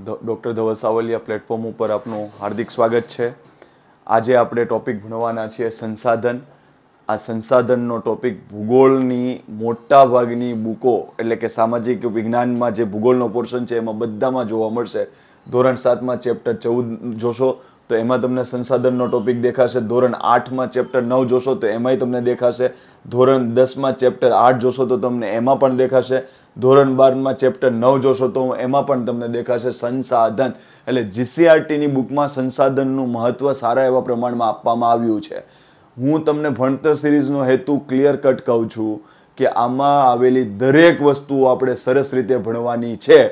Doctor Dhaval Savaliya platform ઉપર આપનું હાર્દિક સ્વાગત છે. આજે આપણે ટોપિક ભણવાના છીએ સંસાધન. આ સંસાધનનો ટોપિક ભૂગોળની મોટા ભાગની બુકો એટલે કે સામાજિક વિજ્ઞાનમાં જે ભૂગોળનો પોર્શન છે એમાં બધામાં જોવા મળશે. ધોરણ 7માં ચેપ્ટર 14 જોશો તો એમાં તમને સંસાધનનો ટોપિક દેખાશે. ધોરણ 8માં ચેપ્ટર 9 જોશો તો એમાંય તમને દેખાશે. ધોરણ 10માં ચેપ્ટર 8 જોશો તો તમને એમાં પણ દેખાશે. ધોરણ 12માં ચેપ્ટર 9 જોશો તો એમાં પણ તમને દેખાશે સંસાધન. એટલે જીસીઆરટીની બુકમાં સંસાધનનું મહત્વ સારા એવા પ્રમાણમાં આપવામાં આવ્યું છે. હું તમને ભણતર સિરીઝનો હેતુ ક્લિયર કટ કહું છું કે આમાં આવેલી દરેક વસ્તુઓ આપણે સરસ રીતે ભણવાની છે.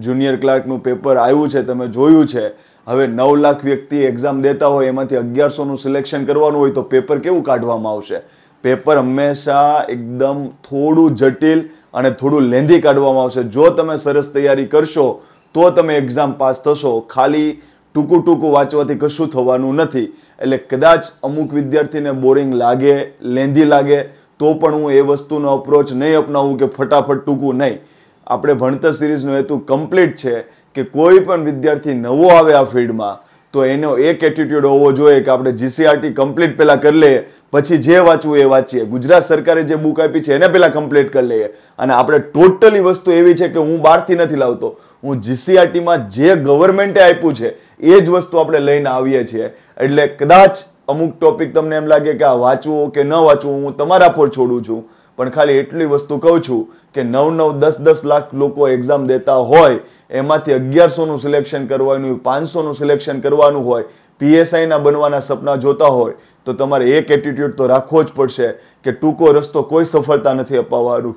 જુનિયર ક્લાર્કનું પેપર આવ્યું છે, તમે જોયું છે. હવે 9 લાખ વ્યક્તિ એક્ઝામ દેતા હોય એમાંથી 1100નું સિલેક્શન કરવાનું હોય તો પેપર કેવું કાઢવામાં આવશે? પેપર હંમેશા એકદમ થોડું જટિલ અને થોડું લેન્ધી કાઢવામાં આવશે. જો તમે સરસ તૈયારી કરશો તો તમે એક્ઝામ પાસ થશો. ખાલી ટૂંકું વાંચવાથી કશું થવાનું નથી. એટલે કદાચ અમુક વિદ્યાર્થીને બોરિંગ લાગે, લેન્ધી લાગે તો પણ હું એ વસ્તુનો અપ્રોચ નહીં અપનાવું કે ફટાફટ ટૂંકું નહીં. આપણે ભણતર સિરીઝનો હેતુ કમ્પ્લીટ છે કે કોઈ પણ વિદ્યાર્થી નવો આવે આ ફિલ્ડમાં તો એનો એક એટીટ્યુડ હોવો જોઈએ કે આપણે જીસીઆરટી કમ્પ્લીટ પહેલાં કરી લઈએ, પછી જે વાંચવું એ વાંચીએ. ગુજરાત સરકારે જે બુક આપી છે એને પહેલાં કમ્પ્લીટ કરી લઈએ. અને આપણે ટોટલી વસ્તુ એવી છે કે હું બહારથી નથી લાવતો, હું જીસીઆરટીમાં જે ગવર્મેન્ટે આપ્યું છે એ જ વસ્તુ આપણે લઈને આવીએ છીએ. એટલે કદાચ અમુક ટોપિક તમને એમ લાગે કે આ વાંચવું કે ન વાંચવું હું તમારા પર છોડું છું, પણ ખાલી એટલી વસ્તુ કહું છું કે 9-9, 10-10 લાખ લોકો એક્ઝામ દેતા હોય એમાંથી 1100નું સિલેક્શન કરવાનું, 500નું સિલેક્શન કરવાનું હોય, પીએસઆઈના બનવાના સપના જોતા હોય તો તમારે એક એટીટ્યુડ તો રાખવો જ પડશે કે ટૂંકો રસ્તો કોઈ સફળતા નથી અપાવવાનું.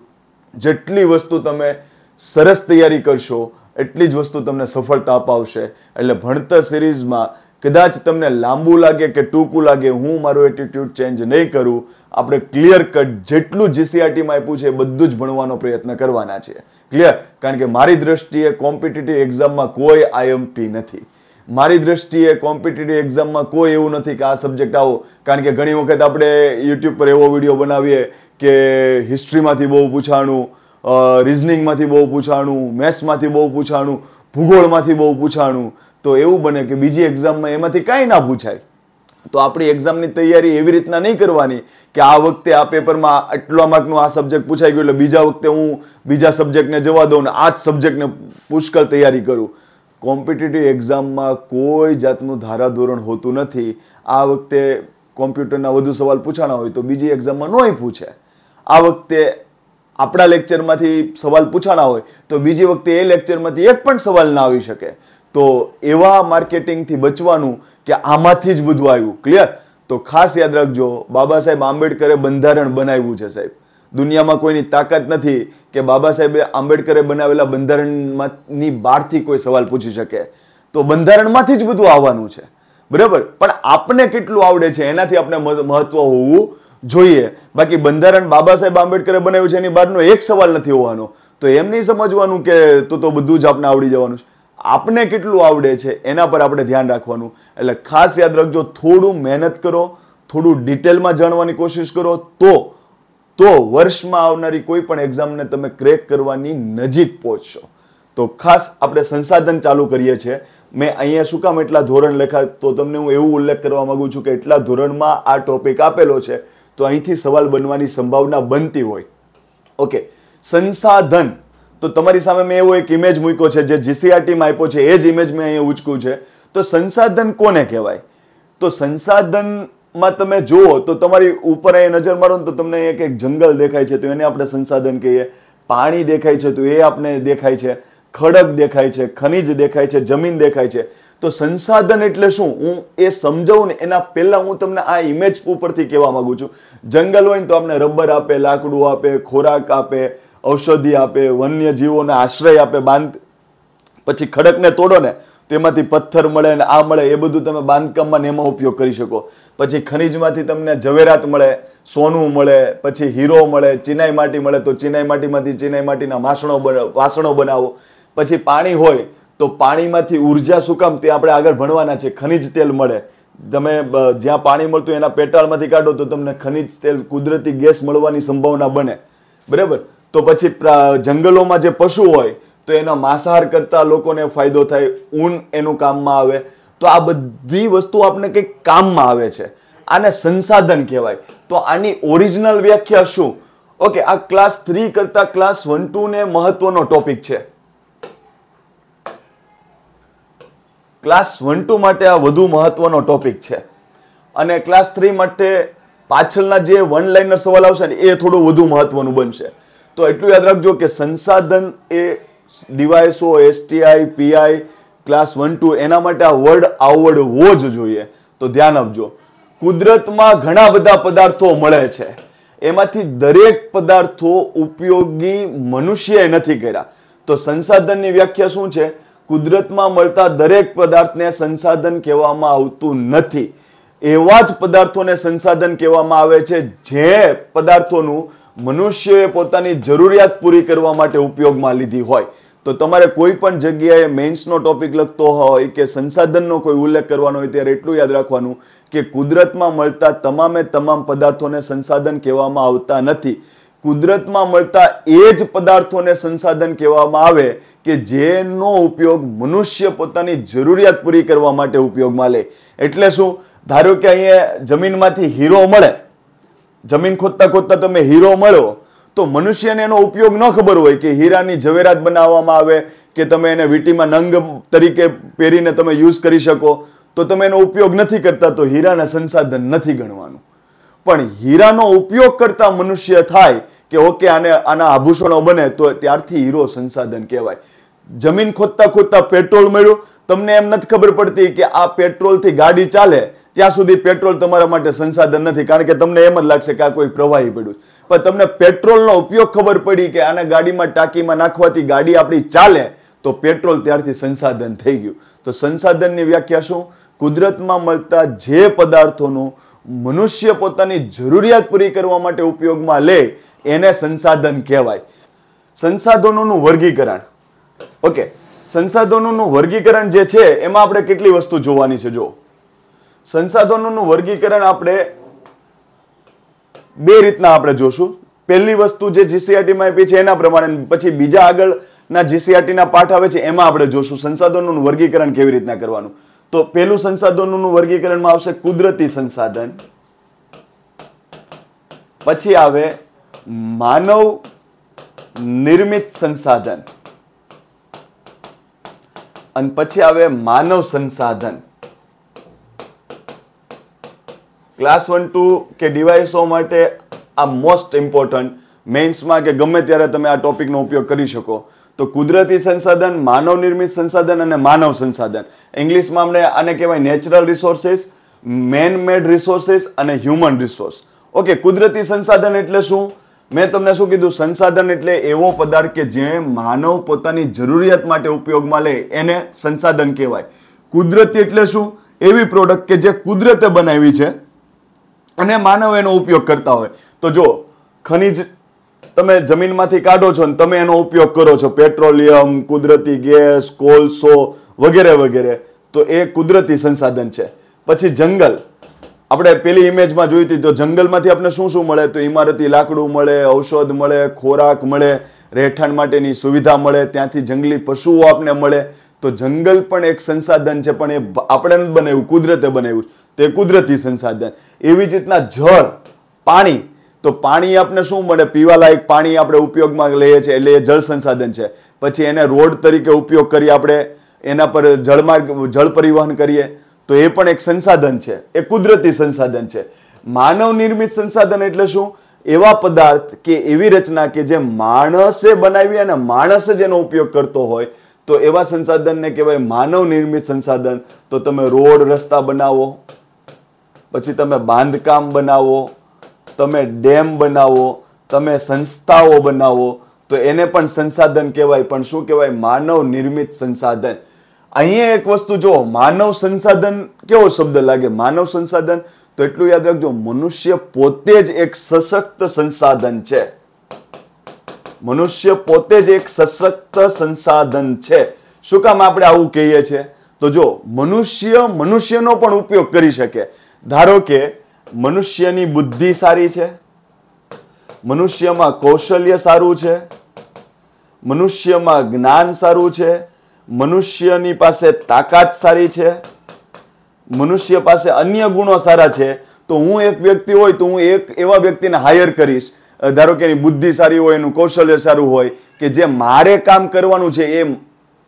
જેટલી વસ્તુ તમે સરસ તૈયારી કરશો એટલી જ વસ્તુ તમને સફળતા અપાવશે. એટલે ભણતર સિરીઝમાં કદાચ તમને લાંબુ લાગે કે ટૂંકું લાગે, હું મારો એટીટ્યુડ ચેન્જ નહીં કરું. આપણે ક્લિયર કટ જેટલું જીસીઆરટીમાં આપ્યું છે એ બધું જ ભણવાનો પ્રયત્ન કરવાના છે. ક્લિયર? કારણ કે મારી દ્રષ્ટિએ કોમ્પિટિટિવ એક્ઝામમાં કોઈ આઈએમપી નથી. મારી દ્રષ્ટિએ કોમ્પિટિટિવ એક્ઝામમાં કોઈ એવું નથી કે આ સબ્જેક્ટ આવો. કારણ કે ઘણી વખત આપણે યુટ્યુબ પર એવો વિડીયો બનાવીએ કે હિસ્ટ્રીમાંથી બહુ પૂછાણું, રિઝનિંગમાંથી બહુ પૂછાણું, મેથ્સમાંથી બહુ પૂછાણું, ભૂગોળમાંથી બહુ પૂછાણું. તો એવું બને કે બીજી એક્ઝામમાં એમાંથી કાંઈ ના પૂછાય. તો આપણી એક્ઝામની તૈયારી એવી રીતના નહીં કરવાની કે આ વખતે આ પેપરમાં આટલા માર્કનું આ સબ્જેક્ટ પૂછાઈ ગયું એટલે બીજા વખતે હું બીજા સબ્જેક્ટને જવા દઉં ને આ જ સબ્જેક્ટને પુષ્કળ તૈયારી કરું. કોમ્પિટિટિવ એક્ઝામમાં કોઈ જાતનું ધારાધોરણ હોતું નથી. આ વખતે કોમ્પ્યુટરના વધુ સવાલ પૂછાણા હોય તો બીજી એક્ઝામમાં નોય પૂછે. આ વખતે આપણા લેક્ચરમાંથી સવાલ પૂછાણા હોય તો બીજી વખતે એ લેક્ચરમાંથી એક પણ સવાલ ના આવી શકે. તો એવા માર્કેટિંગથી બચવાનું કે આમાંથી જ બધું આવ્યું. ક્લિયર? તો ખાસ યાદ રાખજો, બાબા સાહેબ આંબેડકરે બંધારણ બનાવ્યું છે સાહેબ. દુનિયામાં કોઈની તાકાત નથી કે બાબા સાહેબે આંબેડકરે બનાવેલા બંધારણની બહારથી કોઈ સવાલ પૂછી શકે. તો બંધારણમાંથી જ બધું આવવાનું છે. બરાબર? પણ આપને કેટલું આવડે છે એનાથી આપણે મહત્વ હોવું જોઈએ. બાકી બંધારણ બાબા સાહેબ આંબેડકરે બનાવ્યું છે એની બહારનો એક સવાલ નથી હોવાનો. તો એમ નહીં સમજવાનું કે તો બધું જ આપણે આવડી જવાનું છે. આપને કેટલું આવડે છે એના પર આપણે ધ્યાન રાખવાનું. એટલે ખાસ યાદ રાખજો, થોડું મહેનત કરો, થોડું ડિટેલમાં જાણવાની કોશિશ કરો તો વર્ષમાં આવનારી કોઈ પણ એક્ઝામને તમે ક્રેક કરવાની નજીક પહોંચશો. તો ખાસ આપણે સંસાધન ચાલુ કરીએ છીએ. મેં અહીંયા શું કામ એટલા ધોરણ લખ્યા તો તમને હું એવું ઉલ્લેખ કરવા માંગુ છું કે એટલા ધોરણમાં આ ટોપિક આપેલો છે તો અહીંથી સવાલ બનવાની સંભાવના બનતી હોય. ઓકે, સંસાધન. તો તમારી સામે મેં એવો એક ઇમેજ મૂક્યો છે જે જીસીઆરટીમાં આપ્યો છે, એ જ ઇમેજ મેં અહીંયા ઉચક્યું છે. તો સંસાધન કોને કહેવાય? તો સંસાધનમાં તમે જુઓ તો તમારી ઉપર અહીંયા નજર મારો ને તો તમને એક જંગલ દેખાય છે તો એને આપણે સંસાધન કહીએ. પાણી દેખાય છે તો એ આપણે દેખાય છે. ખડક દેખાય છે, ખનિજ દેખાય છે, જમીન દેખાય છે. તો સંસાધન એટલે શું હું એ સમજાવું ને એના પહેલા હું તમને આ ઇમેજ ઉપરથી કહેવા માંગુ છું. જંગલ હોય ને તો આપણે રબર આપે, લાકડું આપે, ખોરાક આપે, ઔષધિ આપે, વન્ય જીવોને આશ્રય આપે, પછી ખડકને તોડો ને તો એમાંથી પથ્થર મળે ને આ મળે, એ બધું તમે બાંધકામમાં ને એમાં ઉપયોગ કરી શકો. પછી ખનિજમાંથી તમને ઝવેરાત મળે, સોનું મળે, પછી હીરો મળે, ચિનાઈ માટી મળે તો ચિનાઈ માટીમાંથી ચિનાઈ માટીના વાસણો બનાવો. પછી પાણી હોય તો પાણીમાંથી ઉર્જા શું કામ તે આપણે આગળ ભણવાના છે. ખનિજ તેલ મળે, તમે જ્યાં પાણી મળતું એના પેટાળમાંથી કાઢો તો તમને ખનિજ તેલ, કુદરતી ગેસ મળવાની સંભાવના બને. બરાબર? તો પછી જંગલોમાં જે પશુ હોય તો એના માંસાહાર કરતા લોકોને ફાયદો થાય, ઊન એનું કામમાં આવે. તો આ બધી વસ્તુ આપણે કંઈક કામમાં આવે છે. આને સંસાધન કહેવાય. તો આની ઓરિજિનલ વ્યાખ્યા શું? ઓકે, આ ક્લાસ 3 કરતા ક્લાસ 1-2 ને મહત્વનો ટોપિક છે. ક્લાસ 1-2 માટે આ વધુ મહત્વનો ટોપિક છે, અને ક્લાસ 3 માટે પાછળના જે વન લાઇનર સવાલ આવશે ને એ થોડું વધુ મહત્વનું બનશે. તો એટલું યાદ રાખજો કે સંસાધન એ ડિવાઇસો, STI, PI, ક્લાસ 1-2 એના માટે આ વર્ડ આવડવો જ જોઈએ. તો ધ્યાન આપજો. કુદરતમાં ઘણા બધા પદાર્થો મળે છે, એમાંથી દરેક પદાર્થો ઉપયોગી મનુષ્યએ નથી કર્યા. તો સંસાધનની વ્યાખ્યા શું છે? કુદરતમાં મળતા દરેક પદાર્થને સંસાધન કહેવામાં આવતું નથી. એવા જ પદાર્થોને સંસાધન કહેવામાં આવે છે જે પદાર્થોનું મનુષ્યએ પોતાની જરૂરિયાત પૂરી કરવા માટે ઉપયોગમાં લીધી હોય. તો તમારે કોઈ પણ જગ્યાએ મેઇન્સનો ટોપિક લખતો હોય કે સંસાધનનો કોઈ ઉલ્લેખ કરવાનો હોય ત્યારે એટલું યાદ રાખવાનું કે કુદરતમાં મળતા તમામે તમામ પદાર્થોને સંસાધન કહેવામાં આવતા નથી. કુદરતમાં મળતા એ જ પદાર્થોને સંસાધન કહેવામાં આવે કે જેનો ઉપયોગ મનુષ્ય પોતાની જરૂરિયાત પૂરી કરવા માટે ઉપયોગમાં લે. એટલે શું? ધારો કે અહીંયા જમીનમાંથી હીરો મળે, જમીન ખોદતા ખોદતા તમે હીરો મળ્યો, તો મનુષ્યને એનો ઉપયોગ ન ખબર હોય કે હીરાની ઝવેરાત બનાવવામાં આવે કે તમે એને વીંટીમાં નંગ તરીકે પહેરીને તમે યુઝ કરી શકો, તો તમે એનો ઉપયોગ નથી કરતા, તો હીરાના સંસાધન નથી ગણવાનું. પણ હીરાનો ઉપયોગ કરતા મનુષ્ય થાય કે ઓકે આના આભૂષણો બને, તો ત્યારથી હીરો સંસાધન કહેવાય. જમીન ખોદતા ખોદતા પેટ્રોલ મળ્યું, તમને એમ નથી ખબર પડતી કે આ પેટ્રોલથી ગાડી ચાલે, ત્યાં સુધી પેટ્રોલ તમારા માટે સંસાધન નથી, કારણ કે તમને એમ જ લાગશે કે આ કોઈ પ્રવાહી પડ્યું. પણ તમને પેટ્રોલનો ઉપયોગ ખબર પડી કે આના ગાડીમાં ટાંકીમાં નાખવાથી ગાડી આપણી ચાલે, તો પેટ્રોલ ત્યારથી સંસાધન થઈ ગયું. તો સંસાધનની વ્યાખ્યા શું? કુદરતમાં મળતા જે પદાર્થોનું મનુષ્ય પોતાની જરૂરિયાત પૂરી કરવા માટે ઉપયોગમાં લે એને સંસાધન કહેવાય. સંસાધનોનું વર્ગીકરણ. ઓકે, સંસાધનોનું વર્ગીકરણ જે છે એમાં આપણે કેટલી વસ્તુ જોવાની છે? જો સંસાધનોનું વર્ગીકરણ આપણે બે રીતના આપણે જોશું. પહેલી વસ્તુ જે GCRT માં આપી છે એના પ્રમાણે, પછી બીજા આગળના GCRT ના પાઠ આવે છે એમાં આપણે જોશું સંસાધનોનું વર્ગીકરણ કેવી રીતના કરવાનું. તો પહેલું સંસાધનોનું વર્ગીકરણમાં આવશે કુદરતી સંસાધન, પછી આવે માનવ નિર્મિત સંસાધન, અને પછી આવે માનવ સંસાધન. ક્લાસ 1-2 કે ડિવાઇસો માટે આ મોસ્ટ ઇમ્પોર્ટન્ટ, મેઇન્સમાં કે ગમે ત્યારે તમે આ ટોપિકનો ઉપયોગ કરી શકો. તો કુદરતી સંસાધન, માનવ નિર્મિત સંસાધન અને માનવ સંસાધન. ઇંગ્લિશમાં આપણે આને કહેવાય નેચરલ રિસોર્સિસ, મેન મેડ રિસોર્સિસ અને હ્યુમન રિસોર્સ. ઓકે, કુદરતી સંસાધન એટલે શું? મેં તમને શું કીધું? સંસાધન એટલે એવો પદાર્થ કે જે માનવ પોતાની જરૂરિયાત માટે ઉપયોગમાં લે એને સંસાધન કહેવાય. કુદરતી એટલે શું? એવી પ્રોડક્ટ કે જે કુદરતે બનાવી છે અને માનવ એનો ઉપયોગ કરતા હોય. તો જો ખનિજ તમે જમીનમાંથી કાઢો છો ને તમે એનો ઉપયોગ કરો છો, પેટ્રોલિયમ, કુદરતી ગેસ, કોલસો વગેરે વગેરે, તો એ કુદરતી સંસાધન છે. પછી જંગલ, આપણે પેલી ઇમેજમાં જોઈ હતી, તો જંગલમાંથી આપણે શું શું મળે? તો ઇમારતી લાકડું મળે, ઔષધ મળે, ખોરાક મળે, રહેઠાણ માટેની સુવિધા મળે, ત્યાંથી જંગલી પશુઓ આપને મળે. તો જંગલ પણ એક સંસાધન છે, પણ એ આપણે નથી બનાવ્યું, કુદરતે બનાવ્યું, તો એ કુદરતી સંસાધન. એવી જ રીતના જળ, પાણી, તો પાણી આપણે શું મળે? પીવાલાયક પાણી આપણે ઉપયોગમાં લઈએ છીએ, એટલે એ જળ સંસાધન છે. પછી એને રોડ તરીકે ઉપયોગ કરીએ, આપણે એના પર જળ પરિવહન કરીએ, તો એ પણ એક સંસાધન છે, એ કુદરતી સંસાધન છે. માનવ નિર્મિત સંસાધન એટલે શું? એવા પદાર્થ કે એવી રચના કે જે માણસે બનાવી અને માણસ જ એનો ઉપયોગ કરતો હોય, તો એવા સંસાધનને કહેવાય માનવ નિર્મિત સંસાધન. તો તમે રોડ રસ્તા બનાવો, પછી તમે બાંધકામ બનાવો, તમે ડેમ બનાવો, તમે સંસ્થાઓ બનાવો, તો એને પણ સંસાધન કહેવાય. પણ શું કહેવાય? માનવ નિર્મિત સંસાધન. અહીંયા એક વસ્તુ જો, માનવ સંસાધન કેવો શબ્દ લાગે? માનવ સંસાધન, તો એટલું યાદ રાખજો, મનુષ્ય પોતે જ એક સશક્ત સંસાધન છે. મનુષ્ય પોતે જ એક સશક્ત સંસાધન છે. શું કામ આપણે આવું કહીએ છીએ? તો જો મનુષ્યનો પણ ઉપયોગ કરી શકે. ધારો કે મનુષ્યની બુદ્ધિ સારી છે, મનુષ્યમાં કૌશલ્ય સારું છે, મનુષ્યમાં જ્ઞાન સારું છે, મનુષ્યની પાસે તાકાત સારી છે, મનુષ્ય પાસે અન્ય ગુણો સારા છે, તો હું એક વ્યક્તિ હોય તો હું એક એવા વ્યક્તિને હાયર કરીશ, ધારો કે એની બુદ્ધિ સારી હોય, એનું કૌશલ્ય સારું હોય, કે જે મારે કામ કરવાનું છે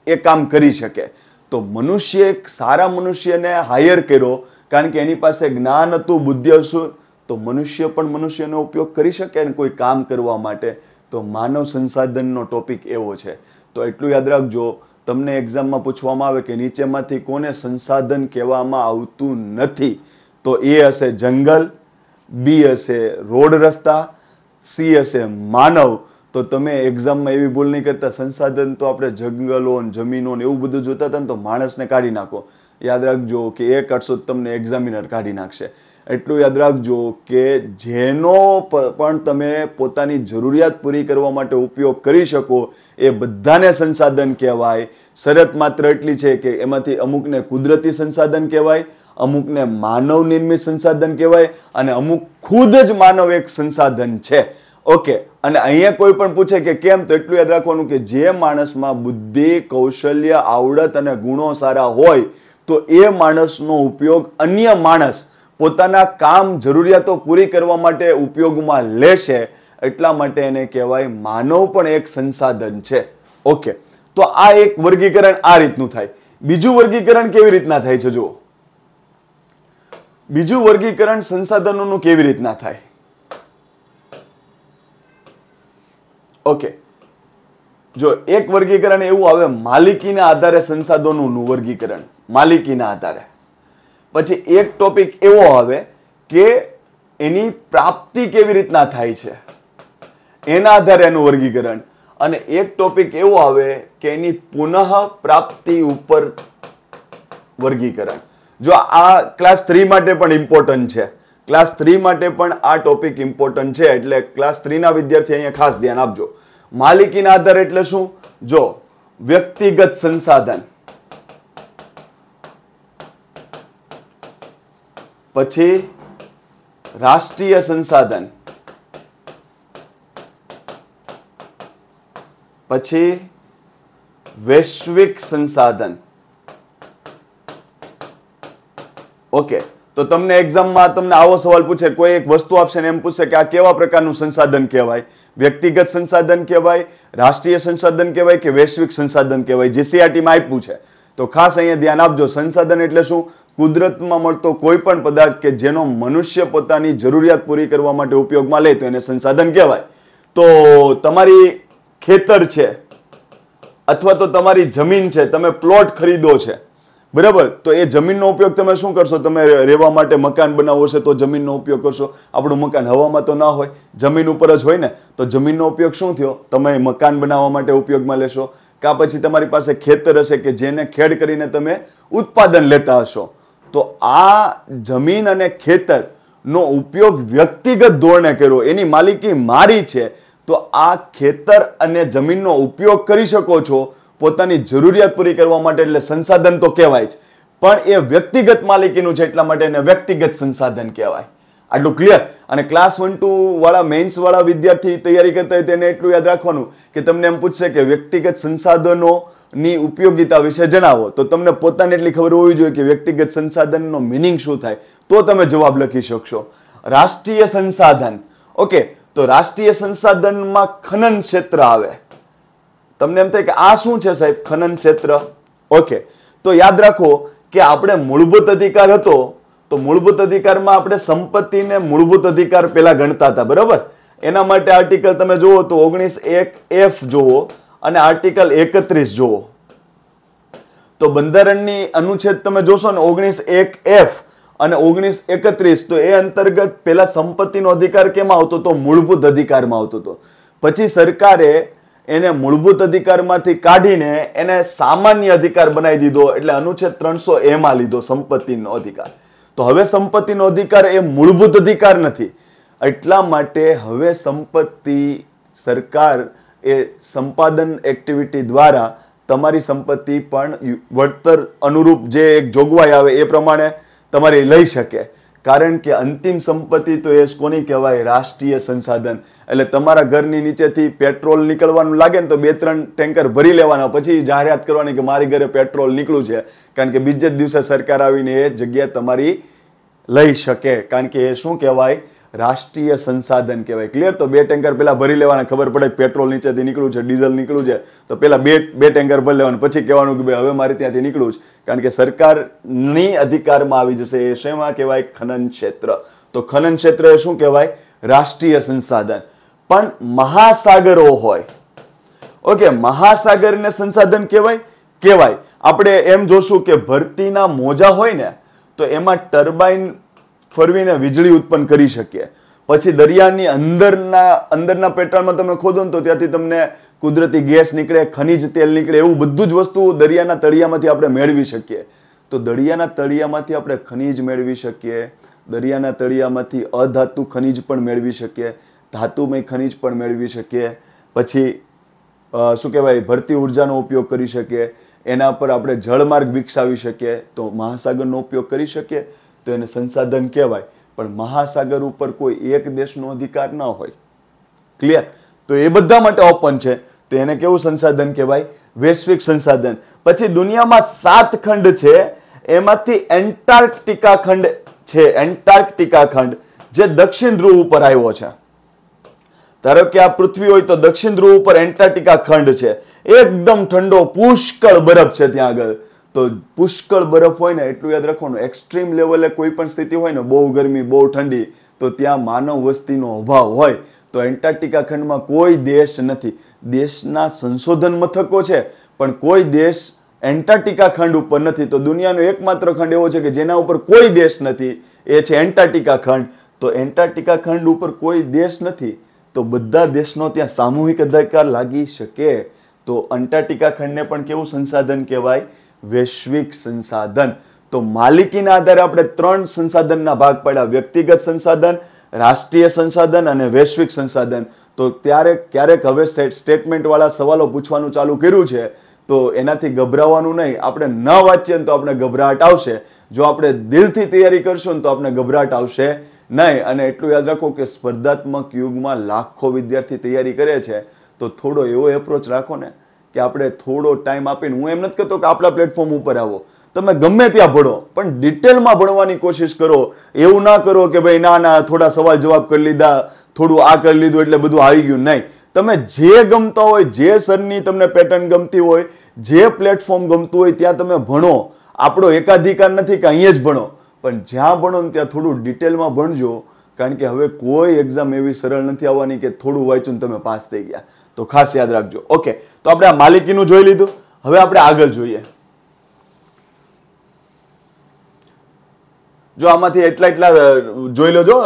એ કામ કરી શકે. તો મનુષ્ય એક સારા મનુષ્યને હાયર કર્યો કારણ કે એની પાસે જ્ઞાન હતું, બુદ્ધિ હતું, તો મનુષ્ય પણ મનુષ્યનો ઉપયોગ કરી શકે ને કોઈ કામ કરવા માટે. તો માનવ સંસાધનનો ટોપિક એવો છે. તો એટલું યાદ રાખજો, તમને એક્ઝામમાં પૂછવામાં આવે કે નીચેમાંથી કોને સંસાધન કહેવામાં આવતું નથી, તો એ હશે જંગલ, બી હશે રોડ રસ્તા, સી હશે માનવ. તો તમે એક્ઝામમાં એવી ભૂલ નહીં કરતા, સંસાધન તો આપણે જંગલો જમીનો એવું બધું જોતા હતા ને તો માણસને કાઢી નાખો. યાદ રાખજો કે એ કાઢશો તમને એક્ઝામિનર કાઢી નાખશે. એટલું યાદ રાખજો કે જેનો પણ તમે પોતાની જરૂરિયાત પૂરી કરવા માટે ઉપયોગ કરી શકો એ બધાને સંસાધન કહેવાય. શરત માત્ર એટલી છે કે એમાંથી અમુકને કુદરતી સંસાધન કહેવાય, અમુકને માનવ નિર્મિત સંસાધન કહેવાય અને અમુક ખુદ જ માનવ એક સંસાધન છે. ઓકે, અને અહીંયા કોઈ પણ પૂછે કે કેમ, તો એટલું યાદ રાખવાનું કે જે માણસમાં બુદ્ધિ, કૌશલ્ય, આવડત અને ગુણો સારા હોય તો એ માણસનો ઉપયોગ અન્ય માણસ પોતાના કામ, જરૂરિયાતો પૂરી કરવા માટે ઉપયોગમાં લેશે. એટલા માટે એને કહેવાય માનવ પણ એક સંસાધન છે. ઓકે, તો આ એક વર્ગીકરણ આ રીતનું થાય. બીજું વર્ગીકરણ કેવી રીતના થાય છે જુઓ. બીજું વર્ગીકરણ સંસાધનોનું કેવી રીતના થાય. ઓકે, જો એક વર્ગીકરણ એવું આવે માલિકીના આધારે સંસાધનોનું વર્ગીકરણ, માલિકીના આધારે. પછી એક ટોપિક એવો આવે કે એની પ્રાપ્તિ કેવી રીતના થાય છે એના આધારે એનું વર્ગીકરણ, અને એક ટોપિક એવો આવે કે એની પુનઃ પ્રાપ્તિ ઉપર વર્ગીકરણ. જો આ ક્લાસ 3 માટે પણ ઇમ્પોર્ટન્ટ છે, ક્લાસ 3 માટે પણ આ ટોપિક ઇમ્પોર્ટન્ટ છે, એટલે ક્લાસ 3 ના વિદ્યાર્થી અહીંયા ખાસ ધ્યાન આપજો. માલિકીના આધારે એટલે શું? જો વ્યક્તિગત સંસાધન, પછી રાષ્ટ્રીય સંસાધન, પછી વૈશ્વિક સંસાધન. ઓકે, તો તમને એક્ઝામમાં તમને આવો સવાલ પૂછે, કોઈ એક વસ્તુ આપશે ને એમ પૂછે કે આ કેવા પ્રકારનું સંસાધન કહેવાય, વ્યક્તિગત સંસાધન કહેવાય, રાષ્ટ્રીય સંસાધન કહેવાય કે વૈશ્વિક સંસાધન કહેવાય, જીસીઆરટીમાં આપ્યું છે. તો ખાસ અહીંયા ધ્યાન આપજો. સંસાધન એટલે શું? કુદરતમાં મળતો કોઈ પણ પદાર્થ કે જેનો મનુષ્ય પોતાની જરૂરિયાત પૂરી કરવા માટે ઉપયોગમાં લે તો એને સંસાધન કહેવાય. તો તમારી ખેતર છે અથવા તો તમારી જમીન છે, તમે પ્લોટ ખરીદો છે, બરાબર, તો એ જમીનનો ઉપયોગ તમે શું કરશો? તમે રહેવા માટે મકાન બનાવવો છે તો જમીનનો ઉપયોગ કરશો. આપણું મકાન હવામાં તો ના હોય, જમીન ઉપર જ હોય ને, તો જમીનનો ઉપયોગ શું થયો? તમે મકાન બનાવવા માટે ઉપયોગમાં લેશો. કાં પછી તમારી પાસે ખેતર હશે કે જેને ખેડ કરીને તમે ઉત્પાદન લેતા હશો. તો આ જમીન અને ખેતરનો ઉપયોગ વ્યક્તિગત ધોરણે કર્યો, એની માલિકી મારી છે, તો આ ખેતર અને જમીનનો ઉપયોગ કરી શકો છો પોતાની જરૂરિયાત પૂરી કરવા માટે, એટલે સંસાધન તો કહેવાય જ, પણ એ વ્યક્તિગત માલિકીનું છે એટલા માટે એને વ્યક્તિગત સંસાધન કહેવાય. આટલું ક્લિયર? અને ક્લાસ 1-2 વાળા મેઇન્સ વાળા વિદ્યાર્થી તૈયારી કરતા હોય તેને એટલું યાદ રાખવાનું કે તમને એમ પૂછશે કે વ્યક્તિગત સંસાધનોની ઉપયોગિતા વિશે જણાવો, તો તમને પોતાને એટલી ખબર હોવી જોઈએ કે વ્યક્તિગત સંસાધનનો મિનિંગ શું થાય, તો તમે જવાબ લખી શકશો. રાષ્ટ્રીય સંસાધન. ઓકે, તો રાષ્ટ્રીય સંસાધનમાં ખનન ક્ષેત્ર આવે. તમને એમ થાય કે આ શું છે સાહેબ, ખનન ક્ષેત્ર? ઓકે, તો યાદ રાખો કે આપણે મૂળભૂત અધિકાર હતો, તો મૂળભૂત અધિકારમાં આપણે સંપત્તિને મૂળભૂત અધિકાર પહેલા ગણતા હતા, બરાબર? એના માટે આર્ટિકલ તમે જુઓ તો 19(1)(f) જુઓ અને આર્ટિકલ 31 જુઓ. તો બંધારણની અનુચ્છેદ તમે જોશો ને 19(1)(f) અને 19(31), તો એ અંતર્ગત પહેલા સંપત્તિનો અધિકાર કેમાં આવતો હતો? મૂળભૂત અધિકારમાં આવતો હતો. પછી સરકારે એને મૂળભૂત અધિકારમાંથી કાઢીને એને સામાન્ય અધિકાર બનાવી દીધો, એટલે અનુચ્છેદ 300A માં લીધો સંપત્તિનો અધિકાર. તો હવે સંપત્તિનો અધિકાર એ મૂળભૂત અધિકાર નથી, એટલા માટે હવે સંપત્તિ સરકાર એ સંપાદન એક્ટિવિટી દ્વારા તમારી સંપત્તિ પણ વળતર અનુરૂપ જે એક જોગવાઈ આવે એ પ્રમાણે તમારી લઈ શકે. કારણ કે અંતિમ સંપત્તિ તો એ કોની કહેવાય? રાષ્ટ્રીય સંસાધન. એટલે તમારા ઘરની નીચેથી પેટ્રોલ નીકળવાનું લાગે ને તો 2-3 ટેન્કર ભરી લેવાના, પછી જાહેરાત કરવાની કે મારી ઘરે પેટ્રોલ નીકળ્યું છે, કારણ કે બીજે જ દિવસે સરકાર આવીને એ જગ્યા તમારી લઈ શકે, કારણ કે એ શું કહેવાય? રાષ્ટ્રીય સંસાધન કહેવાય. ક્લિયર? તો 2 ટેન્કર પેલા ભરી લેવાના, ખબર પડે પેટ્રોલ નીચેથી નીકળ્યું છે, ડીઝલ નીકળ્યું છે, તો પેલા બે ટેન્કર ભરી લેવાના, પછી કહેવાનું કે ભાઈ હવે મારે ત્યાંથી નીકળવું છે, કારણ કે સરકારની અધિકારમાં આવી જશે. એ શેમાં કહેવાય? ખનન ક્ષેત્ર. તો ખનન ક્ષેત્ર એ શું કહેવાય? રાષ્ટ્રીય સંસાધન. પણ મહાસાગરો હોય, ઓકે, મહાસાગરને સંસાધન કહેવાય? કહેવાય. આપણે એમ જોશું કે ભરતીના મોજા હોય ને તો એમાં ટર્બાઇન ફરવીને વીજળી ઉત્પન્ન કરી શકીએ. પછી દરિયાની અંદરના પેટ્રોલમાં તમે ખોદો ને તો ત્યાંથી તમને કુદરતી ગેસ નીકળે, ખનિજ તેલ નીકળે, એવું બધું જ વસ્તુ દરિયાના તળિયામાંથી આપણે મેળવી શકીએ. તો દરિયાના તળિયામાંથી આપણે ખનિજ મેળવી શકીએ, દરિયાના તળિયામાંથી અધાતુ ખનિજ પણ મેળવી શકીએ, ધાતુમય ખનિજ પણ મેળવી શકીએ. પછી શું કહેવાય? ભરતી ઉર્જાનો ઉપયોગ કરી શકીએ, એના પર આપણે જળમાર્ગ વિકસાવી શકીએ, તો મહાસાગરનો ઉપયોગ કરી શકીએ, તો એને સંસાધન કહેવાય. પણ મહાસાગર ઉપર કોઈ એક દેશનો અધિકાર ના હોય. ક્લિયર? તો એ બધા માટે ઓપન છે, તો એને કેવું સંસાધન કહેવાય? વૈશ્વિક સંસાધન. પછી દુનિયામાં 7 ખંડ છે, એમાંથી એન્ટાર્કટિકા ખંડ છે. એન્ટાર્કટિકા ખંડ જે દક્ષિણ ધ્રુવ ઉપર આવ્યો છે. ધારો કે આ પૃથ્વી હોય તો દક્ષિણ ધ્રુવ ઉપર એન્ટાર્કટિકા ખંડ છે, એકદમ ઠંડો પુષ્કળ બરફ છે ત્યાં આગળ. તો પુષ્કળ બરફ હોય ને એટલું યાદ રાખવાનું, એક્સ્ટ્રીમ લેવલે કોઈ પણ સ્થિતિ હોય ને, બહુ ગરમી, બહુ ઠંડી, તો ત્યાં માનવ વસ્તીનો અભાવ હોય, તો એન્ટાર્કટિકા ખંડમાં કોઈ દેશ નથી. દેશના સંશોધન મથકો છે પણ કોઈ દેશ એન્ટાર્કટિકા ખંડ ઉપર નથી. તો દુનિયાનો એકમાત્ર ખંડ એવો છે કે જેના ઉપર કોઈ દેશ નથી, એ છે એન્ટાર્કટિકા ખંડ. તો એન્ટાર્કટિકા ખંડ ઉપર કોઈ દેશ નથી, તો બધા દેશનો ત્યાં સામૂહિક અધિકાર લાગી શકે. તો એન્ટાર્કટિકા ખંડને પણ કેવું સંસાધન કહેવાય? વૈશ્વિક સંસાધન. તો માલિકીના આધારે આપણે 3 સંસાધનના ભાગ પાડ્યા: વ્યક્તિગત સંસાધન, રાષ્ટ્રીય સંસાધન અને વૈશ્વિક સંસાધન. તો ક્યારેક હવે સ્ટેટમેન્ટ વાળા સવાલો પૂછવાનું ચાલુ કર્યું છે, તો એનાથી ગભરાવાનું નહીં. આપણે ન વાંચીએ તો આપણે ગભરાટ આવશે, જો આપણે દિલથી તૈયારી કરશું ને તો આપણે ગભરાટ આવશે નહીં. અને એટલું યાદ રાખો કે સ્પર્ધાત્મક યુગમાં લાખો વિદ્યાર્થી તૈયારી કરે છે, તો થોડો એવો એપ્રોચ રાખો ને કે આપણે થોડો ટાઈમ આપીને, હું એમ નથી કહેતો કે આપણા પ્લેટફોર્મ ઉપર આવો, તમે ગમે ત્યાં ભણો, પણ ડિટેલમાં ભણવાની કોશિશ કરો. એવું ના કરો કે ભાઈ ના થોડા સવાલ જવાબ કરી લીધા, થોડું આ કરી લીધું એટલે બધું આવી ગયું. નહીં, તમે જે ગમતા હોય, જે સરની તમને પેટર્ન ગમતી હોય, જે પ્લેટફોર્મ ગમતું હોય ત્યાં તમે ભણો. આપણો એકાધિકાર નથી કે અહીંયા જ ભણો, પણ જ્યાં ભણો ને ત્યાં થોડું ડિટેલમાં ભણજો, કારણ કે હવે કોઈ એક્ઝામ એવી સરળ નથી આવવાની કે થોડું વાંચ્યું તમે પાસ થઈ ગયા. તો ખાસ યાદ રાખજો. ઓકે, તો આપણે આ માલિકીનું જોઈ લીધું. હવે આપણે આગળ જોઈએ. જો આમાંથી એટલા જોઈ લેજો.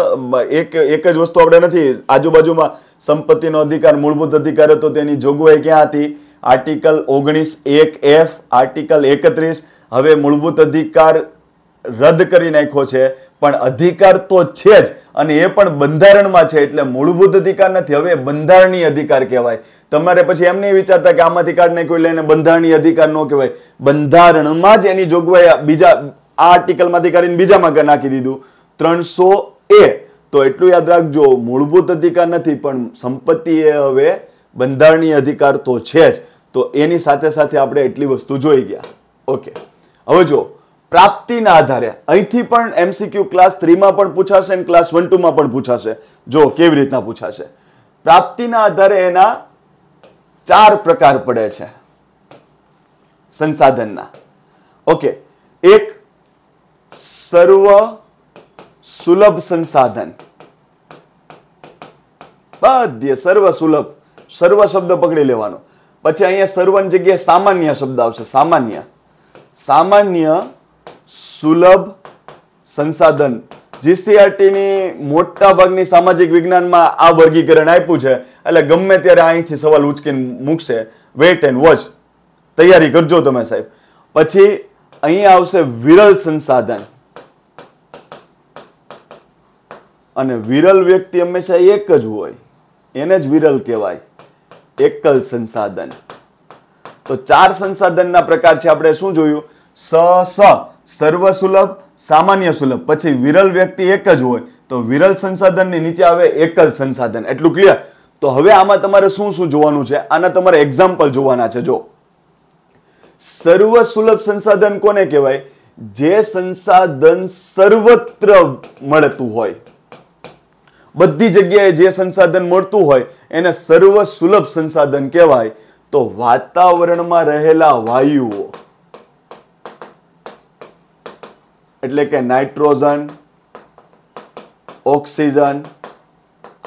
એક જ વસ્તુ આપણે નથી, આજુબાજુમાં સંપત્તિનો અધિકાર, મૂળભૂત અધિકાર હતો, તેની જોગવાઈ ક્યાં હતી? Article 19(1)(f), article 31. હવે મૂળભૂત અધિકાર રદ કરી નાખ્યો છે, પણ અધિકાર તો છે જ, અને એ પણ બંધારણમાં છે. એટલે મૂળભૂત અધિકાર નથી, હવે બંધારણીય અધિકાર કહેવાય. તમારે પછી એમ નહીં વિચારતા કે આમાંથી કાઢ નાખ્યો એટલે એને બંધારણીય અધિકાર ન કહેવાય. બંધારણમાં જ એની જોગવાઈ બીજા આ આર્ટિકલમાંથી કાઢીને બીજામાં નાખી દીધું, 300A. તો એટલું યાદ રાખજો, મૂળભૂત અધિકાર નથી, પણ સંપત્તિ એ હવે બંધારણીય અધિકાર તો છે જ. તો એની સાથે સાથે આપણે એટલી વસ્તુ જોઈ ગયા. ઓકે, હવે જો પ્રાપ્તિના આધારે, અહીંથી પણ MCQ ક્લાસ 3માં પણ પૂછાશે અને ક્લાસ 1-2માં પણ પૂછાશે. જો કેવી રીતના પૂછાશે. પ્રાપ્તિના આધારે એના 4 પ્રકાર પડે છે સંસાધનના. ઓકે, એક સર્વ સુલભ સંસાધન. બધે સર્વ સુલભ, સર્વ શબ્દ પકડી લેવાનો. પછી અહીંયા સર્વની જગ્યાએ સામાન્ય શબ્દ આવશે. સામાન્ય સુલભ સંસાધન. GCRT ની મોટા ભાગની સામાજિક વિજ્ઞાનમાં આ વર્ગીકરણ આપ્યું છે, એટલે ગમે ત્યારે અહીંથી સવાલ ઉચકીને મૂકશે. વેટ એન્ડ વોચ, તૈયારી કરજો તમે સાહેબ. પછી અહીંયા આવશે વિરલ સંસાધન, અને વિરલ વ્યક્તિ હંમેશા એક જ હોય, એને જ વિરલ કહેવાય, એકલ સંસાધન. તો 4 સંસાધનના પ્રકાર છે. આપણે શું જોયું? સર્વ સુલભ, સામાન્ય સુલભ, પછી વિરલ વ્યક્તિ એક જ હોય તો વિરલ સંસાધનની નીચે આવે એકલ સંસાધન. એટલું ક્લિયર? તો હવે આમાં તમારે શું શું જોવાનું છે, આના તમારે એક્ઝામ્પલ જોવાના છે. જો સર્વ સુલભ સંસાધન કોને કહેવાય? જે સંસાધન સર્વત્ર મળતું હોય, બધી જગ્યાએ જે સંસાધન મળતું હોય એને સર્વ સુલભ સંસાધન કહેવાય. તો વાતાવરણમાં રહેલા વાયુઓ એટલે કે નાઇટ્રોજન, ઓક્સિજન,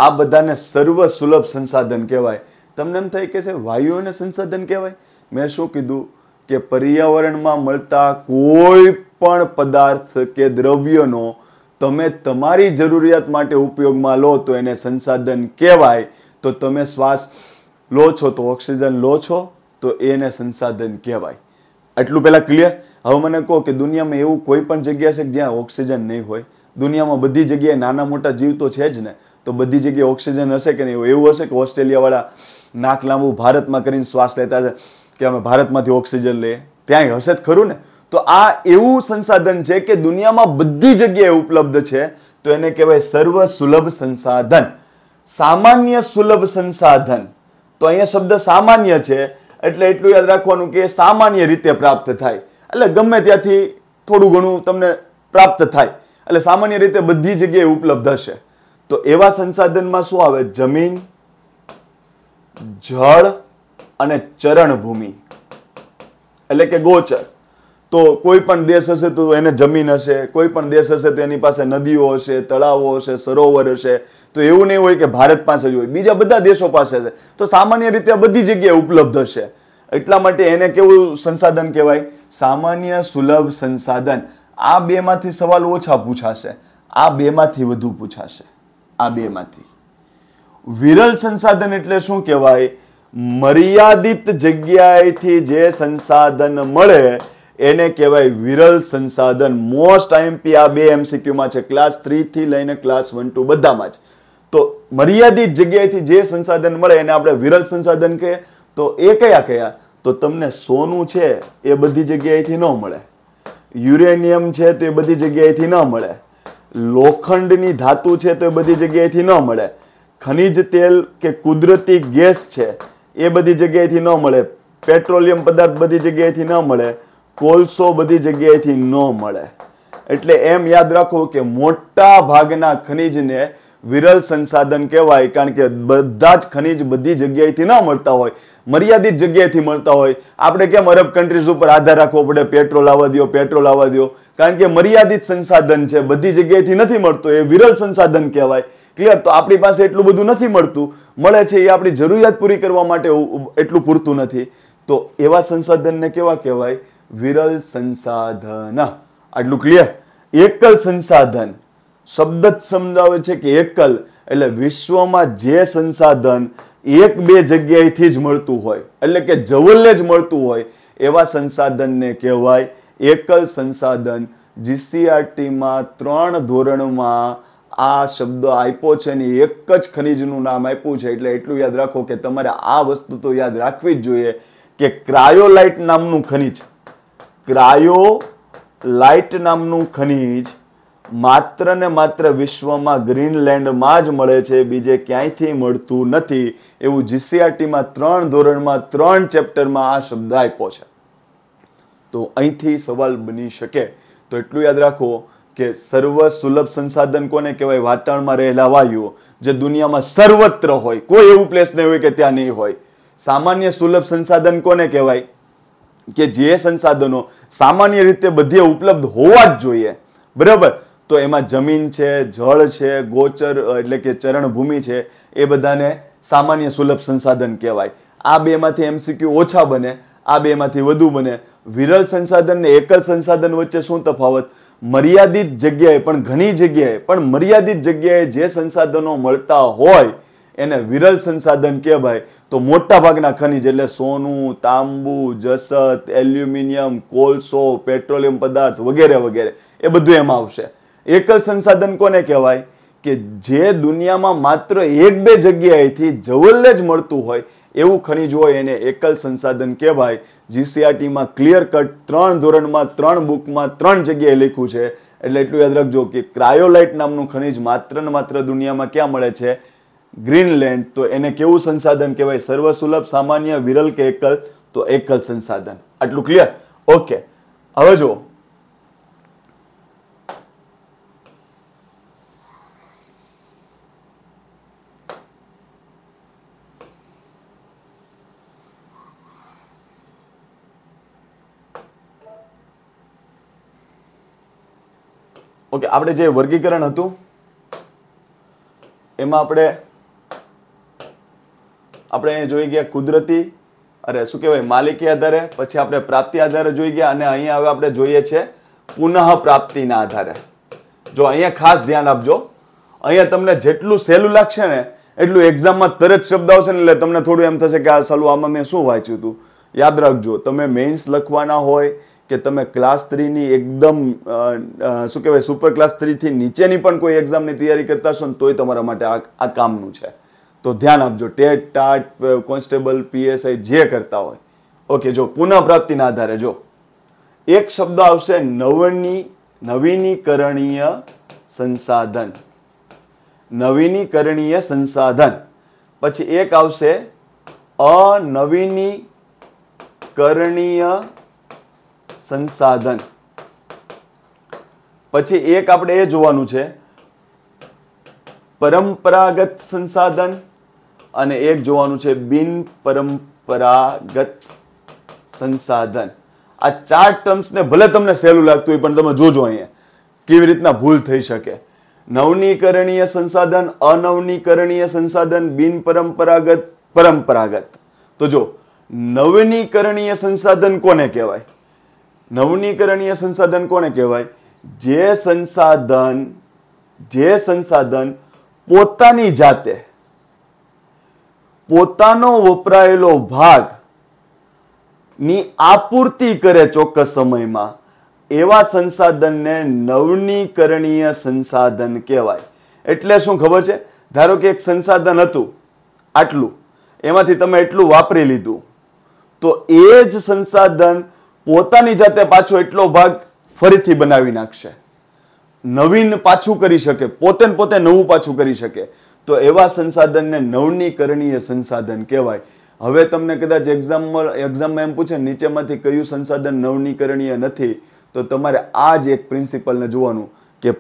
આ બધાને સર્વ સુલભ સંસાધન કહેવાય. તમને એમ થાય કે છે વાયુઓને સંસાધન કહેવાય? મેં શું કીધું કે પર્યાવરણમાં મળતા કોઈ પણ પદાર્થ કે દ્રવ્યનો તમે તમારી જરૂરિયાત માટે ઉપયોગમાં લો તો એને સંસાધન કહેવાય. તો તમે શ્વાસ લો છો તો ઓક્સિજન લો છો તો એને સંસાધન કહેવાય. એટલું પહેલા ક્લિયર? હવે મને કહો કે દુનિયામાં એવું કોઈ પણ જગ્યા છે જ્યાં ઓક્સિજન નહીં હોય? દુનિયામાં બધી જગ્યાએ નાના મોટા જીવ તો છે જ ને, તો બધી જગ્યાએ ઓક્સિજન હશે કે નહીં? એવું હશે કે ઓસ્ટ્રેલિયા વાળા નાક લાંબુ ભારતમાં કરીને શ્વાસ લેતા છે કે અમે ભારતમાંથી ઓક્સિજન લઈએ? ત્યાં હશે જ ખરું ને? તો આ એવું સંસાધન છે કે દુનિયામાં બધી જગ્યાએ ઉપલબ્ધ છે, તો એને કહેવાય સર્વ સુલભ સંસાધન. સામાન્ય સુલભ સંસાધન, તો અહીંયા શબ્દ સામાન્ય છે એટલે એટલું યાદ રાખવાનું કે સામાન્ય રીતે પ્રાપ્ત થાય, એટલે ગમે ત્યાંથી થોડું ઘણું તમને પ્રાપ્ત થાય, એટલે સામાન્ય રીતે બધી જગ્યાએ ઉપલબ્ધ હશે. તો એવા સંસાધનમાં શું આવે? જમીન, જળ અને ચરણભૂમિ એટલે કે ગોચર. તો કોઈ પણ દેશ હશે તો એને જમીન હશે, કોઈ પણ દેશ હશે તો એની પાસે નદીઓ હશે, તળાવો હશે, સરોવર હશે. તો એવું નહીં હોય કે ભારત પાસે જ હોય, બીજા બધા દેશો પાસે છે. તો સામાન્ય રીતે બધી જગ્યાએ ઉપલબ્ધ હશે. એટલા માટે એને કેવું સંસાધન કહેવાય? સામાન્ય સુલભ સંસાધન. આ બેમાંથી સવાલ ઓછા પૂછાશે, આ બેમાંથી વધુ પૂછાશે. આ બેમાંથી વિરલ સંસાધન એટલે શું કહેવાય? મર્યાદિત જગ્યાએથી જે સંસાધન મળે એને કહેવાય વિરલ સંસાધન. મોસ્ટ આઈએમપી આ બે એમસીક્યુમાં છે, ક્લાસ 3 થી લઈને ક્લાસ 1 2 બધામાં જ. તો મર્યાદિત જગ્યાએથી જે સંસાધન મળે એને આપણે વિરલ સંસાધન કહીએ. તો એ કયા કયા? તો તમને સોનું છે એ બધી જગ્યાએથી ન મળે, યુરેનિયમ છે તો એ બધી જગ્યાએથી ન મળે, લોખંડની ધાતુ છે તો એ બધી જગ્યાએથી ન મળે, ખનિજ તેલ કે કુદરતી ગેસ છે એ બધી જગ્યાએથી ન મળે, પેટ્રોલિયમ પદાર્થ બધી જગ્યાએથી ન મળે, કોલસો બધી જગ્યાએથી ન મળે. એટલે એમ યાદ રાખો કે મોટા ભાગના ખનિજને વિરલ સંસાધન કહેવાય, કારણ કે બધા જ ખનિજ બધી જગ્યાએથી ન મળતા હોય, મર્યાદિત જગ્યાએથી મળતા હોય. આપણે કેમ અરબ કન્ટ્રીઝ ઉપર આધાર રાખવો પડે, પેટ્રોલ આવવા દો, પેટ્રોલ આવવા દો, કારણ કે મર્યાદિત સંસાધન છે, બધી જગ્યાએથી નથી મળતો, એ વિરલ સંસાધન કહેવાય. ક્લિયર? તો આપણી પાસે એટલું બધું નથી મળતું, મળે છે એ આપણી જરૂરિયાત પૂરી કરવા માટે એટલું પૂરતું નથી. તો એવા સંસાધનને કેવા કહેવાય? વિરલ સંસાધન. આટલું ક્લિયર? એકલ સંસાધન શબ્દ જ સમજાવે છે કે એકલ એટલે વિશ્વમાં જે સંસાધન એક બે જગ્યાએથી જ મળતું હોય, એટલે કે જવલ્લે જ મળતું હોય, એવા સંસાધનને કહેવાય એકલ સંસાધન. જીસીઆરટીમાં 3 ધોરણમાં આ શબ્દ આપ્યો છે ને એક જ ખનીજનું નામ આપ્યું છે. એટલે એટલું યાદ રાખો કે તમારે આ વસ્તુ તો યાદ રાખવી જ જોઈએ કે ક્રાયોલાઇટ નામનું ખનીજ, ક્રાયોલાઇટ નામનું ખનીજ માત્ર ને માત્ર વિશ્વમાં ગ્રીનલેન્ડમાં જ મળે છે, બીજે ક્યાંયથી મળતું નથી. એવું જીસીઆરટીમાં 3 ધોરણમાં 3 ચેપ્ટરમાં આ શબ્દ આપ્યો છે. તો અહીંથી સવાલ બની શકે. તો એટલું યાદ રાખો કે સર્વ સુલભ સંસાધન કોને કહેવાય? વાતાવરણમાં રહેલા વાયુઓ, જે દુનિયામાં સર્વત્ર હોય, કોઈ એવું પ્લેસ નહીં હોય કે ત્યાં નહીં હોય. સામાન્ય સુલભ સંસાધન કોને કહેવાય? કે જે સંસાધનો સામાન્ય રીતે બધે ઉપલબ્ધ હોવા જ જોઈએ. બરાબર? તો એમાં જમીન છે, જળ છે, ગોચર એટલે કે ચરણભૂમિ છે, એ બધાને સામાન્ય સુલભ સંસાધન કહેવાય. આ બેમાંથી એમસીક્યુ ઓછા બને, આ બેમાંથી વધુ બને. વિરલ સંસાધન ને એકલ સંસાધન વચ્ચે શું તફાવત? મર્યાદિત જગ્યાએ પણ ઘણી જગ્યાએ પણ મર્યાદિત જગ્યાએ જે સંસાધનો મળતા હોય એને વિરલ સંસાધન કહેવાય. તો મોટા ભાગના ખનિજ એટલે સોનું, તાંબુ, જસત, એલ્યુમિનિયમ, કોલસો, પેટ્રોલિયમ પદાર્થ વગેરે વગેરે એ બધું એમાં આવશે. એકલ સંસાધન કોને કહેવાય? કે જે દુનિયામાં માત્ર એક બે જગ્યાએથી જવલ્લે જ મળતું હોય એવું ખનિજ હોય એને એકલ સંસાધન કહેવાય. જીસીઆરટીમાં ક્લિયર કટ 3 ધોરણમાં 3 બુકમાં 3 જગ્યાએ લખ્યું છે. એટલે એટલું યાદ રાખજો કે ક્રાયોલાઇટ નામનું ખનિજ માત્ર ને માત્ર દુનિયામાં ક્યાં મળે છે? ગ્રીનલેન્ડ. તો એને કેવું સંસાધન કહેવાય? સર્વસુલભ, સામાન્ય, વિરલ કે એકલ? તો એકલ સંસાધન. આટલું ક્લિયર? ઓકે, હવે જુઓ. ઓકે, આપણે જે વર્ગીકરણ હતું એમાં આપણે જોઈ ગયા કુદરતી, શું કહેવાય, માલિકી આધારે, પછી આપણે પ્રાપ્તિ આધારે જોઈ ગયા, અને અહીંયા હવે આપણે જોઈએ છે પુનઃ પ્રાપ્તિના આધારે. જો અહીંયા ખાસ ધ્યાન આપજો, અહીંયા તમને જેટલું સહેલું લાગશે ને એટલું એક્ઝામમાં તરત શબ્દ આવશે ને એટલે તમને થોડું એમ થશે કે આ સાલું આમાં મેં શું વાંચ્યું હતું. યાદ રાખજો, તમે મેઇન્સ લખવાના હોય કે તમે ક્લાસ 3 ની એકદમ શું કહેવાય સુપર ક્લાસ 3 થી નીચેની પણ કોઈ એક્ઝામની તૈયારી કરતા છો ને તોય તમારા માટે આ કામનું છે. તો ધ્યાન આપજો, ટેટ, ટાટ, કોન્સ્ટેબલ, પીએસઆઈ જે કરતા હોય. ઓકે, જો પુનઃ પ્રાપ્તિના આધારે જો એક શબ્દ આવશે નવીનીકરણીય સંસાધન. નવીનીકરણીય સંસાધન. પછી એક આવશે અનવીનીકરણીય સંસાધન. પછી એક આપણે એ જોવાનું છે પરંપરાગત સંસાધન, અને એક જોવાનું છે બિન પરંપરાગત સંસાધન. આ 4 ટર્મ્સને ભલે તમને સહેલું લાગતું હોય પણ તમે જોજો અહીંયા કેવી રીતના ભૂલ થઈ શકે. નવનીકરણીય સંસાધન, અનવનીકરણીય સંસાધન, બિન પરંપરાગત, પરંપરાગત. તો જો નવીનીકરણીય સંસાધન કોને કહેવાય? નવનીકરણીય સંસાધન કોને કહેવાય? જે સંસાધન પોતાની જાતે પોતાનો વપરાયેલો ભાગ ની આપૂર્તિ કરે ચોક્કસ સમયમાં, એવા સંસાધનને નવનીકરણીય સંસાધન કહેવાય. એટલે શું ખબર છે? ધારો કે એક સંસાધન હતું આટલું, એમાંથી તમે એટલું વાપરી લીધું, તો એ જ સંસાધન પોતાની જાતે પાછો એટલો ભાગ ફરીથી બનાવી નાખશે, નવીન પાછું કરી શકે, પોતે નવું પાછું કરી શકે. તો એવા સંસાધનને નવનીકરણીય સંસાધન કહેવાય. હવે તમને કદાચ એક્ઝામમાં એમ પૂછે નીચેમાંથી કયું સંસાધન નવનીકરણીય નથી, તો તમારે આ જ એક પ્રિન્સિપલને જોવાનું કે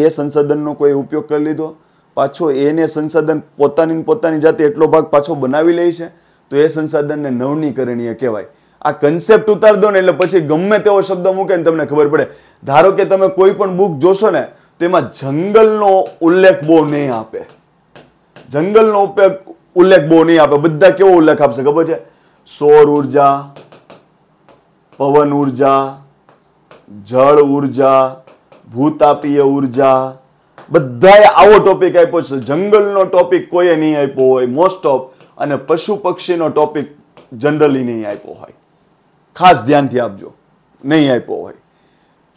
એ સંસાધનનો કોઈ ઉપયોગ કરી લીધો, પાછો એને સંસાધન પોતાની જાતે એટલો ભાગ પાછો બનાવી લે છે, તો એ સંસાધનને નવનીકરણીય કહેવાય. આ કન્સેપ્ટ ઉતાર દો ને એટલે પછી ગમે તેવો શબ્દ મૂકે ને તમને ખબર પડે. ધારો કે તમે કોઈ પણ બુક જોશો ને તેમાં જંગલનો ઉલ્લેખ બહુ નહીં આપે, જંગલનો ઉલ્લેખ બહુ નહીં આપે. બધા કેવો ઉલ્લેખ આપશે ખબર છે? સૌર ઉર્જા, પવન ઉર્જા, જળ ઉર્જા, ભૂતાપીય ઉર્જા, બધાએ આવો ટોપિક આપ્યો છે. જંગલનો ટોપિક કોઈએ નહીં આપ્યો હોય મોસ્ટ ઓફ, અને પશુ પક્ષીનો ટોપિક જનરલી નહીં આપ્યો હોય. ખાસ ધ્યાનથી આપજો, નહીં આપ્યો હોય.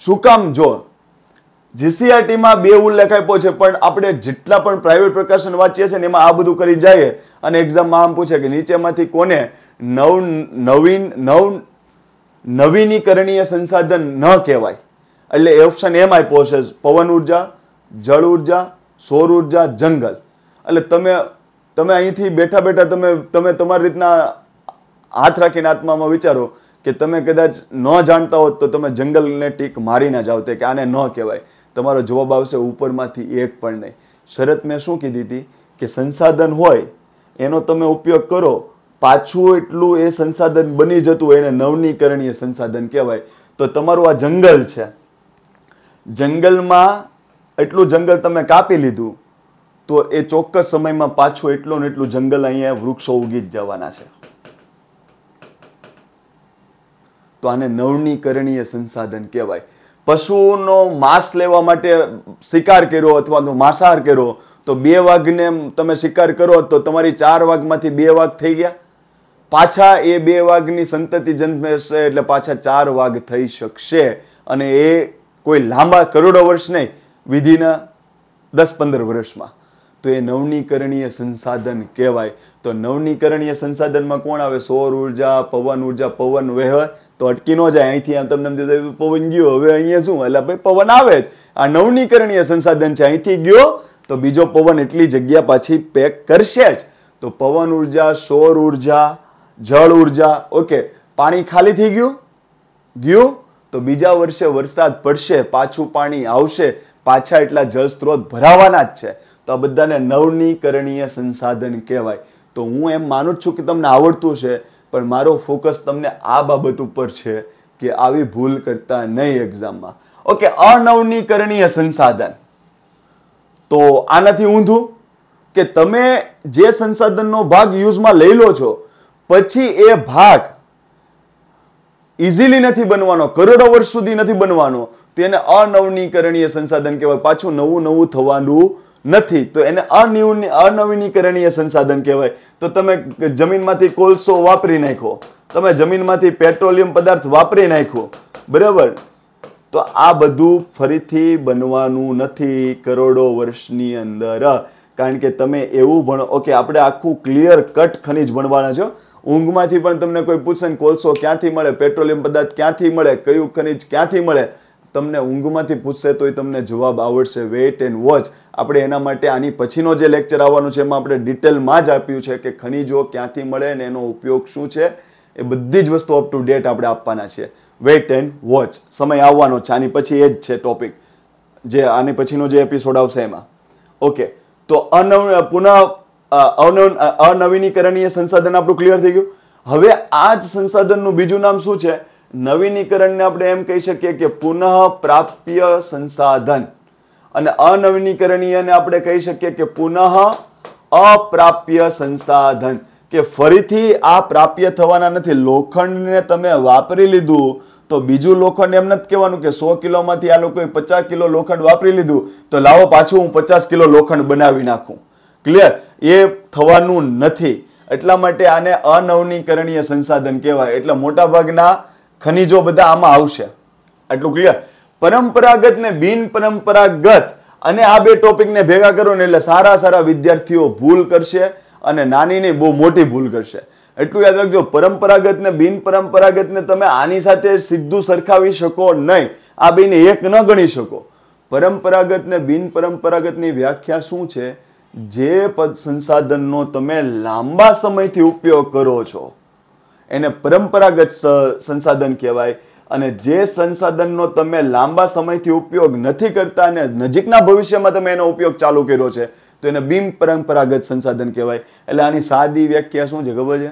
શું કામ? જો જીસીઆરટીમાં 2 ઉલ્લેખ આપ્યો છે, પણ આપણે જેટલા પણ પ્રાઇવેટ પ્રકાશન વાંચીએ છીએ ને એમાં આ બધું કરી જાય અને એક્ઝામમાં આમ પૂછે કે નીચેમાંથી કોને નવીનીકરણીય સંસાધન ન કહેવાય, એટલે ઓપ્શન એમ આપ્યો છે પવન ઉર્જા, જળ ઉર્જા, સૌર ઉર્જા, જંગલ. એટલે તમે અહીંથી બેઠા તમે તમારી રીતના હાથ રાખીને આત્મામાં વિચારો કે તમે કદાચ ન જાણતા હોત તો તમે જંગલને ટીક મારીને જ આવતે કે આને ન કહેવાય. તમારો જવાબ આવશે ઉપરમાંથી એક પણ નહીં. શરત મેં શું કીધી હતી કે સંસાધન હોય એનો તમે ઉપયોગ કરો, પાછું એટલું એ સંસાધન બની જતું હોય એને નવનીકરણીય સંસાધન કહેવાય. તો તમારું આ જંગલ છે, જંગલમાં એટલું જંગલ તમે કાપી લીધું તો એ ચોક્કસ સમયમાં પાછું એટલું ને એટલું જંગલ અહીંયા વૃક્ષો ઉગી જ જવાના છે. તો આને નવનીકરણીય સંસાધન કહેવાય. પશુનો માંસ લેવા માટે શિકાર કર્યો અથવા તો માંસાહાર કર્યો તો 2 વાઘને તમે શિકાર કરો તો તમારી 4 વાઘમાંથી 2 વાઘ થઈ ગયા, પાછા એ 2 વાઘની સંતતિ જન્મશે એટલે પાછા 4 વાઘ થઈ શકશે, અને એ કોઈ લાંબા કરોડો વર્ષ નહીં, વિધિના 10-15 વર્ષમાં. તો એ નવનીકરણીય સંસાધન કહેવાય. તો નવનીકરણીય સંસાધનમાં કોણ આવે? સૌર ઉર્જા, પવન ઉર્જા. પવન વહે તો તો અટકી ન જાય. અહીંથી આમ તમને પવન ગયો, હવે અહીંયા શું, એટલે ભાઈ પવન આવે જ. આ નવનીકરણીય સંસાધન છે, અહીંથી ગયો તો બીજો પવન એટલી જગ્યા પાછી પેક કરશે જ. તો પવન ઉર્જા, સૌર ઉર્જા, જળ ઉર્જા, ઓકે. પાણી ખાલી થઈ ગયું તો બીજા વર્ષે વરસાદ પડશે, પાછું પાણી આવશે, પાછા એટલા જળ સ્ત્રોત ભરાવાના જ છે. તો આ બધાને નવનીકરણીય સંસાધન કહેવાય. તો હું એમ માનું છું કે તમને આવડતું છે, પણ મારો ફોકસ તમને આ બાબત ઉપર છે કે આવી ભૂલ કરતા નહીં એક્ઝામમાં. ઓકે, અનવનીકરણીય સંસાધન. તો આનાથી ઊંધું કે તમે જે સંસાધનનો ભાગ યુઝમાં લઈ લો છો, પછી એ ભાગ ઇઝીલી નથી બનવાનો, કરોડો વર્ષ સુધી નથી બનવાનો, તેને અનવનીકરણીય સંસાધન કહેવાય. પાછું નવું નવું થવાનું નથી, તો એને અનવીનીકરણીય સંસાધન કહેવાય. તો તમે જમીનમાંથી કોલસો વાપરી નાખો, તમે જમીનમાંથી પેટ્રોલિયમ પદાર્થ વાપરી નાખો, બરાબર, તો આ બધું ફરીથી બનવાનું નથી કરોડો વર્ષની અંદર. કારણ કે તમે એવું ભણો. ઓકે, આપણે આખું ક્લિયર કટ ખનીજ ભણવાના છો. ઊંઘમાંથી પણ તમને કોઈ પૂછે ને કોલસો ક્યાંથી મળે, પેટ્રોલિયમ પદાર્થ ક્યાંથી મળે, કયું ખનીજ ક્યાંથી મળે, તમને ઊંઘમાંથી પૂછશે તોય તમને જવાબ આવડશે. Wait and watch. આપણે એના માટે આની પછીનો જે લેક્ચર આવવાનું છે એમાં આપણે ડિટેલમાં જ આપ્યું છે કે ખનીજો ક્યાંથી મળે અને એનો ઉપયોગ શું છે. એ બધી જ વસ્તુ અપ ટુ ડેટ આપણે આપવાના છે. Weight and watch. સમય આવવાનો છે, આની પછી એ જ છે ટોપિક, જે આની પછીનો જે એપિસોડ આવશે એમાં. ઓકે, તો અનવીનીકરણીય સંસાધન આપણું ક્લિયર થઈ ગયું. હવે આ જ સંસાધનનું બીજું નામ શું છે? નવીનીકરણને આપણે એમ કહી શકીએ કે પુનઃ પ્રાપ્ય સંસાધન, અને અનવીનીકરણીયને આપણે કહી શકીએ કે પુનઃ અપ્રાપ્ય સંસાધન. કે ફરીથી આ પ્રાપ્ય થવાના નથી. લોખંડને તમે વાપરી લીધું તો બીજું લોખંડ એમ નથી કહેવાનું કે 100 કિલોમાંથી આ લોકોએ 50 કિલો લોખંડ વાપરી લીધું તો લાવો પાછું હું 50 કિલો લોખંડ બનાવી નાખું. ક્લિયર? એ થવાનું નથી. એટલા માટે આને અનવનીકરણીય સંસાધન કહેવાય. એટલે મોટા ભાગના ખનીજો બધા આમાં આવશે. આટલું ક્લિયર? પરંપરાગત ને બિન પરંપરાગત, અને આ બે ટોપિકને ભેગા કરો ને એટલે સારા વિદ્યાર્થીઓ ભૂલ કરશે, અને નાની નહીં બહુ મોટી ભૂલ કરશે. એટલું યાદ રાખજો, પરંપરાગત ને બિન પરંપરાગત ને તમે આની સાથે સીધું સરખાવી શકો નહીં. આ બેને એક ન ગણી શકો. પરંપરાગત ને બિન પરંપરાગતની વ્યાખ્યા શું છે? જે સંસાધનનો તમે લાંબા સમયથી ઉપયોગ કરો છો એને પરંપરાગત સંસાધન કહેવાય, અને જે સંસાધનનો તમે લાંબા સમયથી ઉપયોગ નથી કરતા અને નજીકના ભવિષ્યમાં તમે એનો ઉપયોગ ચાલુ કર્યો છે તો એને બિન પરંપરાગત સંસાધન કહેવાય. એટલે આની સાદી વ્યાખ્યા શું છે ખબર છે?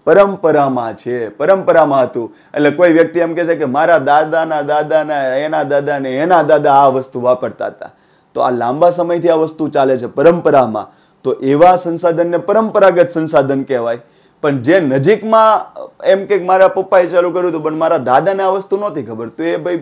પરંપરામાં છે, પરંપરામાં હતું. એટલે કોઈ વ્યક્તિ એમ કહે છે કે મારા દાદાના દાદાના એના દાદા ને એના દાદા આ વસ્તુ વાપરતા હતા, તો આ લાંબા સમયથી આ વસ્તુ ચાલે છે પરંપરામાં, તો એવા સંસાધનને પરંપરાગત સંસાધન કહેવાય. પણ જે નજીકમાં એમ કે મારા પપ્પાએ ચાલુ કર્યું હતું પણ મારા દાદાને આ વસ્તુ નહોતી ખબર, તો એ ભાઈ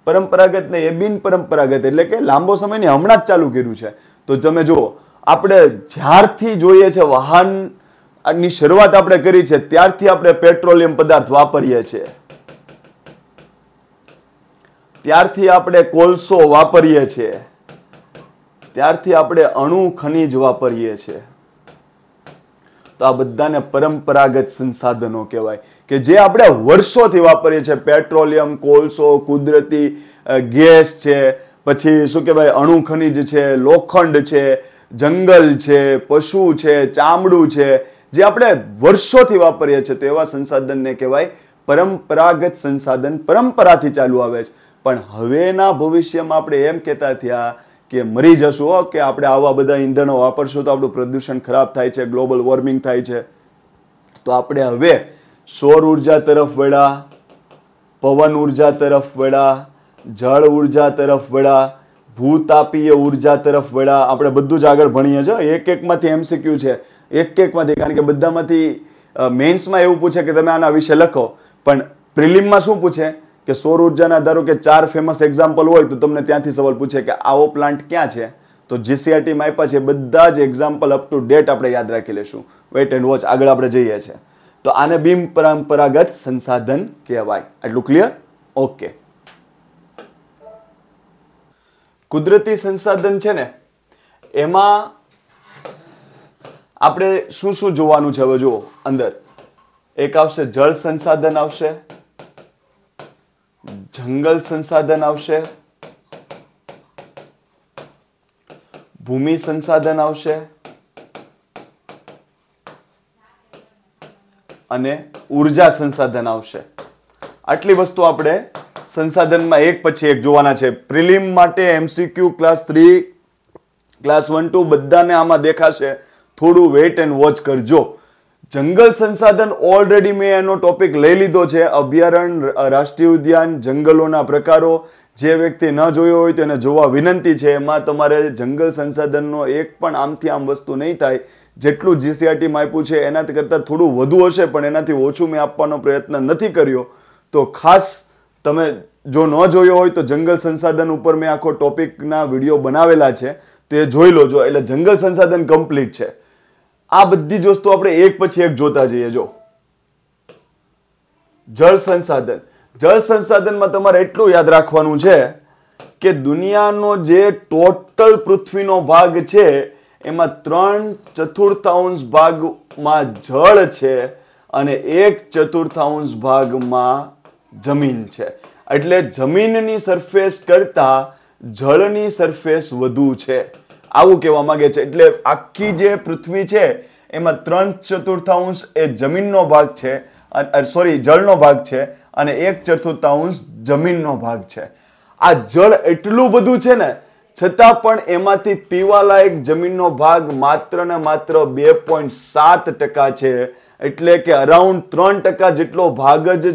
પરંપરાગત નહીં, એ બિન પરંપરાગત. એટલે કે લાંબો સમયની હમણાં જ ચાલુ કર્યું છે. તો તમે જુઓ, આપણે જ્યારથી જોઈએ છે વાહનની શરૂઆત આપણે કરી છે ત્યારથી આપણે પેટ્રોલિયમ પદાર્થ વાપરીએ છીએ, ત્યારથી આપણે કોલસો વાપરીએ છીએ, ત્યારથી આપણે અણુ ખનીજ વાપરીએ છીએ. તો આ બધાને પરંપરાગત સંસાધનો કહેવાય કે જે આપણે વર્ષોથી વાપરીએ છીએ. પેટ્રોલિયમ, કોલસો, કુદરતી ગેસ છે, પછી શું કહેવાય અણુ ખનીજ છે, લોખંડ છે, જંગલ છે, પશુ છે, ચામડું છે, જે આપણે વર્ષોથી વાપરીએ છીએ. તો એવા સંસાધનને કહેવાય પરંપરાગત સંસાધન, પરંપરાથી ચાલુ આવે છે. પણ હવેના ભવિષ્યમાં આપણે એમ કહેતા થયા કે મરી જશું, કે આપણે આવા બધા ઈંધણો વાપરશું તો આપણું પ્રદૂષણ ખરાબ થાય છે, ગ્લોબલ વોર્મિંગ થાય છે. તો આપણે હવે સૌર ઉર્જા તરફ વળ્યા, પવન ઉર્જા તરફ વળ્યા, જળ ઉર્જા તરફ વળ્યા, ભૂતાપીય ઉર્જા તરફ વળ્યા. આપણે બધું જ આગળ ભણીએ છીએ. એક એકમાંથી MCQ છે, એકમાંથી, કારણ કે બધામાંથી મેન્સમાં એવું પૂછે કે તમે આના વિશે લખો, પણ પ્રિલિમમાં શું પૂછે કે સૌર ઉર્જાના ધારો કે 4 ફેમસ એક્ઝામ્પલ હોય તો તમને ત્યાંથી સવાલ પૂછે કે આવો પ્લાન્ટ ક્યાં છે, તો GCRT માં આપ્યા છે બધા જ એક્ઝામ્પલ અપ ટુ ડેટ આપણે યાદ રાખી લેશું. Weight and watch. આગળ આપણે જઈએ છીએ. તો આને બિન પરંપરાગત સંસાધન કહેવાય. આટલું ક્લિયર? ઓકે. કુદરતી સંસાધન છે ને, એમાં આપણે શું શું જોવાનું છે હવે જુઓ. અંદર એક આવશે જળ સંસાધન આવશે, જંગલ સંસાધન આવશે, ભૂમિ સંસાધન આવશે અને ઉર્જા સંસાધન આવશે. આટલી વસ્તુ આપણે સંસાધનમાં એક પછી એક જોવાના છે. પ્રિલિમ માટે MCQ ક્લાસ 3 ક્લાસ 1 2 બધાને આમાં દેખાશે. થોડું વેઇટ એન્ડ વોચ કરજો. જંગલ સંસાધન ઓલરેડી મેં એનો ટોપિક લઈ લીધો છે. અભયારણ્ય, રાષ્ટ્રીય ઉદ્યાન, જંગલોના પ્રકારો. જે વ્યક્તિ ન જોયો હોય તેને જોવા વિનંતી છે. એમાં તમારે જંગલ સંસાધનનો એક પણ આમથી આમ વસ્તુ નહીં થાય. જેટલું GCRTમાં આપ્યું છે એનાથી કરતાં થોડું વધુ હશે, પણ એનાથી ઓછું મેં આપવાનો પ્રયત્ન નથી કર્યો. તો ખાસ તમે જો ન જોયો હોય તો જંગલ સંસાધન ઉપર મેં આખો ટોપિકના વિડીયો બનાવેલા છે, તો એ જોઈ લોજો. એટલે જંગલ સંસાધન કમ્પ્લીટ છે. આ બધી જ વસ્તુ આપણે એક પછી એક જોતા જઈએ. જો જળ સંસાધન, જળ સંસાધનમાં તમારે એટલું યાદ રાખવાનું છે કે દુનિયાનો જે ટોટલ પૃથ્વીનો ભાગ છે એમાં 3/4 ભાગમાં જળ છે અને 1/4 ભાગમાં જમીન છે. એટલે જમીનની સરફેસ કરતા જળની સરફેસ વધુ છે, આવું કહેવા માંગે છે. એટલે આખી જે પૃથ્વી છે એમાં 3/4 એ જમીનનો ભાગ છે, સોરી જળનો ભાગ છે અને 1/4 જમીનનો ભાગ છે. આ જળ એટલું બધું છે ને છતાં પણ એમાંથી પીવાલાયક જમીનનો ભાગ માત્ર ને માત્ર 2.7% છે. એટલે કે અરાઉન્ડ 3% જેટલો ભાગ જ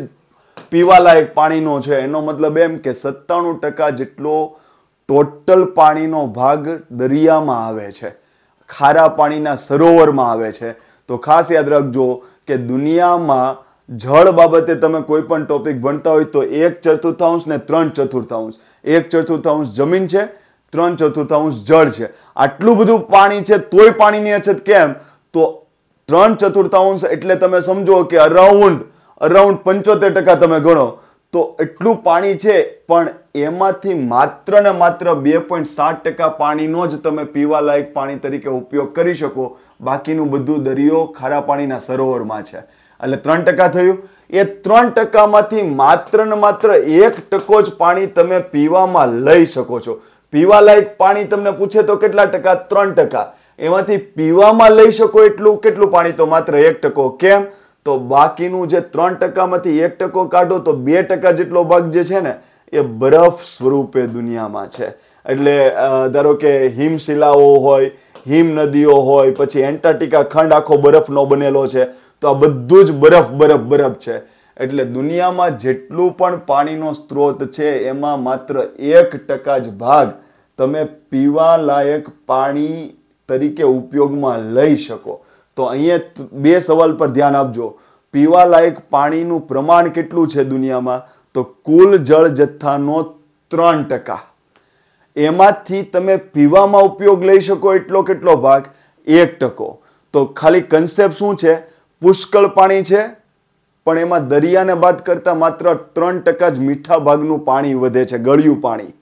પીવાલાયક પાણીનો છે. એનો મતલબ એમ કે 97% જેટલો ટોટલ પાણીનો ભાગ દરિયામાં આવે છે, ખારા પાણીના સરોવરમાં આવે છે. તો ખાસ યાદ રાખજો કે દુનિયામાં જળ બાબતે તમે કોઈ પણ ટોપિક ભણતા હોય તો 1/4 ને 3/4, 1/4 જમીન છે, 3/4 જળ છે. આટલું બધું પાણી છે તોય પાણીની અછત કેમ? તો 3/4 એટલે તમે સમજો કે અરાઉન્ડ 75% તમે ગણો તો એટલું પાણી છે, પણ એમાંથી માત્ર ને માત્ર 2.7% પાણીનો જ તમે પીવાલાયક પાણી તરીકે ઉપયોગ કરી શકો. બાકીનું બધું દરિયો ખારા પાણીના સરોવરમાં છે. એટલે 3% થયું. એ 3%માંથી માત્ર ને માત્ર 1% જ પાણી તમે પીવામાં લઈ શકો છો. પીવાલાયક પાણી તમને પૂછે તો કેટલા ટકા? 3%. એમાંથી પીવામાં લઈ શકો એટલું કેટલું પાણી? તો માત્ર 1%. કેમ? તો બાકીનું જે 3%માંથી 1% કાઢો તો 2% જેટલો ભાગ જે છે ને એ બરફ સ્વરૂપે દુનિયામાં છે. એટલે ધારો કે હિમશિલાઓ હોય, હિમ નદીઓ હોય, પછી એન્ટાર્કટિકા ખંડ આખો બરફનો બનેલો છે, તો આ બધું જ બરફ છે. એટલે દુનિયામાં જેટલું પણ પાણીનો સ્ત્રોત છે એમાં માત્ર 1% જ ભાગ તમે પીવા લાયક પાણી તરીકે ઉપયોગમાં લઈ શકો. તો અહીંયા બે સવાલ પર ધ્યાન આપજો. પીવા લાયક પાણીનું પ્રમાણ કેટલું છે દુનિયામાં? તો કુલ જળ જથ્થાનો 3%. એમાંથી તમે પીવામાં ઉપયોગ લઈ શકો એટલો કેટલો ભાગ? 1%. તો ખાલી કન્સેપ્ટ શું છે? પુષ્કળ પાણી છે, પણ એમાં દરિયાને બાદ કરતા માત્ર 3% જ મીઠા ભાગનું પાણી વધે છે, ગળ્યું પાણી.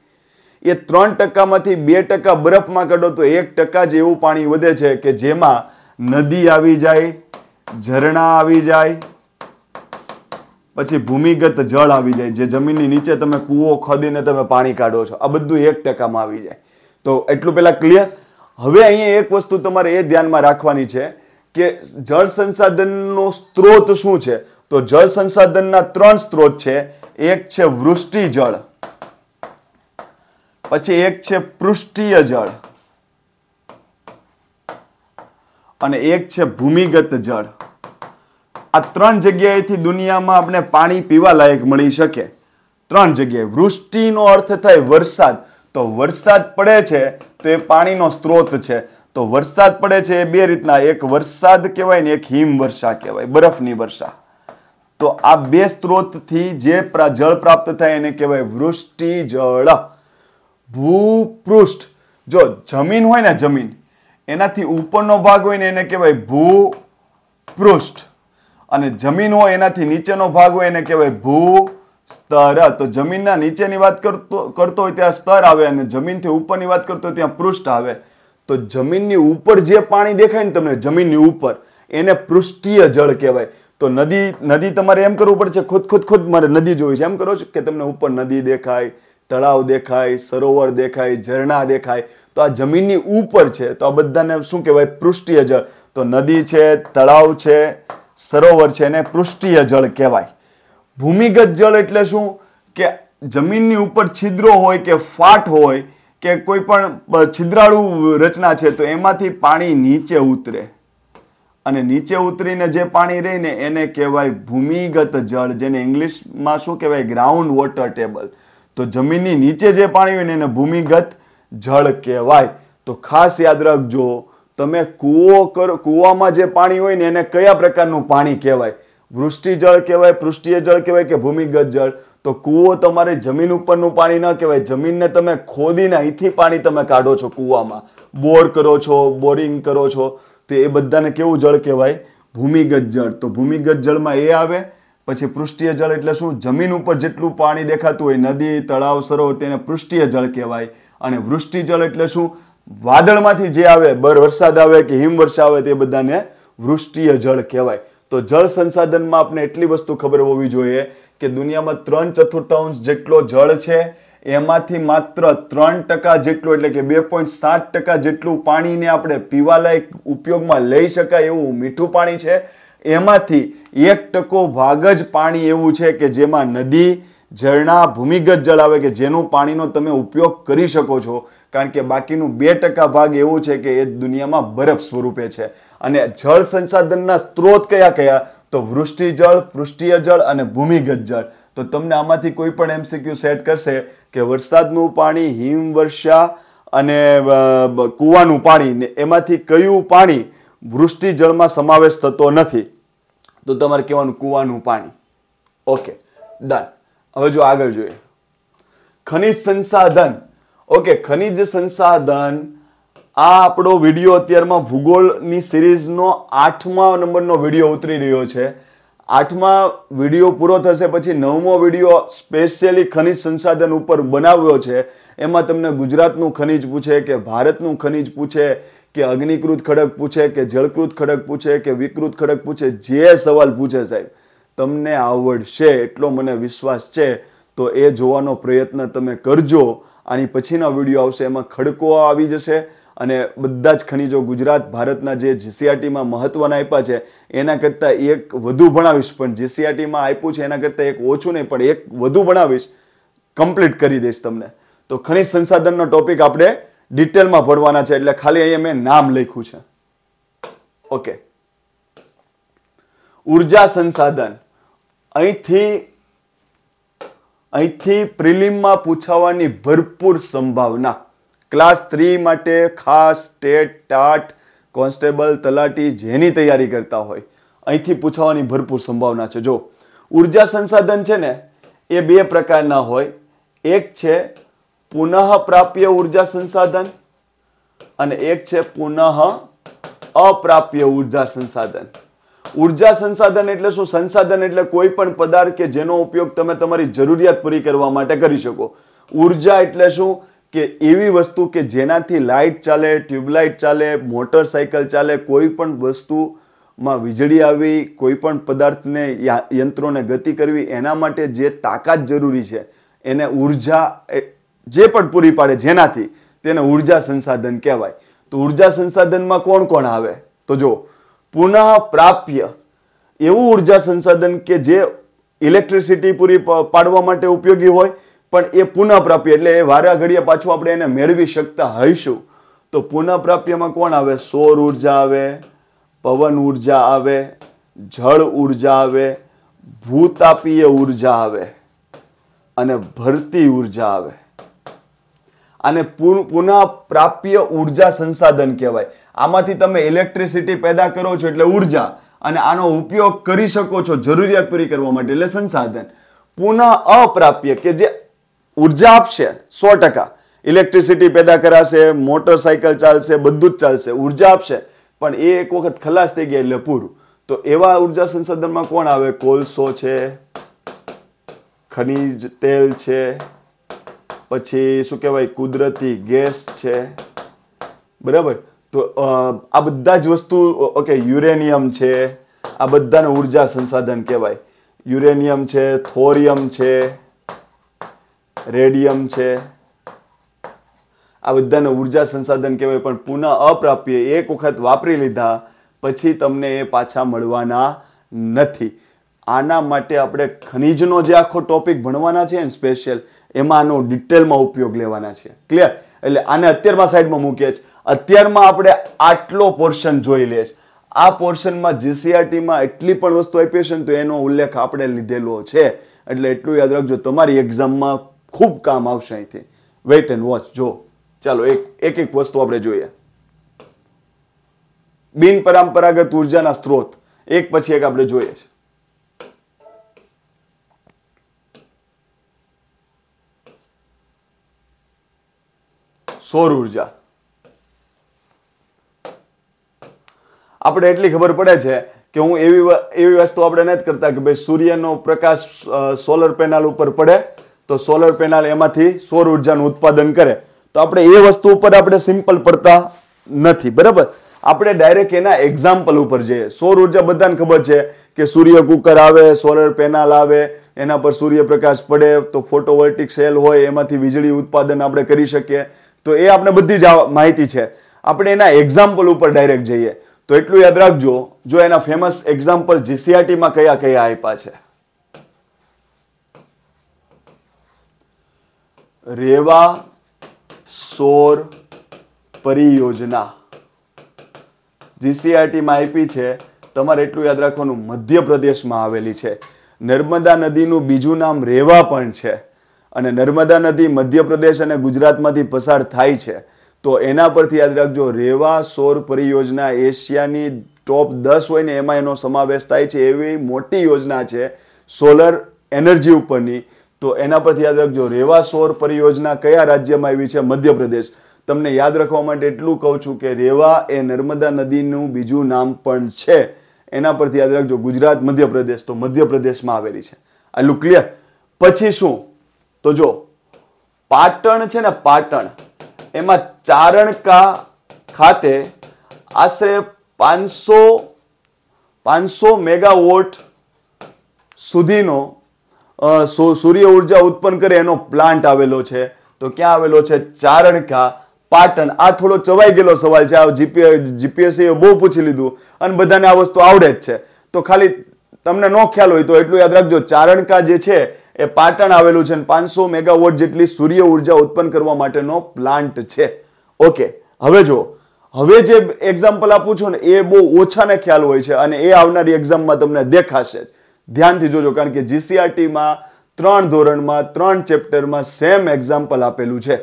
એ 3%માંથી 2% બરફમાં કાઢો તો 1% જ એવું પાણી વધે છે કે જેમાં નદી આવી જાય, ઝરણા આવી જાય, પછી ભૂમિગત જળ આવી જાય, જે જમીનની નીચે તમે કૂવો ખોદીને તમે પાણી કાઢો છો, આ બધું 1%માં આવી જાય. તો એટલું પેલા ક્લિયર. હવે અહીંયા એક વસ્તુ તમારે એ ધ્યાનમાં રાખવાની છે કે જળ સંસાધનનો સ્ત્રોત શું છે? તો જળ સંસાધનના 3 સ્ત્રોત છે. એક છે વૃષ્ટિ જળ, પછી એક છે પૃષ્ઠીય જળ અને એક છે ભૂમિગત જળ. આ 3 જગ્યાએથી દુનિયામાં આપણે પાણી પીવા લાયક મળી શકે. 3 જગ્યાએ. વૃષ્ટિનો અર્થ થાય વરસાદ. તો વરસાદ પડે છે તો એ પાણીનો સ્ત્રોત છે. તો વરસાદ પડે છે એ બે રીતના, એક વરસાદ કહેવાય ને એક હિમવર્ષા કહેવાય, બરફની વર્ષા. તો આ બે સ્ત્રોતથી જે જળ પ્રાપ્ત થાય એને કહેવાય વૃષ્ટિ જળ. ભૂપૃષ્ઠ, જો જમીન હોય ને, જમીન એનાથી ઉપરનો ભાગ હોય ને એને કહેવાય ભૂપૃષ્ઠ, અને જમીન હોય એનાથી નીચેનો ભાગ હોય એને કહેવાય ભૂસ્તર. તો જમીનના નીચેની વાત કરતો હોય ત્યાં સ્તર આવે અને જમીનથી ઉપરની વાત કરતો હોય ત્યાં પૃષ્ઠ આવે. તો જમીનની ઉપર જે પાણી દેખાય ને તમને, જમીનની ઉપર, એને પૃષ્ઠીય જળ કહેવાય. તો નદી તમારે એમ કરવું પડશે, ખુદ મારે નદી જોઈ છે એમ કરો છો કે તમને ઉપર નદી દેખાય, તળાવ દેખાય, સરોવર દેખાય, ઝરણા દેખાય, તો આ જમીનની ઉપર છે. તો આ બધાને શું કહેવાય? પૃષ્ઠીય જળ. તો નદી છે, તળાવ છે, સરોવર છે, એને પૃષ્ઠીય જળ કહેવાય. ભૂમિગત જળ એટલે શું? કે જમીનની ઉપર છિદ્રો હોય કે ફાટ હોય કે કોઈ પણ છિદ્રાળુ રચના છે તો એમાંથી પાણી નીચે ઉતરે અને નીચે ઉતરીને જે પાણી રહે ને એને કહેવાય ભૂમિગત જળ, જેને ઇંગ્લિશમાં શું કહેવાય? Ground water table. તો જમીનની નીચે જે પાણી હોય ને એને ભૂમિગત જળ કહેવાય. તો ખાસ યાદ રાખજો, તમે કૂવામાં જે પાણી હોય ને એને કયા પ્રકારનું પાણી કહેવાય? વૃષ્ટિ જળ કહેવાય, પૃષ્ઠીય જળ કહેવાય કે ભૂમિગત જળ? તો કૂવો તમારે જમીન ઉપરનું પાણી ન કહેવાય. જમીનને તમે ખોદીને અહીંથી પાણી તમે કાઢો છો કૂવામાં, બોર કરો છો, બોરિંગ કરો છો, તો એ બધાને કેવું જળ કહેવાય? ભૂમિગત જળ. તો ભૂમિગત જળમાં એ આવે. પછી પૃષ્ઠીય જળ એટલે શું? જમીન ઉપર જેટલું પાણી દેખાતું હોય, નદી, તળાવ, સરોવર, તેને પૃષ્ઠીય જળ કહેવાય. અને વૃષ્ટિ જળ એટલે શું? વાદળમાંથી જે આવે, વરસાદ આવે કે હિમવર્ષા આવે, તે બધાને વૃષ્ટિય જળ કહેવાય. તો જળ સંસાધનમાં આપણે એટલી વસ્તુ ખબર હોવી જોઈએ કે દુનિયામાં 3/4 જેટલો જળ છે, એમાંથી માત્ર 3% જેટલું એટલે કે 2.7% જેટલું પાણીને આપણે પીવાલાયક ઉપયોગમાં લઈ શકાય એવું મીઠું પાણી છે. એમાંથી 1% ભાગ જ પાણી એવું છે કે જેમાં નદી, ઝરણા, ભૂમિગત જળ આવે કે જેનું પાણીનો તમે ઉપયોગ કરી શકો છો. કારણ કે બાકીનું 2% ભાગ એવું છે કે એ દુનિયામાં બરફ સ્વરૂપે છે. અને જળ સંસાધનના સ્ત્રોત કયા કયા? તો વૃષ્ટિ જળ, પૃષ્ઠીય જળ અને ભૂમિગત જળ. તો તમને આમાંથી કોઈ પણ MCQ સેટ કરશે કે વરસાદનું પાણી, હિમવર્ષા અને કૂવાનું પાણી, એમાંથી કયું પાણી વૃષ્ટિ જળમાં સમાવેશ થતો નથી? તો તમારે કહેવાનું કૂવાનું પાણી. Okay, done. હવે જો આગળ જોઈએ, ખનિજ સંસાધન. ઓકે, ખનિજ સંસાધન આ આપણો વિડીયો અત્યારમાં ભૂગોળની સિરીઝનો 8મા નંબરનો વિડીયો ઉતરી રહ્યો છે. 8મા વિડીયો પૂરો થશે પછી 9મો વિડીયો સ્પેશિયલી ખનિજ સંસાધન ઉપર બનાવ્યો છે. એમાં તમને ગુજરાતનું ખનિજ પૂછે કે ભારતનું ખનિજ પૂછે કે અગ્નિકૃત ખડક પૂછે કે જળકૃત ખડક પૂછે કે વિકૃત ખડક પૂછે, જે સવાલ પૂછે સાહેબ તમને આવડશે એટલો મને વિશ્વાસ છે. તો એ જોવાનો પ્રયત્ન તમે કરજો. આની પછીના વિડીયો આવશે, એમાં ખડકો આવી જશે અને બધા જ ખનિજો ગુજરાત ભારતના જે GCRTમાં મહત્વના આપ્યા છે એના કરતાં એક વધુ ભણાવીશ. પણ GCRTમાં આપ્યું છે એના કરતાં એક ઓછું નહીં, પણ એક વધુ ભણાવીશ, કમ્પ્લીટ કરી દઈશ તમને. તો ખનિજ સંસાધનનો ટોપિક આપણે ડિટેલમાં ભણવાના છે, એટલે ખાલી અહીંયા મેં નામ લખ્યું છે. ઓકે, ઉર્જા સંસાધન. અહીંથી પ્રિલિમમાં પૂછાવાની ભરપૂર સંભાવના. ક્લાસ 3 માટે ખાસ ટેટ, ટાટ, કોન્સ્ટેબલ, તલાટી જેની તૈયારી કરતા હોય અહીંથી પૂછાવાની ભરપૂર સંભાવના છે. જો ઉર્જા સંસાધન છે ને એ 2 પ્રકારના હોય. એક છે પુનઃ પ્રાપ્ય ઉર્જા સંસાધન અને એક છે પુનઃ અપ્રાપ્ય ઉર્જા સંસાધન. ઉર્જા સંસાધન એટલે શું? સંસાધન એટલે કોઈ પણ પદાર્થ કે જેનો ઉપયોગ તમે તમારી જરૂરિયાત પૂરી કરવા માટે કરી શકો. ઉર્જા એટલે શું? કે એવી વસ્તુ કે જેનાથી લાઇટ ચાલે, ટ્યુબલાઇટ ચાલે, મોટરસાયકલ ચાલે, કોઈ પણ વસ્તુમાં વીજળી આવી, કોઈ પણ પદાર્થને, યંત્રોને ગતિ કરવી, એના માટે જે તાકાત જરૂરી છે એને ઉર્જા, જે પણ પૂરી પાડે જેનાથી, તેને ઉર્જા સંસાધન કહેવાય. તો ઉર્જા સંસાધનમાં કોણ કોણ આવે? તો જો પુનઃ પ્રાપ્ય એવું ઉર્જા સંસાધન કે જે ઇલેક્ટ્રિસિટી પૂરી પાડવા માટે ઉપયોગી હોય પણ એ પુનઃ પ્રાપ્ય એટલે એ વારા ઘડીએ પાછું આપણે એને મેળવી શકતા હઈશું. તો પુનઃ પ્રાપ્યમાં કોણ આવે? સૌર ઉર્જા આવે, પવન ઉર્જા આવે, જળ ઉર્જા આવે, ભૂતાપીય ઉર્જા આવે અને ભરતી ઉર્જા આવે. આને પુનઃ પ્રાપ્ય ઉર્જા સંસાધન કહેવાય. આમાંથી તમે ઇલેક્ટ્રિસિટી પેદા કરો છો એટલે ઉર્જા, અને આનો ઉપયોગ કરી શકો છો જરૂરિયાત પૂરી કરવા માટે એટલે સંસાધન. પુનઃ અપ્રાપ્ય કે જે ઉર્જા આપશે 100%, ઇલેક્ટ્રિસિટી પેદા કરાશે, મોટરસાયકલ ચાલશે, બધું જ ચાલશે, ઉર્જા આપશે, પણ એ એક વખત ખલાસ થઈ ગયા એટલે પૂરું. તો એવા ઉર્જા સંસાધનમાં કોણ આવે? કોલસો છે, ખનિજ તેલ છે, પછી શું કહેવાય કુદરતી ગેસ છે, બરાબર. તો આ બધા જ વસ્તુ ઓકે યુરેનિયમ છે, આ બધાને ઉર્જા સંસાધન કહેવાય. યુરેનિયમ છે, થોરિયમ છે, રેડિયમ છે, આ બધાને ઉર્જા સંસાધન કહેવાય. પણ પુનઃ અપ્રાપ્ય, એક વખત વાપરી લીધા પછી તમને એ પાછા મળવાના નથી. આના માટે આપણે ખનીજનો જે આખો ટોપિક ભણવાના છે ને સ્પેશિયલ, એમાં આનો ડિટેલમાં ઉપયોગ લેવાના છે. ક્લિયર? એટલે આને અત્યારમાં સાઈડમાં મૂકીએ છીએ. અત્યારમાં આપણે આટલો પોર્શન જોઈ લઈએ. આ પોર્શનમાં જીસીઆરટીમાં એટલી પણ વસ્તુ આપી છે ને તો એનો ઉલ્લેખ આપણે લીધેલો છે. એટલે એટલું યાદ રાખજો, તમારી એક્ઝામમાં ખૂબ કામ આવશે અહીંથી. Weight and watch. જો ચાલો એક વસ્તુ આપણે જોઈએ. બિન પરંપરાગત ઉર્જાના સ્ત્રોત એક પછી એક આપણે જોઈએ છે. સૌર ઉર્જા. આપણે એટલી ખબર પડે છે કે હું એવી વસ્તુ આપણે નથી કરતા કે ભાઈ સૂર્યનો પ્રકાશ સોલર પેનલ ઉપર પડે તો સોલર પેનલ એમાંથી સૌર ઉર્જાનું ઉત્પાદન કરે. તો આપણે એ વસ્તુ ઉપર આપણે સિમ્પલ પડતા નથી. બરાબર? આપણે ડાયરેક્ટ એના એક્ઝામ્પલ ઉપર જઈએ. સૌર ઉર્જા બધાને ખબર છે કે સૂર્ય કુકર આવે, સોલર પેનલ આવે, એના પર સૂર્યપ્રકાશ પડે તો ફોટોવોલ્ટિક સેલ હોય, એમાંથી વીજળી ઉત્પાદન આપણે કરી શકીએ. તો એ આપણે બધી જ માહિતી છે. આપણે એના એક્ઝામ્પલ ઉપર ડાયરેક્ટ જઈએ. તો એટલું યાદ રાખજો, જો એના ફેમસ એક્ઝામ્પલ જીસીઆરટીમાં કયા કયા આપ્યા છે. રેવા સૌર પરિયોજના જીસીઆરટીમાં આપી છે. તમારે એટલું યાદ રાખવાનું, મધ્યપ્રદેશમાં આવેલી છે. નર્મદા નદીનું બીજું નામ રેવા પણ છે. અને નર્મદા નદી મધ્યપ્રદેશ અને ગુજરાતમાંથી પસાર થાય છે. તો એના પરથી યાદ રાખજો, રેવા સૌર પરિયોજના એશિયાની ટોપ 10 હોય ને એમાં એનો સમાવેશ થાય છે. એવી મોટી યોજના છે સોલર એનર્જી ઉપરની. તો એના પરથી યાદ રાખજો, રેવા સૌર પરિયોજના કયા રાજ્યમાં આવી છે? મધ્યપ્રદેશ. તમને યાદ રાખવા માટે એટલું કહું છું કે રેવા એ નર્મદા નદીનું બીજું નામ પણ છે. એના પરથી યાદ રાખજો, ગુજરાત, મધ્યપ્રદેશ. તો મધ્યપ્રદેશમાં આવેલી છે. આટલું ક્લિયર? પછી શું? તો જો પાટણ છે ને, પાટણ, એમાં ચારણકા ખાતે આશરે 500 મેગાવોટ સુધીનો સૂર્ય ઉર્જા ઉત્પન્ન કરે એનો પ્લાન્ટ આવેલો છે. તો ક્યાં આવેલો છે? ચારણકા, પાટણ. આ થોડો ચવાઈ ગયેલો સવાલ છે. આ જીપીએસસી બહુ પૂછી લીધું અને બધાને આ વસ્તુ આવડે જ છે. તો ખાલી તમને ન ખ્યાલ હોય તો એટલું યાદ રાખજો, ચારણકા જે છે એ પાટણ આવેલું છે. 500 મેગાવોટ જેટલી સૂર્ય ઉર્જા ઉત્પન્ન કરવા માટેનો પ્લાન્ટ છે. ઓકે, હવે જો, હવે જે એક્ઝામ્પલ આપું છું ને એ બહુ ઓછાને ખ્યાલ હોય છે અને એ આવનારી એક્ઝામમાં તમને દેખાશે. ધ્યાનથી જોજો, કારણ કે જીસીઆરટીમાં 3 ધોરણમાં 3 ચેપ્ટરમાં સેમ એક્ઝામ્પલ આપેલું છે.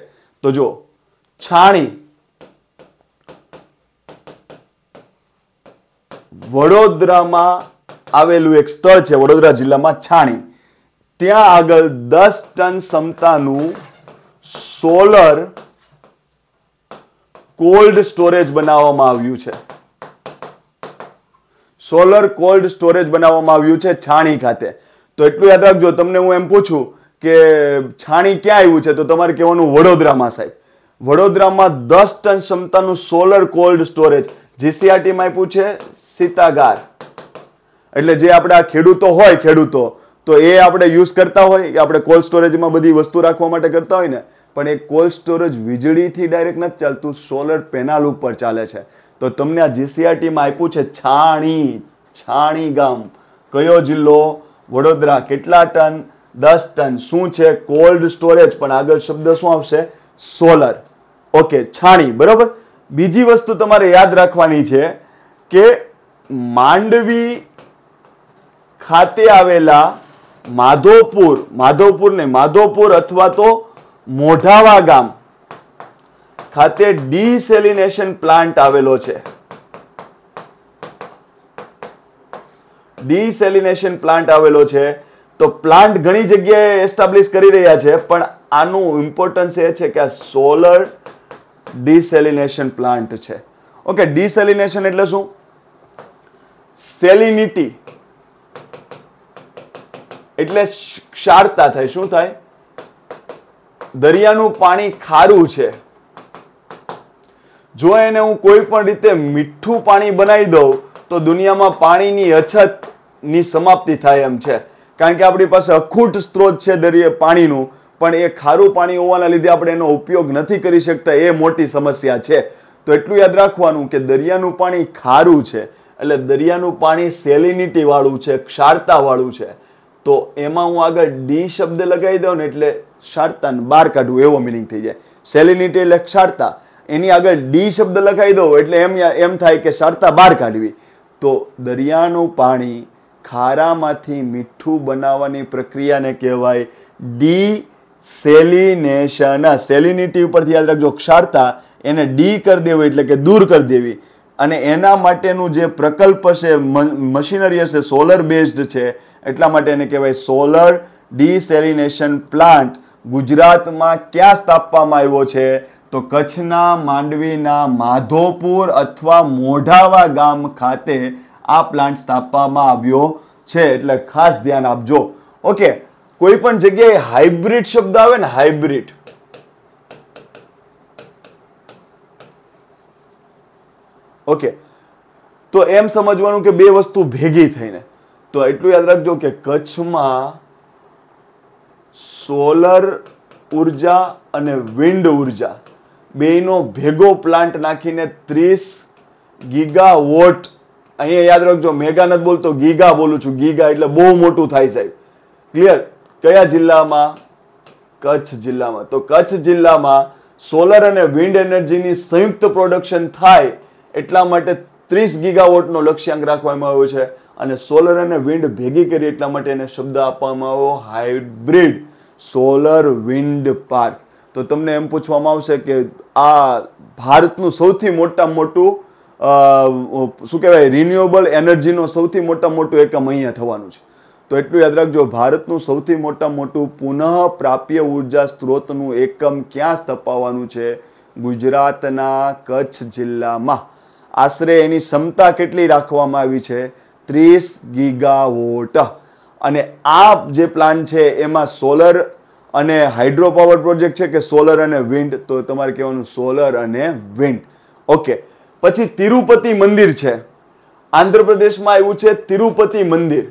તો જો, છાણી, વડોદરામાં આવેલું એક સ્થળ છે, વડોદરા જિલ્લામાં છાણી. ત્યાં આગળ 10 ટન ક્ષમતાનું સોલર કોલ્ડ સ્ટોરેજ બનાવવામાં આવ્યું છે. સોલર કોલ્ડ સ્ટોરેજ બનાવવામાં આવ્યું છે છાણી ખાતે. તો એટલું યાદ રાખજો, તમને હું એમ પૂછું કે છાણી ક્યાં આવ્યું છે તો તમારે કહેવાનું વડોદરામાં. સાહેબ, વડોદરામાં 10 ટન ક્ષમતાનું સોલર કોલ્ડ સ્ટોરેજ. જીસીઆરટીમાં આપ્યું છે સીતાગાર. એટલે જે આપણા ખેડૂતો હોય, તો એ આપણે યુઝ કરતા હોય કે આપણે કોલ્ડ સ્ટોરેજમાં બધી વસ્તુ રાખવા માટે કરતા હોય ને, પણ એ કોલ્ડ સ્ટોરેજ વીજળીથી ડાયરેક્ટ નથી ચાલતું, સોલર પેનલ ઉપર ચાલે છે. તો તમને આ જીસીઆરટીમાં આપ્યું છે છાણી, છાણી ગામ. કયો જિલ્લો? વડોદરા. કેટલા ટન? 10 ટન. શું છે? Cold storage. પણ આગળ શબ્દ શું આવશે? સોલર. ઓકે, છાણી. બરોબર. બીજી વસ્તુ તમારે યાદ રાખવાની છે કે માંડવી ખાતે આવેલા માધોપુર અથવા તો મોઢાવા ગામ ખાતે ડીસેલિનેશન પ્લાન્ટ આવેલો છે. ડીસેલિનેશન પ્લાન્ટ આવેલો છે. તો પ્લાન્ટ ઘણી જગ્યાએ એસ્ટાબ્લિશ કરી રહ્યા છે, પણ આનું ઇમ્પોર્ટન્સ એ છે કે આ સોલર ડીસેલિનેશન પ્લાન્ટ છે. ઓકે, ડીસેલિનેશન એટલે શું? સેલિનિટી એટલે ક્ષારતા થાય. શું થાય? દરિયાનું પાણી ખારું છે. જો એને હું કોઈ પણ રીતે મીઠું પાણી બનાવી દઉં તો દુનિયામાં પાણીની અછતની સમાપ્તિ થાય એમ છે. કારણ કે આપણી પાસે અખૂટ સ્ત્રોત છે દરિયા પાણીનું, પણ એ ખારું પાણી હોવાના લીધે આપણે એનો ઉપયોગ નથી કરી શકતા. એ મોટી સમસ્યા છે. તો એટલું યાદ રાખવાનું કે દરિયાનું પાણી ખારું છે, એટલે દરિયાનું પાણી સેલિનિટી વાળું છે, ક્ષારતા વાળું છે. તો એમાં હું આગળ ડી શબ્દ લગાવી દઉં ને એટલે ક્ષારતાને બહાર કાઢવું એવો મિનિંગ થઈ જાય. સેલિનિટી એટલે ક્ષારતા, એની આગળ ડી શબ્દ લગાવી દઉં એટલે એમ થાય કે ક્ષારતા બહાર કાઢવી. તો દરિયાનું પાણી ખારામાંથી મીઠું બનાવવાની પ્રક્રિયાને કહેવાય ડીસેલિનેશન. સેલિનિટી ઉપરથી યાદ રાખજો ક્ષારતા, એને ડી કરી દેવી એટલે કે દૂર કરી દેવી. અને એના માટેનું જે પ્રકલ્પ છે, મશીનરી હશે, સોલર બેઝડ છે, એટલા માટે એને કહેવાય સોલર ડીસેલિનેશન પ્લાન્ટ. ગુજરાતમાં ક્યાં સ્થાપવામાં આવ્યો છે? તો કચ્છના માંડવીના માધોપુર અથવા મોઢાવા ગામ ખાતે આ પ્લાન્ટ સ્થાપવામાં આવ્યો છે. એટલે ખાસ ધ્યાન આપજો. ઓકે, કોઈ પણ જગ્યાએ હાઇબ્રિડ શબ્દ આવે ને, હાઇબ્રિડ, ઓકે, તો એમ સમજવાનું કે બે વસ્તુ ભેગી થઈને. તો એટલું યાદ રાખજો કે કચ્છમાં સોલર ઉર્જા અને વિન્ડ ઉર્જા બેનો ભેગો પ્લાન્ટ નાખીને 30 ગીગાવોટ, અહીંયા યાદ રાખજો મેગા નથી બોલતો, ગીગા બોલું છું. ગીગા એટલે બહુ મોટું થાય સાહેબ. ક્લિયર? કયા જિલ્લામાં? કચ્છ જિલ્લામાં. તો કચ્છ જિલ્લામાં સોલર અને વિન્ડ એનર્જીની સંયુક્ત પ્રોડક્શન થાય એટલા માટે 30 ગીગાવોટનો લક્ષ્યાંક રાખવામાં આવ્યો છે. અને સોલર અને વિન્ડ ભેગી કરી એટલા માટે એને શબ્દ આપવામાં આવ્યો હાઇબ્રિડ સોલર વિન્ડ પાર્ક. તો તમને એમ પૂછવામાં આવશે કે આ ભારતનું સૌથી મોટામાં મોટું શું કહેવાય, રિન્યુએબલ એનર્જીનો સૌથી મોટું એકમ અહીંયા થવાનું છે. તો એટલું યાદ રાખજો, ભારતનું સૌથી મોટું પુનઃ પ્રાપ્ય ઉર્જા સ્ત્રોતનું એકમ ક્યાં સ્થાપવાનું છે? ગુજરાતના કચ્છ જિલ્લામાં. આશરે એની ક્ષમતા કેટલી રાખવામાં આવી છે? 30 ગીગાવોટ. અને આ જે પ્લાન છે એમાં સોલર અને હાઇડ્રો પાવર પ્રોજેક્ટ છે કે સોલર અને વિન્ડ? તો તમારે કહેવાનું સોલર અને વિન્ડ. ઓકે, પછી તિરુપતિ મંદિર છે, આંધ્રપ્રદેશમાં આવ્યું છે તિરુપતિ મંદિર.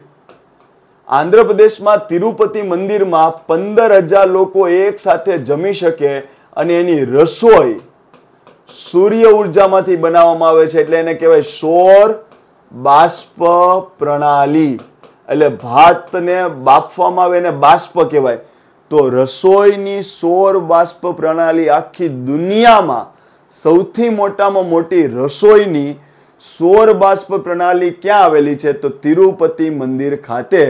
આંધ્રપ્રદેશમાં તિરુપતિ મંદિરમાં 15,000 લોકો એક સાથે જમી શકે અને એની રસોઈ સૂર્ય ઉર્જામાંથી બનાવવામાં આવે છે. એટલે એને કહેવાય સૌર બાષ્પ પ્રણાલી. એટલે ભાતને બાફવામાં આવે એને બાષ્પ કહેવાય. તો રસોઈની સૌર બાષ્પ પ્રણાલી આખી દુનિયામાં સૌથી મોટામાં મોટી રસોઈની સૌર બાષ્પ પ્રણાલી ક્યાં આવેલી છે? તો તિરુપતિ મંદિર ખાતે.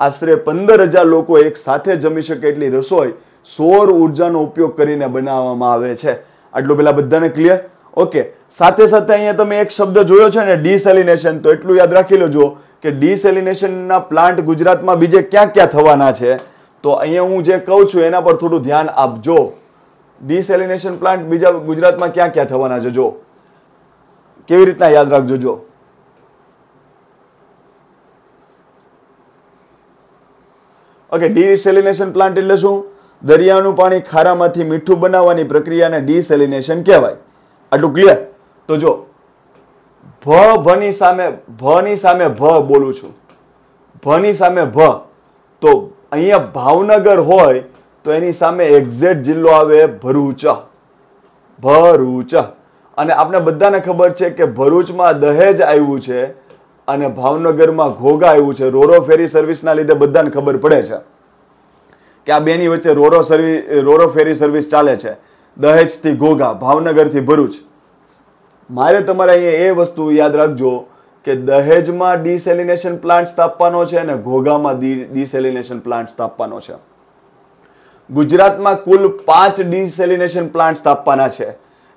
આશરે 15,000 લોકો એક સાથે જમી શકે એટલી રસોઈ સૌર ઉર્જાનો ઉપયોગ કરીને બનાવવામાં આવે છે. આટલું પેલા બધાને ક્લિયર? ઓકે, સાથે સાથે અહીંયા તમે એક શબ્દ જોયો છે ને, ડીસેલિનેશન. તો એટલું યાદ રાખી લેજો કે ડીસેલિનેશનના પ્લાન્ટ ગુજરાતમાં બીજે ક્યાં ક્યાં થવાના છે. તો અહીંયા હું જે કહું છું એના પર થોડું ધ્યાન આપજો. ડીસેલિનેશન પ્લાન્ટ બીજા ગુજરાતમાં ક્યાં ક્યાં થવાના છે જો કેવી રીતના યાદ રાખજો. જો ઓકે, ડીસેલિનેશન પ્લાન્ટ એટલે શું? દરિયાનું પાણી ખારામાંથી મીઠું બનાવવાની પ્રક્રિયાને ડીસેલિનેશન કહેવાય. આટલું ક્લિયર? તો જો ભની સામે ભ બોલું છું, ભની સામે ભ. તો અહીંયા ભાવનગર હોય તો એની સામે એક્ઝેક્ટ જિલ્લો આવે ભરૂચ. ભરૂચ. અને આપણે બધાને ખબર છે કે ભરૂચમાં દહેજ આવ્યું છે અને ભાવનગરમાં ઘોઘા આવ્યું છે. રોરો ફેરી સર્વિસના લીધે બધાને ખબર પડે છે કે આ બેની વચ્ચે રોરો ફેરી સર્વિસ ચાલે છે. દહેજથી ઘોઘા, ભાવનગરથી ભરૂચ. મારે તમારે અહીંયા એ વસ્તુ યાદ રાખજો કે દહેજમાં ડીસેલિનેશન પ્લાન્ટ સ્થાપવાનો છે અને ઘોઘામાં ડીસેલિનેશન પ્લાન્ટ સ્થાપવાનો છે. ગુજરાતમાં કુલ 5 ડીસેલિનેશન પ્લાન્ટ સ્થાપવાના છે.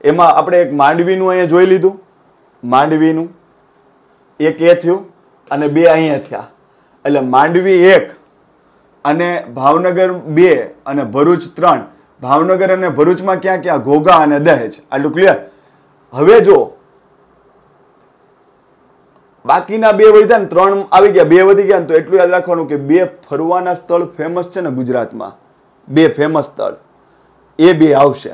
એમાં આપણે એક માંડવીનું અહીંયા જોઈ લીધું, માંડવીનું એક એ થયું અને 2 અહીંયા થયા. એટલે માંડવી 1 અને ભાવનગર 2 અને ભરૂચ 3. ભાવનગર અને ભરૂચમાં ક્યાં ક્યાં? ઘોઘા અને દહેજ. આટલું ક્લિયર? હવે જો બાકીના 2 વધ્યા ને 3 આવી ગયા, 2 વધી ગયા ને, તો એટલું યાદ રાખવાનું કે 2 ફરવાના સ્થળ ફેમસ છે ને ગુજરાતમાં, 2 ફેમસ સ્થળ, એ 2 આવશે.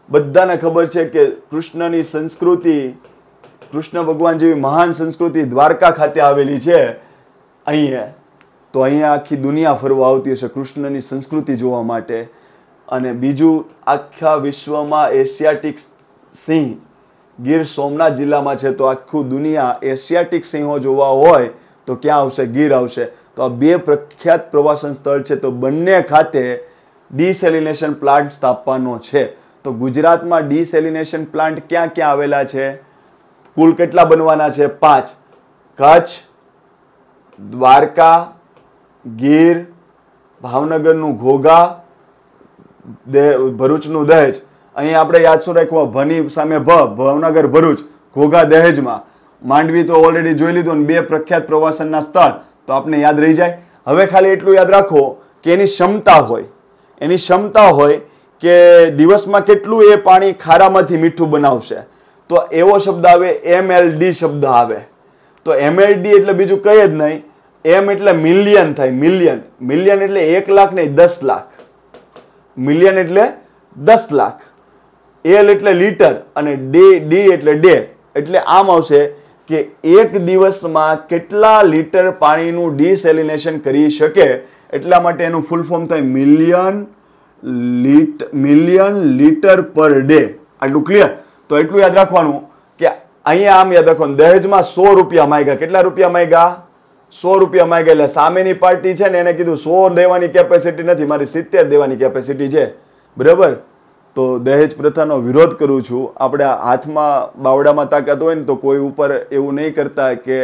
બધાને ખબર છે કે કૃષ્ણની સંસ્કૃતિ, કૃષ્ણ ભગવાન જેવી મહાન સંસ્કૃતિ દ્વારકા ખાતે આવેલી છે અહીંયા. તો અહીંયા આખી દુનિયા ફરવા આવતી હશે કૃષ્ણની સંસ્કૃતિ જોવા માટે. અને બીજું, આખા વિશ્વમાં એશિયાટિક સિંહ ગીર સોમનાથ જિલ્લામાં છે. તો આખું દુનિયા એશિયાટિક સિંહો જોવા હોય તો ક્યાં આવશે? ગીર આવશે. તો આ બે પ્રખ્યાત પ્રવાસન સ્થળ છે. તો બંને ખાતે ડિસેલિનેશન પ્લાન્ટ સ્થાપવાનો છે. તો ગુજરાતમાં ડિસેલિનેશન પ્લાન્ટ ક્યાં ક્યાં આવેલા છે? કુલ કેટલા બનવાના છે? 5. કચ્છ, દ્વારકા, ગીર, ભાવનગરનું ઘોઘા, ભરૂચનું દહેજ. અહીં આપણે યાદ શું રાખવું? ભની સામે ભાવનગર, ભરૂચ, ઘોઘા દહેજમાં. માંડવી તો ઓલરેડી જોઈ લીધું ને 2 પ્રખ્યાત પ્રવાસનના સ્થળ, તો આપણે યાદ રહી જાય. હવે ખાલી એટલું યાદ રાખો કે એની ક્ષમતા હોય કે દિવસમાં કેટલું એ પાણી ખારામાંથી મીઠું બનાવશે. તો એવો શબ્દ આવે, MLD શબ્દ આવે. તો MLD એટલે બીજું કઈ જ નહીં, M એટલે મિલિયન થાય. મિલિયન એટલે 1 લાખ નહીં, 10 લાખ. મિલિયન એટલે 10 લાખ. L એટલે લીટર અને D એટલે ડે. એટલે આમ આવશે કે એક દિવસમાં કેટલા લીટર પાણીનું ડિસેલિનેશન કરી શકે. એટલા માટે એનું ફૂલ ફોર્મ થાય મિલિયન લીટર પર ડે. આટલું ક્લિયર? તો એટલું યાદ રાખવાનું કે અહીંયા આમ યાદ રાખવાનું, દહેજમાં 100 રૂપિયા માંગ્યા. કેટલા રૂપિયા માંગ્યા? 100 રૂપિયા માંગ્યા. એટલે સામેની પાર્ટી છે ને એને કીધું 100 દેવાની કેપેસિટી નથી, મારી 70 દેવાની કેપેસિટી છે. બરાબર? તો દહેજ પ્રથાનો વિરોધ કરું છું. આપણે હાથમાં બાવડામાં તાકાત હોય ને તો કોઈ ઉપર એવું નહીં કરતા કે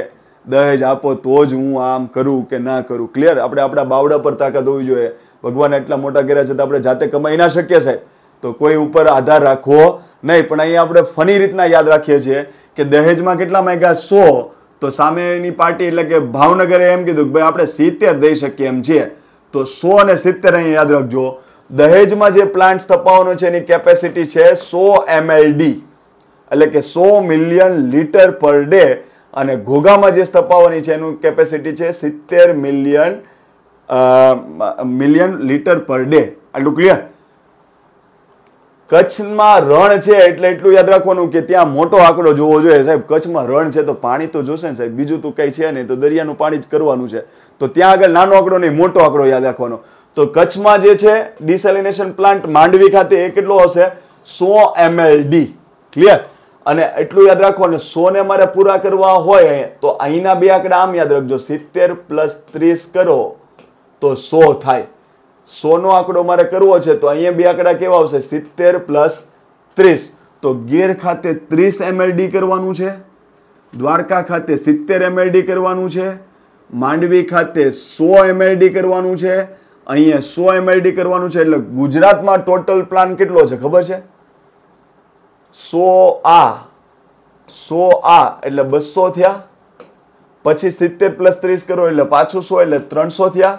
દહેજ આપો તો જ હું આમ કરું કે ના કરું. ક્લિયર? આપણે આપણા બાવડા પર તાકાત હોવી જોઈએ. ભગવાન એટલા મોટા કર્યા છે તો આપણે જાતે કમાઈ ના શકીએ સાહેબ. તો કોઈ ઉપર આધાર રાખવો નહીં. પણ અહીંયા આપણે ફની રીતના યાદ રાખીએ છીએ કે દહેજમાં કેટલા માંગ્યા? 100. તો સામેની પાર્ટી એટલે કે ભાવનગરે એમ કીધું કે ભાઈ આપણે 70 દઈ શકીએ એમ છીએ. તો 100 અને 70 અહીંયા યાદ રાખજો. દહેજમાં જે પ્લાન્ટ સ્થપાવવાનો છે એની કેપેસિટી છે 100 MLD, એટલે કે 100 મિલિયન લીટર પર ડે. અને ઘોઘામાં જે સ્થપાવવાની છે એનું કેપેસિટી છે 70 મિલિયન લીટર પર ડે. આટલું ક્લિયર? કચ્છમાં રણ છે એટલે એટલું યાદ રાખવાનું કે ત્યાં મોટો આંકડો જોવો જોઈએ સાહેબ. કચ્છમાં રણ છે તો પાણી તો જોશે ને સાહેબ, બીજું તો કઈ છે નહીં, તો દરિયાનું પાણી જ કરવાનું છે. તો ત્યાં આગળ નાનો આંકડો નહીં, મોટો આંકડો યાદ રાખવાનો. તો કચ્છમાં જે છે ડિસેલિનેશન પ્લાન્ટ માંડવી ખાતે એ કેટલો હશે? 100 MLD. ક્લિયર? અને એટલું યાદ રાખવાનું, 100 ને મારે પૂરા કરવા હોય તો અહીંના બે આંકડા આમ યાદ રાખજો, 70 + 30 કરો તો 100 થાય. 100 નો આંકડો મારે કરવો છે તો અહીંયા બે આંકડા કેવા આવશે? 70 + 30. તો ગીર ખાતે 30 MLD કરવાનું છે, દ્વારકા ખાતે 70 MLD કરવાનું છે, માંડવી ખાતે 100 MLD કરવાનું છે, અહીંયા 100 MLD કરવાનું છે. એટલે ગુજરાતમાં ટોટલ પ્લાન કેટલો છે ખબર છે? 100 આ એટલે 200 થયા. પછી 70 + 30 કરો એટલે પાછું 100 એટલે 300 થયા.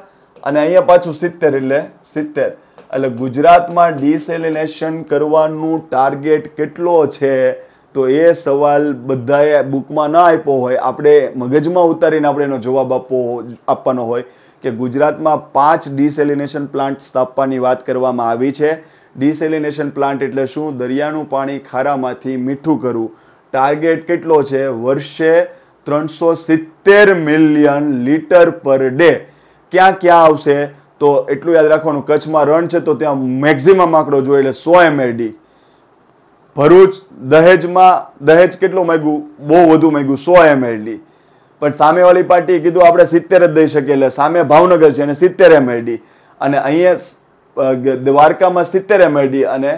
અને અહીંયા પાછું 70 એટલે 70. એટલે ગુજરાતમાં ડિસેલિનેશન કરવાનું ટાર્ગેટ કેટલો છે? તો એ સવાલ બધાએ બુકમાં ના આપ્યો હોય, આપણે મગજમાં ઉતારીને આપણે એનો જવાબ આપવાનો હોય કે ગુજરાતમાં 5 ડિસેલિનેશન પ્લાન્ટ સ્થાપવાની વાત કરવામાં આવી છે. ડિસેલિનેશન પ્લાન્ટ એટલે શું? દરિયાનું પાણી ખારામાંથી મીઠું કરવું. ટાર્ગેટ કેટલો છે? વર્ષે 370 મિલિયન લીટર પર ડે. ક્યાં ક્યાં આવશે? તો એટલું યાદ રાખવાનું, કચ્છમાં રણ છે તો ત્યાં મેક્સિમમ આંકડો જોઈએ એટલે 100 MLD. ભરૂચ દહેજ કેટલું માંગ્યું? બહુ વધુ માંગ્યું, 100 MLD. પણ સામેવાળી પાર્ટી કીધું આપણે 70 જ દઈ શકીએ, એટલે સામે ભાવનગર છે અને 70 MLD. અને અહીંયા દ્વારકામાં 70 MLD અને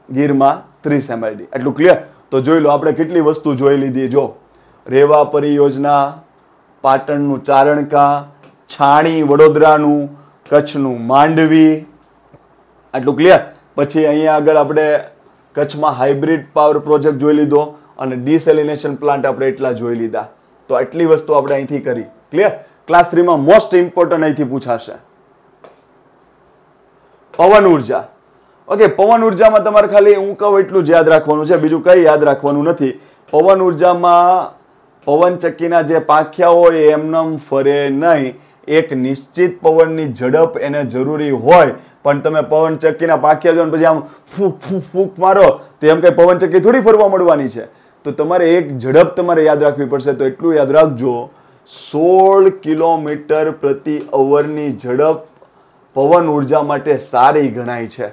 ગીરમાં 30 MLD. એટલું ક્લિયર? તો જોઈ લો આપણે કેટલી વસ્તુ જોઈ લીધી. જો રેવા પરિયોજના, પાટણનું ચારણકા, છાણી વડોદરાનું, કચ્છનું માંડવી. આટલું ક્લિયર? પછી અહીંયા આગળ આપણે કચ્છમાં હાઇબ્રિડ પાવર પ્રોજેક્ટ જોઈ લીધો અને ડિસેલિનેશન પ્લાન્ટ આપણે એટલા જોઈ લીધા. તો આટલી વસ્તુ આપણે અહીંથી કરી. ક્લિયર? ક્લાસ 3 માં મોસ્ટ ઇમ્પોર્ટન્ટ અહીંથી પૂછાશે પવન ઉર્જા. ઓકે, પવન ઉર્જામાં તમારે ખાલી હું કહું એટલું જ યાદ રાખવાનું છે, બીજું કંઈ યાદ રાખવાનું નથી. પવન ઉર્જામાં પવનચક્કીના જે પાંખિયા હોય એમનેમ ફરે નહીં, એક નિશ્ચિત પવનની ઝડપ એને જરૂરી હોય, પણ તમે પવન ચક્કીના પાખ્યા જો પછી આમ ફૂંક ફૂંક ફૂંક મારો તો એમ કઈ પવન ચક્કી થોડી ફરવા મળવાની છે. તો તમારે એક ઝડપ તમારે યાદ રાખવી પડશે. તો એટલું યાદ રાખજો, 16 કિલોમીટર પ્રતિ અવરની ઝડપ પવન ઉર્જા માટે સારી ગણાય છે.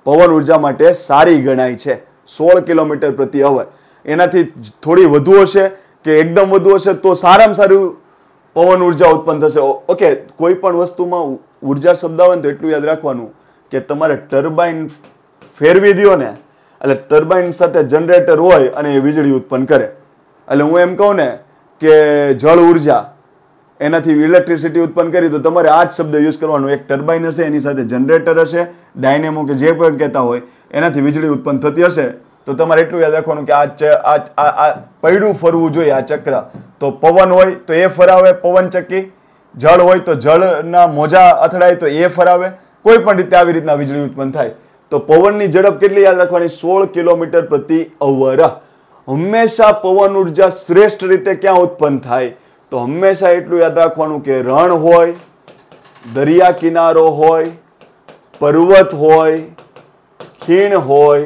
પવન ઉર્જા માટે સારી ગણાય છે 16 કિલોમીટર પ્રતિ અવર. એનાથી થોડી વધુ હશે કે એકદમ વધુ હશે તો સારામાં સારું પવન ઉર્જા ઉત્પન્ન થશે. ઓકે, કોઈ પણ વસ્તુમાં ઉર્જા શબ્દ આવે ને તો એટલું યાદ રાખવાનું કે તમારે ટર્બાઇન ફેરવી દો ને, એટલે ટર્બાઇન સાથે જનરેટર હોય અને એ વીજળી ઉત્પન્ન કરે. એટલે હું એમ કહું ને કે જળ ઉર્જા, એનાથી ઇલેક્ટ્રિસિટી ઉત્પન્ન કરી તો તમારે આ જ શબ્દ યુઝ કરવાનો. એક ટર્બાઇન હશે, એની સાથે જનરેટર હશે, ડાયનેમો કે જે પણ કહેતા હોય, એનાથી વીજળી ઉત્પન્ન થતી હશે તો તમારે એટલું યાદ રાખવાનું કે આ પૈડું ફરવું જોઈએ, આ ચક્ર. તો પવન હોય તો એ ફરાવે પવન ચક્કી, જળ હોય તો જળના મોજા અથડાય તો એ ફરાવે. કોઈ પણ રીતે આવી રીતના વીજળી ઉત્પન્ન થાય. તો પવનની ઝડપ કેટલી યાદ રાખવાની? 16 કિલોમીટર પ્રતિ અવર. હંમેશા પવન ઉર્જા શ્રેષ્ઠ રીતે ક્યાં ઉત્પન્ન થાય? તો હંમેશા એટલું યાદ રાખવાનું કે રણ હોય, દરિયા કિનારો હોય, પર્વત હોય, ખીણ હોય,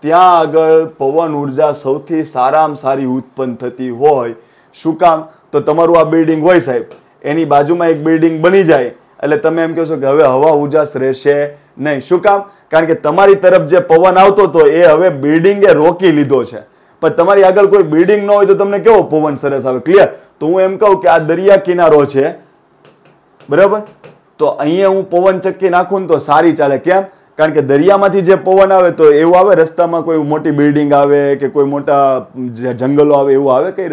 ત્યાં આગળ પવન ઉર્જા સૌથી સારામાં સારી ઉત્પન્ન થતી હોય. શું કામ? તો તમારું આ બિલ્ડિંગ હોય સાહેબ, એની બાજુમાં એક બિલ્ડિંગ બની જાય એટલે તમે એમ કહેશો કે હવે હવા ઉજાસ રહેશે નહીં. શું કામ? કારણ કે તમારી તરફ જે પવન આવતો હતો એ હવે બિલ્ડિંગે રોકી લીધો છે. પણ તમારી આગળ કોઈ બિલ્ડિંગ ન હોય તો તમને કેવો પવન સરસ આવે. ક્લિયર? તો હું એમ કહું કે આ દરિયા કિનારો છે, બરાબર? તો અહીંયા હું પવન ચક્કી નાખું ને તો સારી ચાલે. કેમ? કારણ કે દરિયામાંથી જે પવન આવે તો એવું આવે, રસ્તામાં કોઈ મોટી બિલ્ડિંગ આવે કે કોઈ મોટા જંગલો આવે એવું આવે? કઈ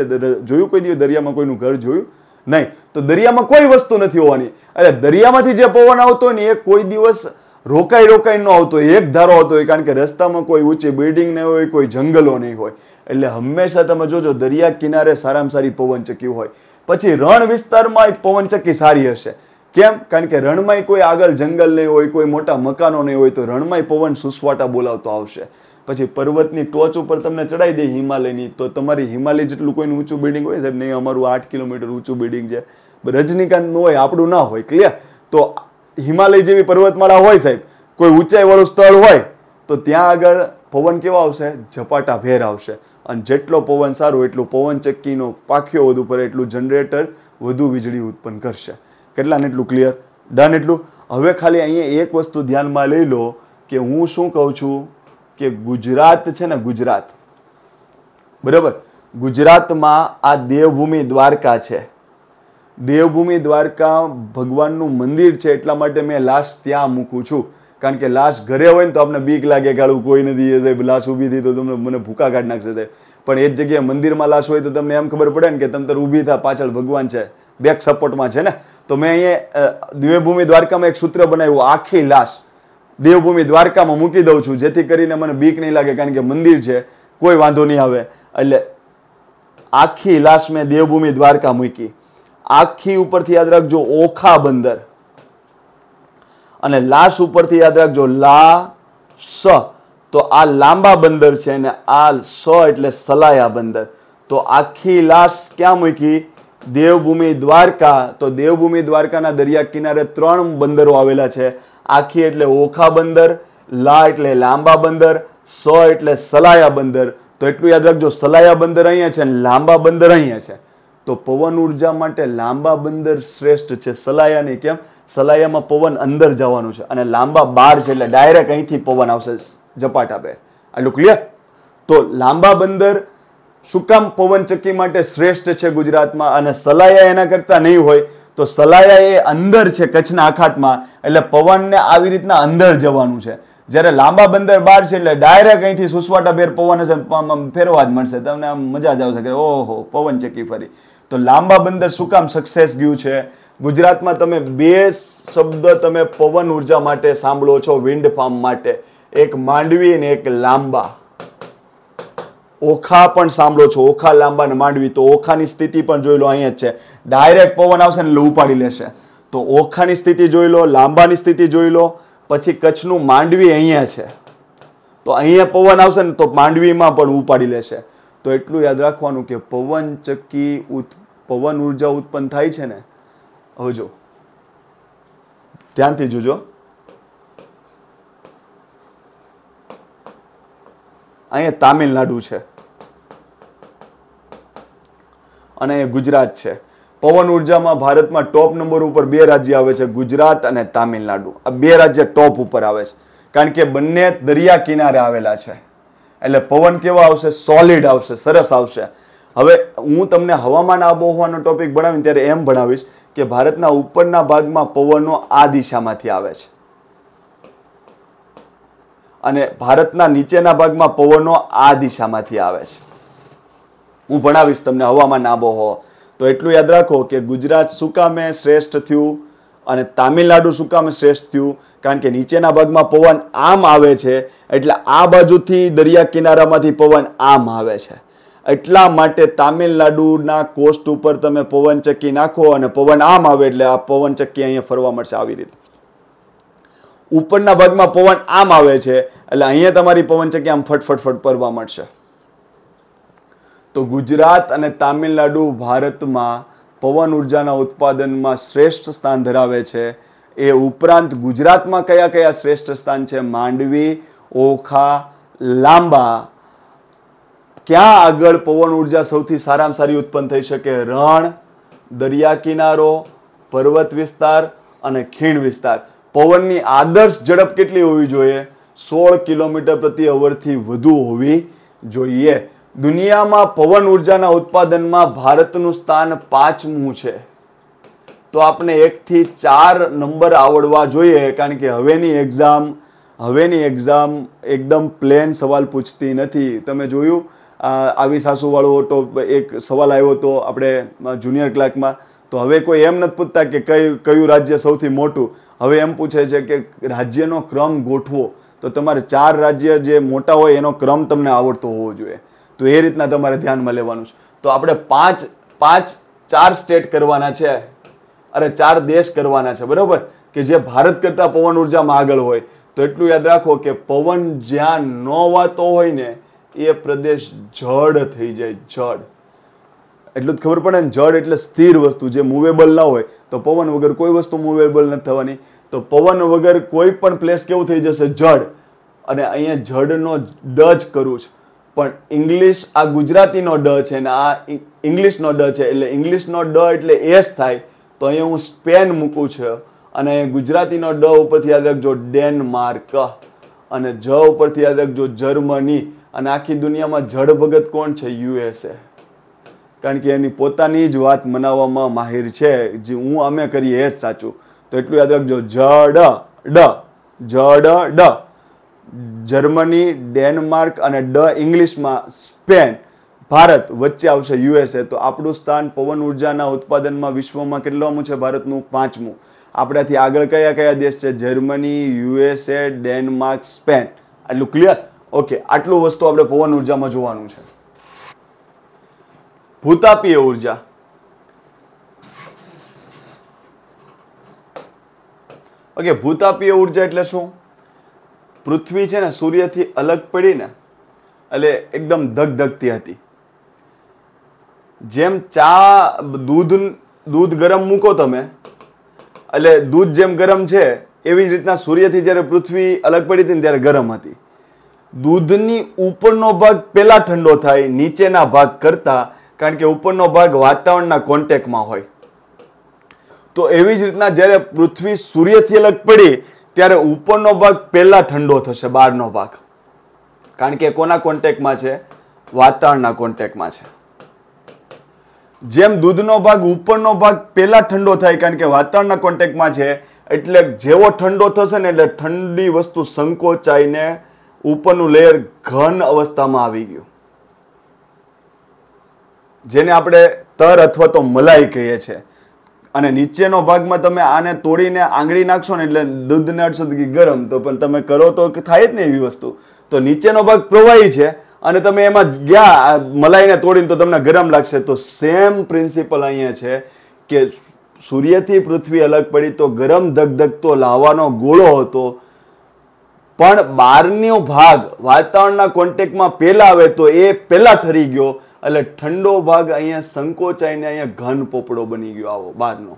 જોયું કોઈ દિવસ દરિયામાં કોઈનું ઘર જોયું? નહીં. તો દરિયામાં કોઈ વસ્તુ નથી હોવાની. એટલે દરિયામાંથી જે પવન આવતો હોય ને એ કોઈ દિવસ રોકાઈ ન આવતો હોય, એક ધારો આવતો હોય. કારણ કે રસ્તામાં કોઈ ઊંચી બિલ્ડિંગ નહીં હોય, કોઈ જંગલો નહીં હોય. એટલે હંમેશા તમે જોજો દરિયા કિનારે સારામાં સારી પવનચક્કી હોય. પછી રણ વિસ્તારમાં પવનચક્કી સારી હશે. કેમ? કારણ કે રણમાં કોઈ આગળ જંગલ નહીં હોય, કોઈ મોટા મકાનો નહીં હોય, તો રણમાં પવન સુસવાટા બોલાવતો આવશે. પછી પર્વતની ટોચ ઉપર તમને ચડાવી દે હિમાલયની, તો તમારી હિમાલય જેટલું કોઈનું ઊંચું બિલ્ડિંગ હોય સાહેબ, નહીં અમારું 8 કિલોમીટર ઊંચું બિલ્ડિંગ છે, રજનીકાંત નું હોય, આપણું ના હોય. ક્લિયર? તો હિમાલય જેવી પર્વતમાળા હોય સાહેબ, કોઈ ઊંચાઈ વાળું સ્થળ હોય તો ત્યાં આગળ પવન કેવા આવશે? ઝપાટા ભેર આવશે. અને જેટલો પવન સારો એટલું પવન ચક્કીનો પાખ્યો વધુ પડે એટલું જનરેટર વધુ વીજળી ઉત્પન્ન કરશે. કેટલા ને એટલું? ક્લિયર? ડન? એટલું. હવે ખાલી અહીંયા એક વસ્તુ ધ્યાનમાં લઈ લો કે હું શું કહું છું કે ગુજરાત છે ને, ગુજરાત, બરાબર? ગુજરાતમાં આ દેવભૂમિ દ્વારકા છે. દેવભૂમિ દ્વારકા ભગવાનનું મંદિર છે, એટલા માટે મેં લાશ ત્યાં મૂકું છું. કારણ કે લાશ ઘરે હોય ને તો આપણે બીક લાગે કે આવું કોઈ નથી, લાશ ઊભી થઈ તો તમને મને ભૂકા કાઢી નાખશે સાહેબ. પણ એ જ જગ્યાએ મંદિરમાં લાશ હોય તો તમને એમ ખબર પડે ને કે તમે ઊભી થા, પાછળ ભગવાન છે, બેક સપોર્ટમાં છે ને. તો મેં અહીંયા દેવભૂમિ દ્વારકામાં એક સૂત્ર બનાવ્યું, આખી લાશ દેવભૂમિ દ્વારકામાં મૂકી દઉં છું, જેથી કરીને મને બીક નહીં લાગે. કારણ કે મંદિર છે, કોઈ વાંધો નહીં આવે. એટલે આખી લાશ મેં દેવભૂમિ દ્વારકા મૂકી. આખી ઉપરથી યાદ રાખજો ઓખા બંદર, અને લાશ ઉપરથી યાદ રાખજો લા સ. તો આ લાંબા બંદર છે ને આ સ એટલે સલાયા બંદર. તો આખી લાશ ક્યાં મૂકી? દેવભૂમિ દ્વારકા. તો દેવભૂમિ દ્વારકાના દરિયા કિનારે 3 બંદરો આવેલા છે. આખી એટલે ઓખા બંદર, લા એટલે લાંબા બંદર, સ એટલે સલાયા બંદર. તો એટલું યાદ રાખજો, સલાયા બંદર અહીંયા છે અને લાંબા બંદર અહીંયા છે. તો પવન ઉર્જા માટે લાંબા બંદર શ્રેષ્ઠ છે, સલાયા નહીં. કેમ? સલાયામાં પવન અંદર જવાનું છે અને લાંબા બહાર છે, એટલે ડાયરેક્ટ અહીંથી પવન આવશે ઝપાટા બે. આટલું ક્લિયર? તો લાંબા બંદર શું કામ પવન ચક્કી માટે શ્રેષ્ઠ છે ગુજરાતમાં, અને સલાયા એના કરતા નહીં હોય. તો સલાયા એ અંદર છે કચ્છના અખાતમાં, એટલે પવનને આવી રીતના અંદર જવાનું છે. જ્યારે લાંબા બંદર બહાર છે એટલે ડાયરેક્ટ અહીંથી સુસવાટા ભેર પવન હશે, ફેરવા જ મળશે તમને, આમ મજા જ આવશે કે ઓહો પવન ચક્કી ફરી. તો લાંબા બંદર શું કામ સક્સેસ ગયું છે? ગુજરાતમાં તમે 2 શબ્દ તમે પવન ઉર્જા માટે સાંભળો છો, વિન્ડ ફાર્મ માટે, એક માંડવી અને એક લાંબા. ઓખા પણ સાંભળો છો, ઓખા, લાંબા અને માંડવી. તો ઓખાની સ્થિતિ પણ જોઈ લો, અહીંયા જ છે, ડાયરેક્ટ પવન આવશે ને ઉપાડી લેશે. તો ઓખાની સ્થિતિ જોઈ લો, લાંબાની સ્થિતિ જોઈ લો. પછી કચ્છનું માંડવી અહીંયા છે, તો અહીંયા પવન આવશે ને તો માંડવીમાં પણ ઉપાડી લેશે. તો એટલું યાદ રાખવાનું કે પવન ચક્કી પવન ઉર્જા ઉત્પન્ન થાય છે ને. હવે જો ધ્યાનથી જોજો. અહીંયા તામિલનાડુ છે અને અહીંયા ગુજરાત છે. પવન ઉર્જામાં ભારતમાં ટોપ નંબર ઉપર 2 રાજ્ય આવે છે, ગુજરાત અને તામિલનાડુ. આ 2 રાજ્ય ટોપ ઉપર આવે છે કારણ કે બંને દરિયા કિનારે આવેલા છે. એટલે પવન કેવા આવશે? સોલિડ આવશે, સરસ આવશે. હવે હું તમને હવામાન આબોહવાનો ટોપિક ભણાવીને ત્યારે એમ ભણાવીશ કે ભારતના ઉપરના ભાગમાં પવનો આ દિશામાંથી આવે છે અને ભારતના નીચેના ભાગમાં પવનો આ દિશામાંથી આવે છે. હું ભણાવીશ તમને હવામાન આબોહવા. તો એટલું યાદ રાખો કે ગુજરાત શું કામે શ્રેષ્ઠ થયું અને તામિલનાડુ શું કામે શ્રેષ્ઠ થયું? કારણ કે નીચેના ભાગમાં પવન આમ આવે છે, એટલે આ બાજુથી દરિયા કિનારામાંથી પવન આમ આવે છે. એટલા માટે તામિલનાડુના કોસ્ટ ઉપર તમે પવનચક્કી નાખો અને પવન આમ આવે એટલે આ પવનચક્કી અહીંયા ફરવા મળશે. આવી રીતે ઉપરના ભાગમાં પવન આમ આવે છે એટલે અહીંયા તમારી પવનચક્કી આમ ફટફટ ફરવા મળશે. તો ગુજરાત અને તામિલનાડુ ભારતમાં પવન ઉર્જાના ઉત્પાદનમાં શ્રેષ્ઠ સ્થાન ધરાવે છે. એ ઉપરાંત ગુજરાતમાં કયા કયા શ્રેષ્ઠ સ્થાન છે? માંડવી, ઓખા, લાંબા. ક્યાં આગળ પવન ઉર્જા સૌથી સારામાં સારી ઉત્પન્ન થઈ શકે? રણ, દરિયા કિનારો, પર્વત વિસ્તાર અને ખીણ વિસ્તાર. પવનની આદર્શ ઝડપ કેટલી હોવી જોઈએ? 16 કિલોમીટર પ્રતિ અવરથી વધુ હોવી જોઈએ. દુનિયામાં પવન ઉર્જાના ઉત્પાદનમાં ભારતનું સ્થાન 5મું છે. તો આપણે 1 થી 4 નંબર આવડવા જોઈએ કારણ કે હવેની એક્ઝામ એકદમ પ્લેન સવાલ પૂછતી નથી. તમે જોયું આવી સાસુવાળો એક સવાલ આવ્યો હતો આપણે જુનિયર ક્લાર્કમાં. તો હવે કોઈ એમ નથી પૂછતા કે કયું રાજ્ય સૌથી મોટું. હવે એમ પૂછે છે કે રાજ્યનો ક્રમ ગોઠવો. તો તમારે 4 રાજ્ય જે મોટા હોય એનો ક્રમ તમને આવડતો હોવો જોઈએ. તો એ રીતના તમારે ધ્યાનમાં લેવાનું છે. તો આપણે 4 સ્ટેટ કરવાના છે, અરે 4 દેશ કરવાના છે, બરોબર, કે જે ભારત કરતા પવન ઉર્જામાં આગળ હોય. તો એટલું યાદ રાખો કે પવન જ્યાં ન વાતો હોય ને એ પ્રદેશ જડ થઈ જાય. જડ એટલું જ ખબર પડે ને. જડ એટલે સ્થિર વસ્તુ, જે મૂવેબલ ના હોય. તો પવન વગર કોઈ વસ્તુ મૂવેબલ નથી થવાની. તો પવન વગર કોઈ પણ પ્લેસ કેવું થઈ જશે? જડ. અને અહીંયા જડનો ડ જ કરું છું, પણ ઇંગ્લિશ આ ગુજરાતીનો ડ છે ને આ ઇંગ્લિશનો ડ છે, એટલે ઇંગ્લિશનો ડ એટલે એસ થાય. તો અહીંયા હું સ્પેન મૂકું છું અને ગુજરાતીનો ડ ઉપરથી યાદ રાખજો ડેનમાર્ક અને જ ઉપરથી યાદ રાખજો જર્મની. અને આખી દુનિયામાં જડ ભગત કોણ છે? USA. કારણ કે એની પોતાની જ વાત મનાવવામાં માહિર છે. જે અમે કરીએ એ જ સાચું. તો એટલું યાદ રાખજો જડ જર્મની, ડેનમાર્ક અને ઇંગ્લિશમાં સ્પેન. ભારત વચ્ચે આવશે USA. તો આપણું સ્થાન પવન ઉર્જાના ઉત્પાદનમાં વિશ્વમાં કેટલામું છે? ભારતનું 5મું. આપણાથી આગળ કયા કયા દેશ છે? Germany, USA, Denmark, Spain. આટલું ક્લિયર? ઓકે, આટલું વસ્તુ આપણે પવન ઉર્જામાં જોવાનું છે. ભૂતાપીય ઉર્જા. ઓકે, ભૂતાપીય ઉર્જા એટલે શું? પૃથ્વી છે ને સૂર્યથી અલગ પડીને એટલે એકદમ ધગધગતી હતી. જેમ ચા દૂધ ગરમ મૂકો તમે એટલે દૂધ જેમ ગરમ છે એવી જ રીતના સૂર્યથી જ્યારે પૃથ્વી અલગ પડી હતી ને ત્યારે ગરમ હતી. દૂધની ઉપરનો ભાગ પહેલા ઠંડો થાય નીચેના ભાગ કરતા, કારણ કે ઉપરનો ભાગ વાતાવરણના કોન્ટેક્ટમાં હોય. તો એવી જ રીતના જ્યારે પૃથ્વી સૂર્યથી અલગ પડી ત્યારે ઉપરનો ભાગ પહેલા ઠંડો થશે, બહારનો ભાગ. કારણ કે કોના કોન્ટેક્ટમાં છે? વાતાવરણના કોન્ટેક્ટમાં છે. જેમ દૂધનો ભાગ ઉપરનો ભાગ પહેલા ઠંડો થાય કારણ કે વાતાવરણના કોન્ટેક્ટમાં છે, એટલે જેવો ઠંડો થશે ને એટલે ઠંડી વસ્તુ સંકોચાઈને ઉપરનું લેયર ઘન અવસ્થામાં આવી ગયું, જેને આપણે તર અથવા તો મલાઈ કહીએ છીએ. અને નીચેનો ભાગમાં તમે આને તોડીને આંગળી નાખશો ને એટલે દૂધને અડશો ગરમ, તો પણ તમે કરો તો થાય જ ને એવી વસ્તુ. તો નીચેનો ભાગ પ્રવાહી છે અને તમે એમાં ગયા મલાઈને તોડીને તો તમને ગરમ લાગશે. તો સેમ પ્રિન્સિપલ અહીંયા છે કે સૂર્યથી પૃથ્વી અલગ પડી તો ગરમ ધગધગતો લાવાનો ગોળો હતો, પણ બહારનો ભાગ વાતાવરણના કોન્ટેક્ટમાં પહેલા આવે તો એ પહેલા ઠરી ગયો, એટલે ઠંડો ભાગ અહીંયા સંકોચાઈને અહીંયા ઘન પોપડો બની ગયો. આવો બહારનો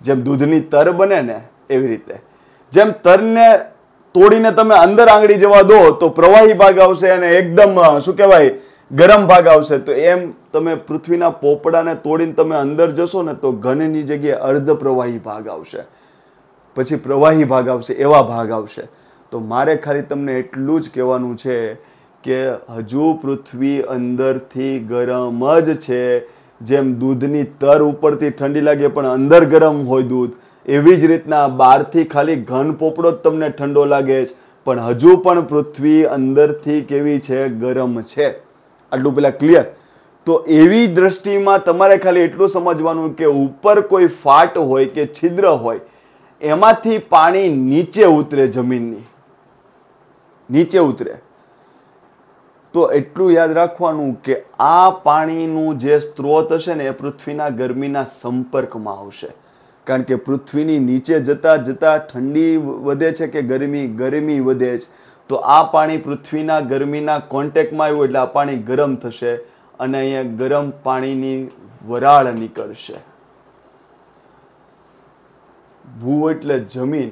જેમ દૂધની તર બને ને એવી રીતે જેમ તરને તોડીને તમે અંદર આંગળી જવા દો તો પ્રવાહી ભાગ આવશે અને એકદમ શું કહેવાય ગરમ ભાગ આવશે. તો એમ તમે પૃથ્વીના પોપડાને તોડીને તમે અંદર જશો ને તો ઘનની જગ્યાએ અર્ધ પ્રવાહી ભાગ આવશે, પછી પ્રવાહી ભાગ આવશે, એવા ભાગ આવશે. તો મારે ખાલી તમને એટલું જ કહેવાનું છે કે હજુ પૃથ્વી અંદરથી ગરમ જ છે. જેમ દૂધની તર ઉપરથી ઠંડી લાગે પણ અંદર ગરમ હોય દૂધ, એવી જ રીતના બહારથી ખાલી ઘન પોપડો જ તમને ઠંડો લાગે છે પણ હજુ પણ પૃથ્વી અંદરથી કેવી છે? ગરમ છે. આટલું પેલા ક્લિયર? તો એવી દ્રષ્ટિમાં તમારે ખાલી એટલું સમજવાનું કે ઉપર કોઈ ફાટ હોય કે છિદ્ર હોય એમાંથી પાણી નીચે ઉતરે, જમીનની નીચે ઉતરે. તો એટલું યાદ રાખવાનું કે આ પાણીનું જે સ્ત્રોત હશે ને એ પૃથ્વીના ગરમીના સંપર્કમાં આવશે. કારણ કે પૃથ્વીની નીચે જતા જતા ઠંડી વધે છે કે ગરમી વધે છે. તો આ પાણી પૃથ્વીના ગરમીના કોન્ટેક્ટમાં આવ્યું એટલે આ પાણી ગરમ થશે અને અહીંયા ગરમ પાણીની વરાળ નીકળશે. ભૂ એટલે જમીન,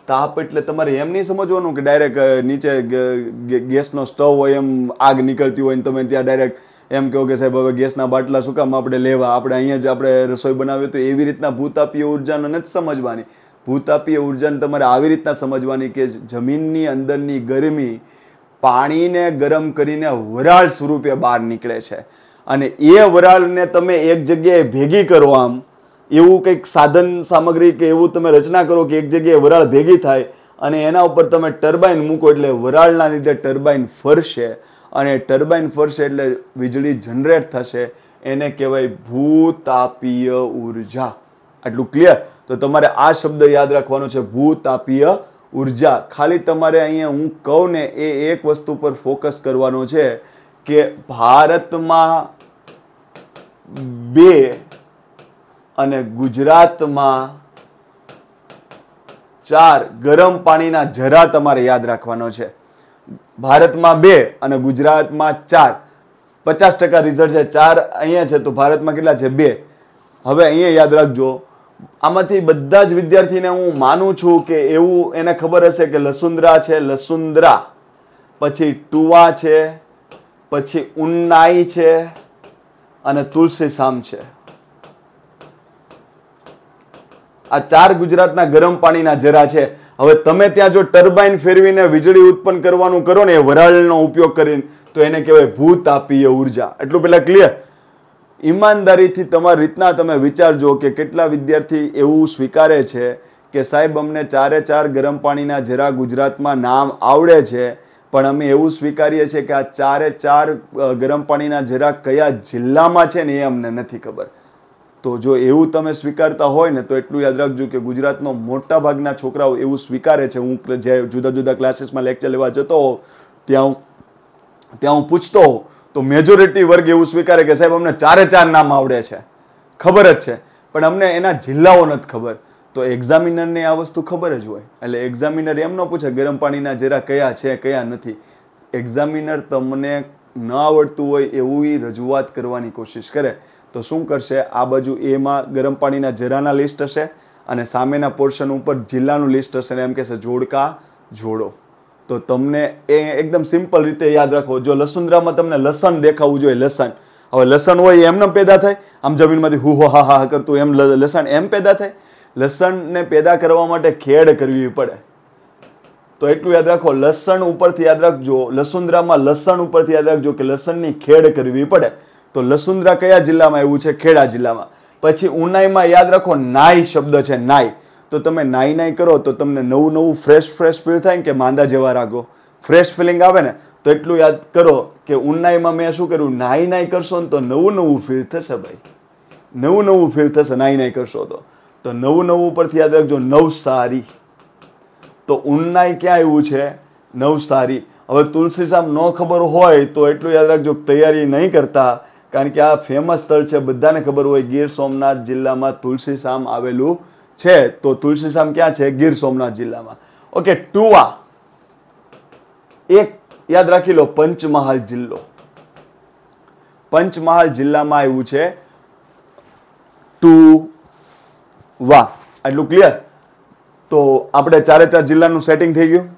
તાપ એટલે તમારે એમ નહીં સમજવાનું કે ડાયરેક્ટ નીચે ગેસનો સ્ટવ હોય એમ આગ નીકળતી હોય ને તમે ત્યાં ડાયરેક્ટ એમ કહો કે સાહેબ હવે ગેસના બાટલા શું કામ આપણે લેવા, આપણે અહીંયા જ આપણે રસોઈ બનાવીએ. તો એવી રીતના ભૂતાપીય ઉર્જાને નથી સમજવાની. ભૂતાપીય ઉર્જાને તમારે આવી રીતના સમજવાની કે જમીનની અંદરની ગરમી પાણીને ગરમ કરીને વરાળ સ્વરૂપે બહાર નીકળે છે અને એ વરાળને તમે એક જગ્યાએ ભેગી કરો, આમ એવું કંઈક સાધન સામગ્રી કે એવું તમે રચના કરો કે એક જગ્યાએ વરાળ ભેગી થાય અને એના ઉપર તમે ટર્બાઇન મૂકો એટલે વરાળના લીધે ટર્બાઇન ફરશે અને ટર્બાઇન ફરશે એટલે વીજળી જનરેટ થશે. એને કહેવાય ભૂતાપીય ઉર્જા. આટલું ક્લિયર? તો તમારે આ શબ્દ યાદ રાખવાનો છે, ભૂતાપીય ઉર્જા. ખાલી તમારે અહીંયા હું કહું ને એ એક વસ્તુ પર ફોકસ કરવાનો છે કે ભારતમાં 2 અને ગુજરાતમાં 4 ગરમ પાણીના ઝરા તમારે યાદ રાખવાનો છે. ભારતમાં 2 અને ગુજરાતમાં 4. 50% રિઝલ્ટ છે. 4 અહીંયા છે તો ભારતમાં કેટલા છે? 2. હવે અહીંયા યાદ રાખજો, આમાંથી બધા જ વિદ્યાર્થીને હું માનું છું કે એવું એને ખબર હશે કે લસુંદરા છે, લસુંદરા, પછી ટુવા છે, પછી ઉન્નાઈ છે અને તુલસીશામ છે. આ 4 ગુજરાતના ગરમ પાણીના ઝરા છે. હવે તમે ત્યાં જો ટર્બાઇન ફેરવીને વીજળી ઉત્પન્ન કરવાનું કરો ને એ વરાળનો ઉપયોગ કરીને, તો એને કહેવાય ભૂતાપીય ઉર્જા. એટલું પેલા ક્લિયર? ઈમાનદારીથી તમારી રીતના તમે વિચારજો કે કેટલા વિદ્યાર્થી એવું સ્વીકારે છે કે સાહેબ અમને 4 ગરમ પાણીના ઝરા ગુજરાતમાં નામ આવડે છે પણ અમે એવું સ્વીકારીએ છીએ કે આ 4 ગરમ પાણીના ઝરા કયા જિલ્લામાં છે ને એ અમને નથી ખબર. તો જો એવું તમે સ્વીકારતા હોય ને તો એટલું યાદ રાખજો કે ગુજરાતનો મોટા ભાગના છોકરાઓ એવું સ્વીકારે છે. હું જે જુદા જુદા ક્લાસીસમાં લેક્ચર લેવા જતો હોઉં ત્યાં હું પૂછતો હોઉં તો મેજોરિટી વર્ગ એવું સ્વીકારે કે સાહેબ અમને 4 નામ આવડે છે, ખબર જ છે પણ અમને એના જિલ્લાઓ નથી ખબર. તો એક્ઝામિનરને આ વસ્તુ ખબર જ હોય એટલે એક્ઝામિનર એમ ન પૂછે ગરમ પાણીના ઝરા કયા છે કયા નથી. એક્ઝામિનર તમને ન આવડતું હોય એવી રજૂઆત કરવાની કોશિશ કરે તો શું કરશે? આ બાજુ એમાં ગરમ પાણીના ઝરાના લિસ્ટ હશે અને સામેના પોર્શન ઉપર જિલ્લાનું લિસ્ટ હશે ને એમ કહેશે જોડકા જોડો. તો તમને એ એકદમ સિમ્પલ રીતે યાદ રાખો. જો લસુંદરામાં તમને લસણ દેખાવું જોઈએ, લસણ. હવે લસણ હોય એમને પેદા થાય? આમ જમીનમાંથી હુ હો હા હા કરતું એમ લસણ એમ પેદા થાય? લસણને પેદા કરવા માટે ખેડ કરવી પડે. તો એટલું યાદ રાખો, લસણ ઉપરથી યાદ રાખજો, લસુંદરામાં લસણ ઉપરથી યાદ રાખજો કે લસણની ખેડ કરવી પડે. તો લસુંદરા કયા જિલ્લામાં આવ્યું છે? ખેડા જિલ્લામાં. પછી ઉનાઈમાં યાદ રાખો નાઈ શબ્દ છે, નાઈ. તો તમે નાઈ કરો તો તમને નવું ફ્રેશ ફીલ થાય ને કે માંદા જેવા રાગો, ફ્રેશ ફિલિંગ આવે ને. તો એટલું યાદ કરો કે ઉનાઈમાં મેં શું કર્યું? નાઈ કરશો ને તો નવું ફીલ થશે ભાઈ, નવું ફીલ થશે નાઈ કરશો તો. તો નવું પરથી યાદ રાખજો નવસારી. તો ઉનાઈ ક્યાં આવ્યું છે? નવસારી. હવે તુલસીશામ ન ખબર હોય તો એટલું યાદ રાખજો તૈયારી નહીં કરતા, કારણ કે આ ફેમસ સ્થળ છે, બધાને ખબર હોય ગીર સોમનાથ જિલ્લામાં તુલસીશામ આવેલું છે. તો તુલસીશામ ક્યાં છે? ગીર સોમનાથ જિલ્લામાં. ઓકે, ટુવા એક યાદ રાખી લો, પંચમહાલ જિલ્લો. પંચમહાલ જિલ્લામાં આવ્યું છે ટુવા. આટલું ક્લિયર? તો આપણે 4 જિલ્લાનું સેટિંગ થઈ ગયું.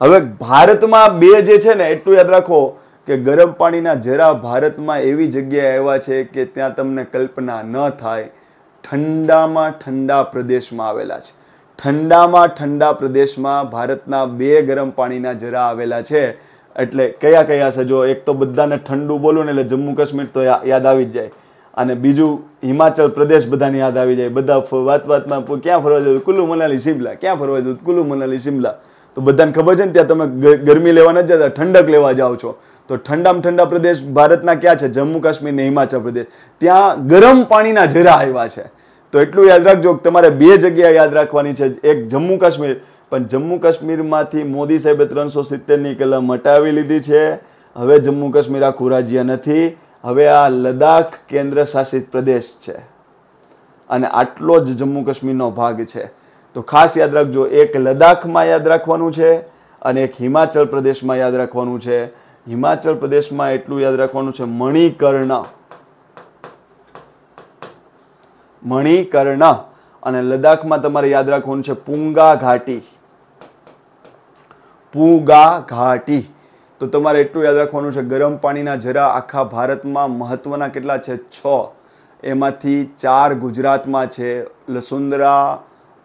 હવે ભારતમાં બે જે છે ને એટલું યાદ રાખો કે ગરમ પાણીના ઝરા ભારતમાં એવી જગ્યાએ આવ્યા છે કે ત્યાં તમને કલ્પના ન થાય. ઠંડામાં ઠંડા પ્રદેશમાં આવેલા છે. ઠંડામાં ઠંડા પ્રદેશમાં ભારતના બે ગરમ પાણીના ઝરા આવેલા છે. એટલે કયા કયા છે? જો એક તો બધાને ઠંડુ બોલું ને એટલે જમ્મુ કાશ્મીર તો યાદ આવી જ જાય, અને બીજું હિમાચલ પ્રદેશ બધાને યાદ આવી જાય. બધા વાતમાં ક્યાં ફરવા જવું? કુલ્લુ મનાલી શિમલા. ક્યાં ફરવા જવું? કુલ્લુ મનાલી શિમલા. તો બધાને ખબર છે ને ત્યાં તમે ગરમી લેવા નથી જતા, ઠંડક લેવા જાઓ છો. તો ઠંડામાં ઠંડા પ્રદેશ ભારતના ક્યાં છે? જમ્મુ કાશ્મીર ને હિમાચલ પ્રદેશ. ત્યાં ગરમ પાણીના ઝરા આવ્યા છે. તો એટલું યાદ રાખજો કે તમારે બે જગ્યા યાદ રાખવાની છે. એક જમ્મુ કાશ્મીર, પણ જમ્મુ કાશ્મીરમાંથી મોદી સાહેબે 370ની કલમ હટાવી લીધી છે. હવે જમ્મુ કાશ્મીર આખું રાજ્ય નથી. હવે આ લદ્દાખ કેન્દ્ર શાસિત પ્રદેશ છે, અને આટલો જ જમ્મુ કાશ્મીરનો ભાગ છે. તો ખાસ યાદ રાખજો, એક લદ્દાખમાં યાદ રાખવાનું છે અને એક હિમાચલ પ્રદેશમાં યાદ રાખવાનું છે. હિમાચલ પ્રદેશમાં એટલું યાદ રાખવાનું છે મણિકર્ણ. મણિકર્ણ. અને લદ્દાખમાં તમારે યાદ રાખવાનું છે પુંગા ઘાટી. પુંગા ઘાટી. તો તમારે એટલું યાદ રાખવાનું છે ગરમ પાણીના ઝરા આખા ભારતમાં મહત્વના કેટલા છે? 6. એમાંથી 4 ગુજરાતમાં છે. લસુંદરા,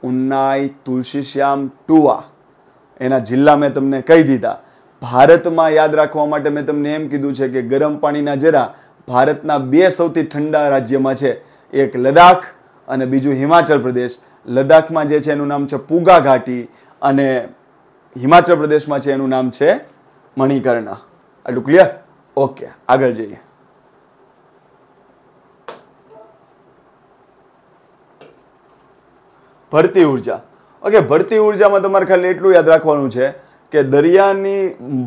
ઉન્નાઈ, તુલસીશ્યામ, ટુવા. એના જિલ્લા મેં તમને કહી દીધા. ભારતમાં યાદ રાખવા માટે મેં તમને એમ કીધું છે કે ગરમ પાણીના ઝરા ભારતના 2 સૌથી ઠંડા રાજ્યમાં છે. એક લદ્દાખ અને બીજું હિમાચલ પ્રદેશ. લદ્દાખમાં જે છે એનું નામ છે પુંગા ઘાટી, અને હિમાચલ પ્રદેશમાં છે એનું નામ છે મણિકર્ણ. આટલું ક્લિયર? ઓકે, આગળ જઈએ. ભરતી ઉર્જા. ઓકે, ભરતી ઉર્જામાં તમારે ખાલી એટલું યાદ રાખવાનું છે કે દરિયાની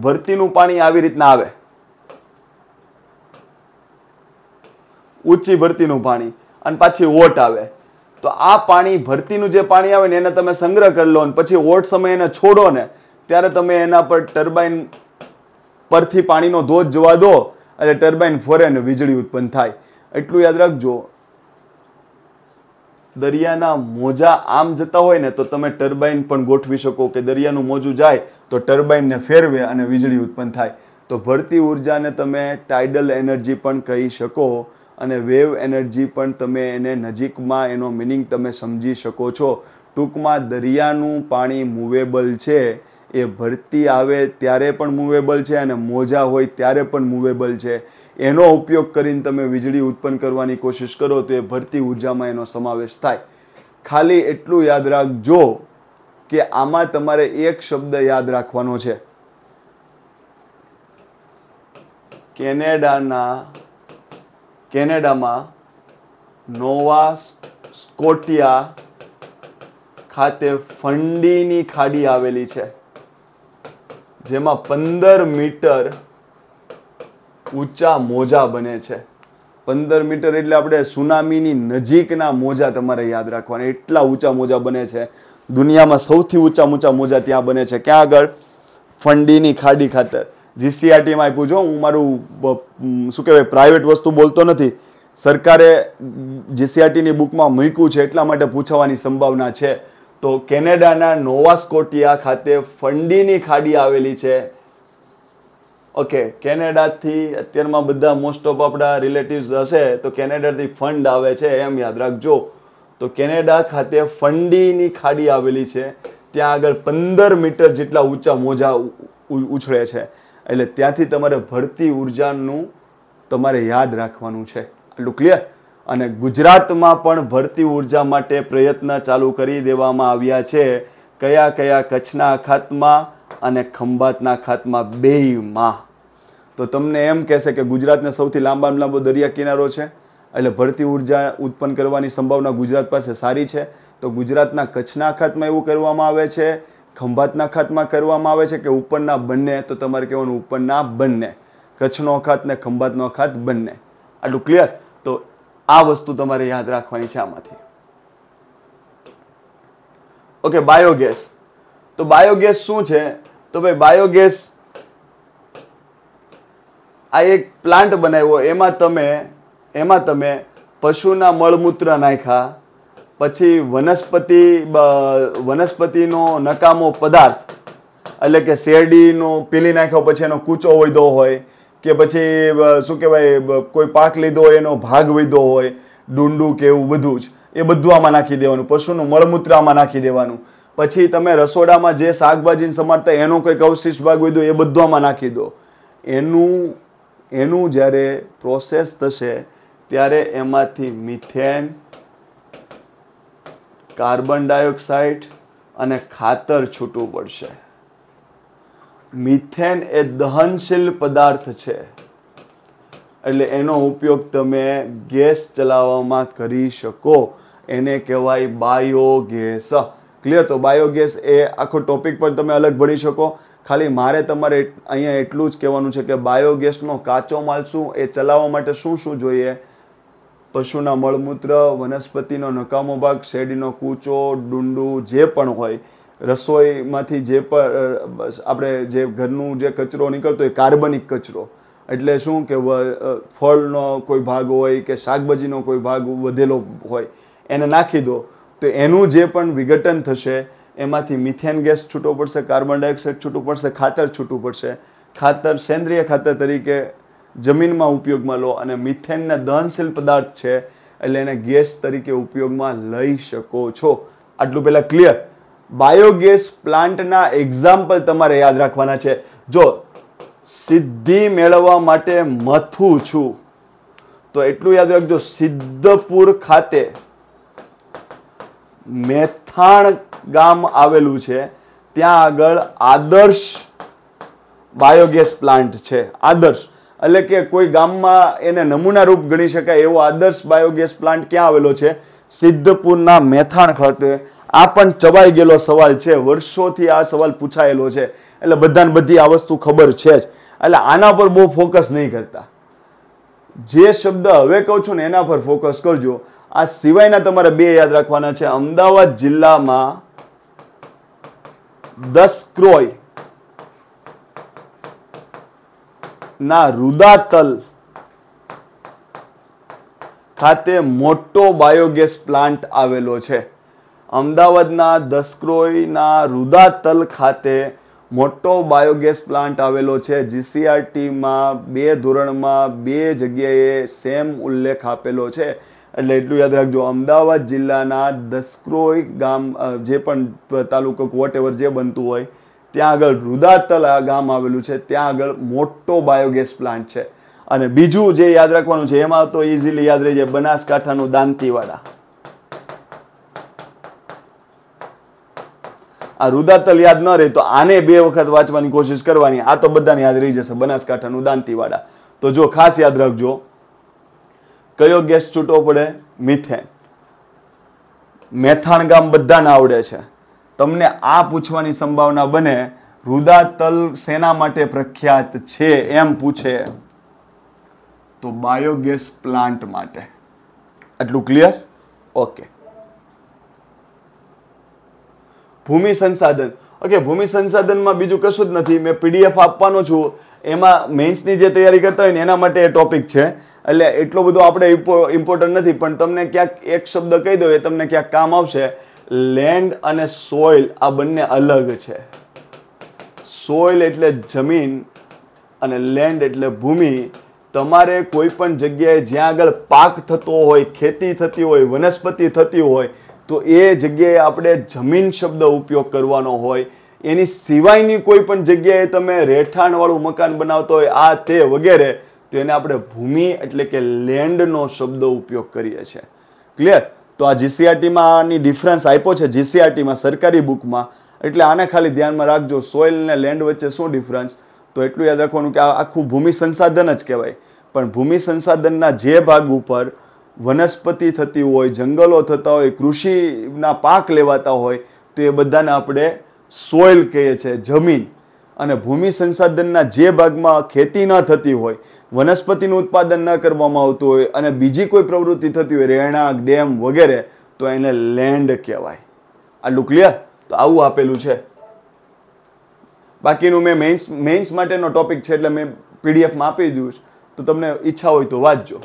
ભરતીનું પાણી આવી રીતના આવે. ઊંચી ભરતીનું પાણી અને પાછી ઓટ આવે. તો આ પાણી, ભરતીનું જે પાણી આવે ને એને તમે સંગ્રહ કરી લો, અને પછી ઓટ સમય એને છોડો ને ત્યારે તમે એના પર ટર્બાઇન પરથી પાણીનો ધોધ જવા દો એટલે ટર્બાઇન ફરે ને વીજળી ઉત્પન્ન થાય. એટલું યાદ રાખજો. દરિયાના મોજા આમ જતા હોય ને તો તમે ટર્બાઇન પણ ગોઠવી શકો કે દરિયાનું મોજું જાય તો ટર્બાઇનને ફેરવે અને વીજળી ઉત્પન્ન થાય. તો ભરતી ઉર્જાને તમે ટાઇડલ એનર્જી પણ કહી શકો, અને વેવ એનર્જી પણ તમે એને નજીકમાં એનો મિનિંગ તમે સમજી શકો છો. ટૂંકમાં દરિયાનું પાણી મૂવેબલ છે. એ ભરતી આવે ત્યારે પણ મૂવેબલ છે અને મોજા હોય ત્યારે પણ મૂવેબલ છે. એનો ઉપયોગ કરીને તમે વીજળી ઉત્પન્ન કરવાની કોશિશ કરો તો એ ભરતી ઉર્જામાં એનો સમાવેશ થાય. ખાલી એટલું યાદ રાખજો કે આમાં તમારે એક શબ્દ યાદ રાખવાનો છે. કેનેડામાં નોવા સ્કોટિયા ખાતે ફંડીની ખાડી આવેલી છે, જેમાં 15 મીટર ઊંચા મોજા બને છે. 15 મીટર એટલે આપણે સુનામીની નજીકના મોજા તમારે યાદ રાખવાના. એટલા ઊંચા મોજા બને છે. દુનિયામાં સૌથી ઊંચા મોજા ત્યાં બને છે. ક્યાં આગળ? ફંડીની ખાડી ખાતર. જીસીઆરટીમાં આપ્યું છો. હું મારું શું કહેવાય પ્રાઇવેટ વસ્તુ બોલતો નથી. સરકારે જીસીઆરટીની બુકમાં મૂક્યું છે એટલા માટે પૂછવાની સંભાવના છે. તો કેનેડાના નોવા સ્કોટિયા ખાતે ફંડીની ખાડી આવેલી છે. ઓકે, કેનેડાથી અત્યારમાં બધા મોસ્ટ ઓફ આપણા રિલેટિવ્સ હશે તો કેનેડાથી ફંડ આવે છે એમ યાદ રાખજો. તો કેનેડા ખાતે ફંડીની ખાડી આવેલી છે. ત્યાં આગળ 15 મીટર જેટલા ઊંચા મોજા ઉછળે છે. એટલે ત્યાંથી તમારે ભરતી ઉર્જાનું તમારે યાદ રાખવાનું છે. આટલું ક્લિયર? અને ગુજરાતમાં પણ ભરતી ઉર્જા માટે પ્રયત્ન ચાલુ કરી દેવામાં આવ્યા છે. કયા કયા? કચ્છના અખાતમાં અને ખંભાતના અખાતમાં, બેયમાં. તો તમને એમ કહેશે કે ગુજરાતને સૌથી લાંબામાં લાંબો દરિયા કિનારો છે એટલે ભરતી ઉર્જા ઉત્પન્ન કરવાની સંભાવના ગુજરાત પાસે સારી છે. તો ગુજરાતના કચ્છના અખાતમાં એવું કરવામાં આવે છે, ખંભાતના અખાતમાં કરવામાં આવે છે કે ઉપરના બંને? તો તમારે કહેવાનું ઉપરના બંને. કચ્છનો અખાત ને ખંભાતનો અખાત બંને. આટલું ક્લિયર? તો આ વસ્તુ તમારે યાદ રાખવાની છે આમાંથી. Okay, biogas. તો બાયોગેસ શું છે? તો ભાઈ બાયોગેસ આ એક પ્લાન્ટ બનાવ્યો. એમાં તમે પશુના મળમૂત્ર નાખ્યા પછી વનસ્પતિનો નકામો પદાર્થ, એટલે કે શેરડીનો પીલી નાખ્યો પછી એનો કૂચો વૈધો હોય, કે પછી શું કહેવાય કોઈ પાક લીધો હોય એનો ભાગ વૈધો હોય, ડુંડું કે એવું બધું જ, એ બધું આમાં નાખી દેવાનું. પશુનું મળમૂત્ર આમાં નાખી દેવાનું. પછી તમે રસોડામાં જે શાકભાજીને સમારતા એનો કંઈક અવશિષ્ટ ભાગ વૈધો એ બધું આમાં નાખી દો. એનું જ્યારે પ્રોસેસ થશે ત્યારે એમાંથી મિથેન, કાર્બન ડાયોક્સાઇડ અને ખાતર છૂટવું પડશે. મિથેન એ દહનશીલ પદાર્થ છે, એટલે એનો ઉપયોગ તમે ગેસ ચલાવવામાં કરી શકો. એને કહેવાય બાયોગેસ. ક્લિયર? તો બાયોગેસ એ આખો ટોપિક પર તમે અલગ ભણી શકો. ખાલી મારે તમારે અહીંયા એટલું જ કહેવાનું છે કે બાયોગેસનો કાચો માલ શું, એ ચલાવવા માટે શું શું જોઈએ? પશુના મળમૂત્ર, વનસ્પતિનો નકામો ભાગ, શેરડીનો કૂચો, ડુંડું, જે પણ હોય, રસોઈમાંથી જે પણ આપણે જે ઘરનું જે કચરો નીકળતો હોય, કાર્બનિક કચરો, એટલે શું કે ફળનો કોઈ ભાગ હોય કે શાકભાજીનો કોઈ ભાગ વધેલો હોય, એને નાખી દો તો એનું જે પણ વિઘટન થશે એમાંથી મિથેન ગેસ છૂટવો પડશે, કાર્બન ડાયોક્સાઇડ છૂટવું પડશે, ખાતર છૂટવું પડશે. ખાતર સેન્દ્રિય ખાતર તરીકે જમીનમાં ઉપયોગમાં લો, અને મિથેનના દહનશીલ પદાર્થ છે એટલે એને ગેસ તરીકે ઉપયોગમાં લઈ શકો છો. આટલું પહેલા ક્લિયર? બાયોગેસ પ્લાન્ટના એક્ઝામ્પલ તમારે યાદ રાખવાના છે. જો સિદ્ધિ મેળવવા માટે મથું છું તો એટલું યાદ રાખજો, સિદ્ધપુર ખાતે મેથાણ ગામ આવેલું છે, ત્યાં આગળ આદર્શ બાયોગેસ પ્લાન્ટ છે. આદર્શ એટલે કે કોઈ ગામમાં એને નમૂના રૂપ ગણી શકાય એવો આદર્શ બાયોગેસ પ્લાન્ટ ક્યાં આવેલો છે? સિદ્ધપુરના મેથાણ ખાતે. આ પણ ચવાઈ ગયેલો સવાલ છે, વર્ષોથી આ સવાલ પૂછાયેલો છે, એટલે બધાને બધી આ વસ્તુ ખબર છે જ. એટલે આના પર બહુ ફોકસ નહીં કરતા. જે શબ્દ હવે કહું છું ને એના પર ફોકસ કરજો. આ સિવાયના તમારે બે યાદ રાખવાના છે. અમદાવાદ જિલ્લામાં દસક્રોઈ ના રુદાતલ ખાતે મોટો બાયોગેસ પ્લાન્ટ આવેલો છે. અમદાવાદના દસક્રોઈના રુદાતલ ખાતે મોટો બાયોગેસ પ્લાન્ટ આવેલો છે. જીસીઆરટીમાં 2 ધોરણમાં 2 જગ્યાએ સેમ ઉલ્લેખ આપેલો છે. એટલે એટલું યાદ રાખજો, અમદાવાદ જિલ્લાના દસક્રોઈ ગામ, જે પણ તાલુકો વોટેવર જે બનતું હોય, ત્યાં આગળ રુદાતલ આ ગામ આવેલું છે, ત્યાં આગળ મોટો બાયોગેસ પ્લાન્ટ છે. અને બીજું જે યાદ રાખવાનું છે એમાં તો ઇઝીલી યાદ રહી જાય, બનાસકાંઠાનું દાંતીવાડા. આ રુદાતલ યાદ ન રહે તો આને 2 વખત વાંચવાની કોશિશ કરવાની. આ તો બધાને યાદ રહી જશે, બનાસકાંઠાનું દાંતીવાડા. તો જો ખાસ યાદ રાખજો, કયો ગેસ છૂટવો પડે? મિથેન. મેથાણ ગામ બધાને આવડે છે. તમને આ પૂછવાની સંભાવના બને, રુદાતલ શેના માટે પ્રખ્યાત છે એમ પૂછે તો બાયોગેસ પ્લાન્ટ માટે. આટલું ક્લિયર? ઓકે. ભૂમિ સંસાધન. ઓકે, ભૂમિ સંસાધનમાં બીજું કશું જ નથી. મેં પીડીએફ આપવાનો છું, એમાં મેન્સની જે તૈયારી કરતા હોય ને એના માટે એ ટોપિક છે, એટલે એટલો બધો આપણે ઇમ્પોર્ટન્ટ નથી. પણ તમને ક્યાંક એક શબ્દ કહી દો, એ તમને ક્યાંક કામ આવશે. લેન્ડ અને સોઇલ આ બંને અલગ છે. સોઇલ એટલે જમીન અને લેન્ડ એટલે ભૂમિ. તમારે કોઈ પણ જગ્યાએ જ્યાં આગળ પાક થતો હોય, ખેતી થતી હોય, વનસ્પતિ થતી હોય, તો એ જગ્યાએ આપણે જમીન શબ્દ ઉપયોગ કરવાનો હોય. એની સિવાયની કોઈ પણ જગ્યાએ તમે રહેઠાણવાળું મકાન બનાવતો હોય, આ તે વગેરે, તો એને આપણે ભૂમિ એટલે કે લેન્ડનો શબ્દ ઉપયોગ કરીએ છીએ. ક્લિયર? તો આ જીસીઆરટીમાં આની ડિફરન્સ આપ્યો છે, જીસીઆરટીમાં સરકારી બુકમાં. એટલે આને ખાલી ધ્યાનમાં રાખજો, સોઇલ અને લેન્ડ વચ્ચે શું ડિફરન્સ. તો એટલું યાદ રાખવાનું કે આ આખું ભૂમિ સંસાધન જ કહેવાય. પણ ભૂમિ સંસાધનના જે ભાગ ઉપર વનસ્પતિ થતી હોય, જંગલો થતા હોય, કૃષિના પાક લેવાતા હોય, તો એ બધાને આપણે સોઇલ કહીએ છીએ, જમીન. અને ભૂમિ સંસાધનના જે ભાગમાં ખેતી ન થતી હોય, વનસ્પતિનું ઉત્પાદન ન કરવામાં આવતું હોય અને બીજી કોઈ પ્રવૃત્તિ થતી હોય, રહેણાંક, ડેમ વગેરે, તો એને લેન્ડ કહેવાય. આટલું ક્લિયર? તો આવું આપેલું છે. બાકીનું મેં મેન્સ માટેનો ટોપિક છે એટલે મેં પીડીએફમાં આપી દીધું, તો તમને ઈચ્છા હોય તો વાંચજો.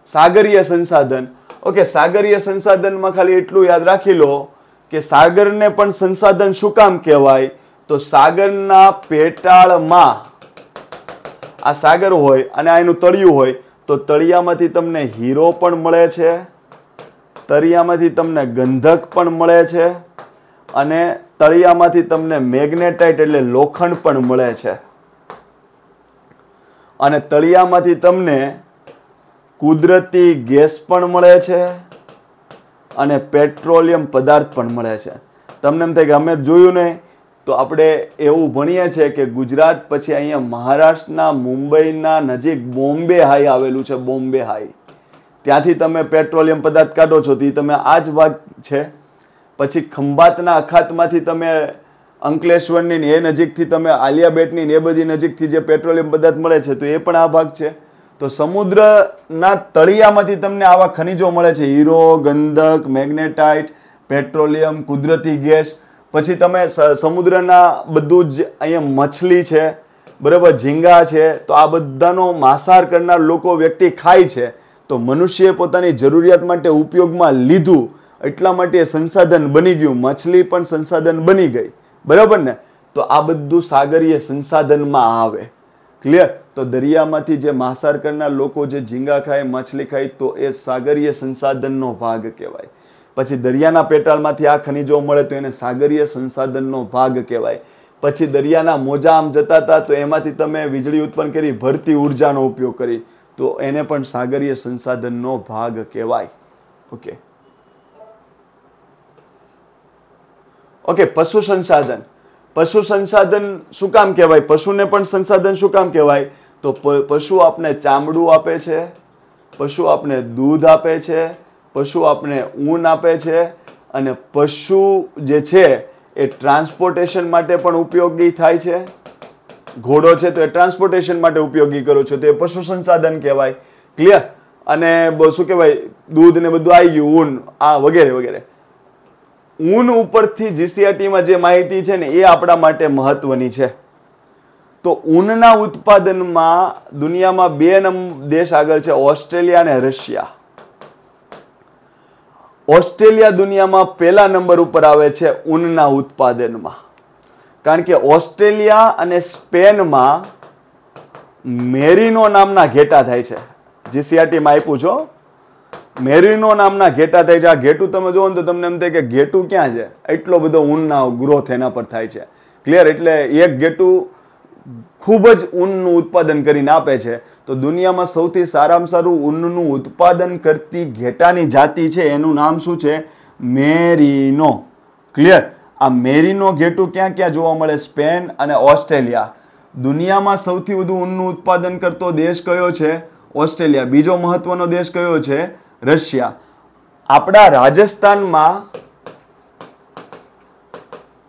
સાગરીય સંસાધન. ઓકે, સાગરીય સંસાધનમાં ખાલી એટલું યાદ રાખી લો કે સાગરને પણ સંસાધન શું કામ કહેવાય? તો સાગરના પેટાળમાં આ સાગર હોય અને આ એનું તળિયું હોય, તો તળિયામાંથી તમને હીરો પણ મળે છે, તળિયામાંથી તમને ગંધક પણ મળે છે, અને તળિયામાંથી તમને મેગ્નેટાઇટ એટલે લોખંડ પણ મળે છે, અને તળિયામાંથી તમને કુદરતી ગેસ પણ મળે છે, અને પેટ્રોલિયમ પદાર્થ પણ મળે છે. તમને એમ થાય કે અમે જોયું નહીં, તો આપણે એવું ભણીએ છીએ કે ગુજરાત પછી અહીંયા મહારાષ્ટ્રના મુંબઈના નજીક બોમ્બે હાઈ આવેલું છે. બોમ્બે હાઈ, ત્યાંથી તમે પેટ્રોલિયમ પદાર્થ કાઢો છો. તે તમે આ જ વાત છે. પછી ખંભાતના અખાતમાંથી તમે અંકલેશ્વરની એ નજીકથી તમે આલિયા બેટની એ બધી નજીકથી જે પેટ્રોલિયમ પદાર્થ મળે છે, તો એ પણ આ ભાગ છે. તો સમુદ્રના તળિયામાંથી તમને આવા ખનિજો મળે છે, હીરો, ગંધક, મેગ્નેટાઇટ, પેટ્રોલિયમ, કુદરતી ગેસ. પછી તમે સમુદ્રના બધું જ અહીંયા મછલી છે, બરાબર, ઝીંગા છે, તો આ બધાનો માંસાહાર કરનાર લોકો વ્યક્તિ ખાય છે. તો મનુષ્યએ પોતાની જરૂરિયાત માટે ઉપયોગમાં લીધું, એટલા માટે સંસાધન બની ગયું. મછલી પણ સંસાધન બની ગઈ, બરાબર ને? તો આ બધું સાગરીય સંસાધનમાં આવે. ક્લિયર? તો દરિયામાંથી જે માંસાહાર કરનાર લોકો જે ઝીંગા ખાય, માછલી ખાય, તો એ સાગરીય સંસાધનનો ભાગ કહેવાય. પછી દરિયાના પેટાળમાંથી આ ખનિજો મળે તો એને સાગરીય સંસાધનનો ભાગ કહેવાય. પછી દરિયાના મોજા આમ જતા હતા, તો એમાંથી તમે વીજળી ઉત્પન્ન કરી, ભરતી ઉર્જાનો ઉપયોગ કરી, તો એને પણ સાગરીય સંસાધનનો ભાગ કહેવાય. ઓકે ઓકે પશુ સંસાધન. પશુ સંસાધન શું કામ કહેવાય? પશુને પણ સંસાધન શું કામ કહેવાય? તો પશુ આપણે ચામડું આપે છે, પશુ આપણે દૂધ આપે છે, પશુ આપણે ઊન આપે છે, અને પશુ જે છે એ ટ્રાન્સપોર્ટેશન માટે પણ ઉપયોગી થાય છે. ઘોડો છે તો એ ટ્રાન્સપોર્ટેશન માટે ઉપયોગી કરો છો, તો એ પશુ સંસાધન કહેવાય. ક્લિયર? અને શું કહેવાય, દૂધ ને બધું આવી ગયું, ઊન, આ વગેરે વગેરે. ઊન ઉપરથી જીસીઆરટીમાં જે માહિતી છે ને એ આપણા માટે મહત્વની છે. તો ઊનના ઉત્પાદનમાં દુનિયામાં 2 દેશ આગળ છે, ઓસ્ટ્રેલિયા અને રશિયા. ઓસ્ટ્રેલિયા દુનિયામાં પહેલા નંબર ઉપર આવે છે ઊનના ઉત્પાદનમાં, કારણ કે ઓસ્ટ્રેલિયા અને સ્પેનમાં મેરિનો નામના ઘેટા થાય છે. જીસીઆરટીમાં આપ્યું છો, મેરિનો નામના ઘેટા થાય છે. આ ઘેટું તમે જોવો ને તો તમને એમ થાય કે ઘેટું ક્યાં છે, એટલો બધો ઊનના ગ્રોથ એના પર થાય છે. ક્લિયર? એટલે એક ઘેટું ખૂબ જ ઊનનું ઉત્પાદન કરીને આપે છે. તો દુનિયામાં સૌથી સારામાં સારું ઊનનું ઉત્પાદન કરતી ઘેટાની જાતિ છે, એનું નામ શું છે? મેરિનો. ક્લિયર? આ મેરિનો ઘેટું ક્યાં ક્યાં જોવા મળે? સ્પેન અને ઓસ્ટ્રેલિયા. દુનિયામાં સૌથી વધુ ઊનનું ઉત્પાદન કરતો દેશ કયો છે? ઓસ્ટ્રેલિયા. બીજો મહત્વનો દેશ કયો છે? રશિયા. આપણા રાજસ્થાનમાં